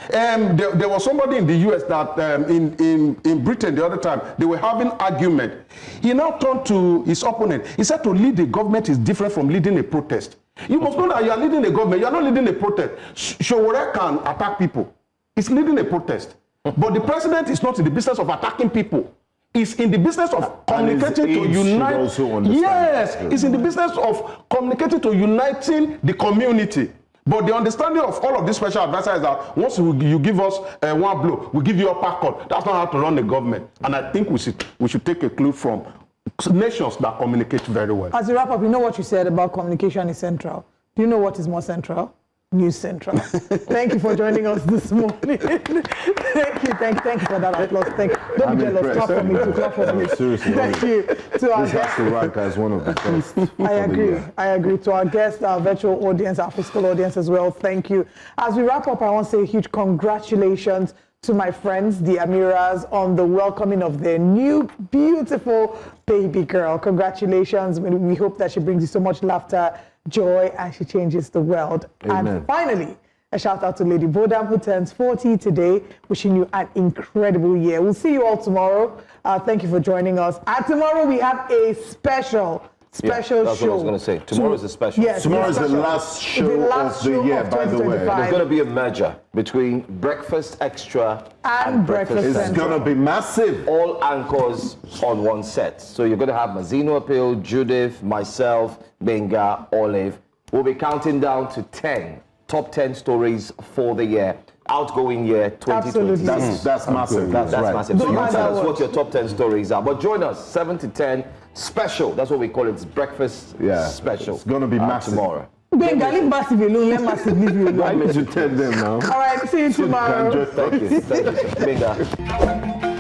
There was somebody in the US that in Britain the other time, they were having argument. He now turned to his opponent. He said to lead the government is different from leading a protest. You must know that you are leading a government. You are not leading a protest. Showore can attack people. He's leading a protest. But the president is not in the business of attacking people. He's in the business of communicating to unite. Yes, he's in the business of communicating to uniting the community. But the understanding of all of these special advisors is that once you give us one blow, we give you a uppercut. That's not how to run the government. And I think we should take a clue from nations that communicate very well. As you wrap up, you know what you said about communication is central. Do you know what is more central? News Central. Thank you for joining us this morning. Thank you for that applause. Don't be jealous. Clap for me to clap for me. Seriously. Thank you to our guest. This has to rank as one of the best. I agree. To our guests, our virtual audience, our physical audience as well. Thank you. As we wrap up, I want to say a huge congratulations to my friends, the Amiras, on the welcoming of their new beautiful baby girl. Congratulations. We hope that she brings you so much laughter, joy, and she changes the world. Amen. And finally, a shout out to Lady Bodam, who turns 40 today, wishing you an incredible year. We'll see you all tomorrow. Thank you for joining us. And tomorrow we have a special show. That's what I was going to say. Tomorrow is a special. Yes, tomorrow is the last show of the year, by the way. There's going to be a merger between Breakfast Extra and Breakfast Central. It's going to be massive. All anchors on one set. So you're going to have Mazino Appeal, Judith, myself, Benga, Olive. We'll be counting down to 10 top 10 stories for the year. Outgoing year 2020. That's massive. That's right. massive. So you tell us what your top 10 stories are. But join us 7 to 10 special. That's what we call it. It's breakfast special. It's going to be massive tomorrow. Benga, leave massive alone. Let massive leave you alone. I need to tell them now. All right. See you tomorrow. Thank you. Benga.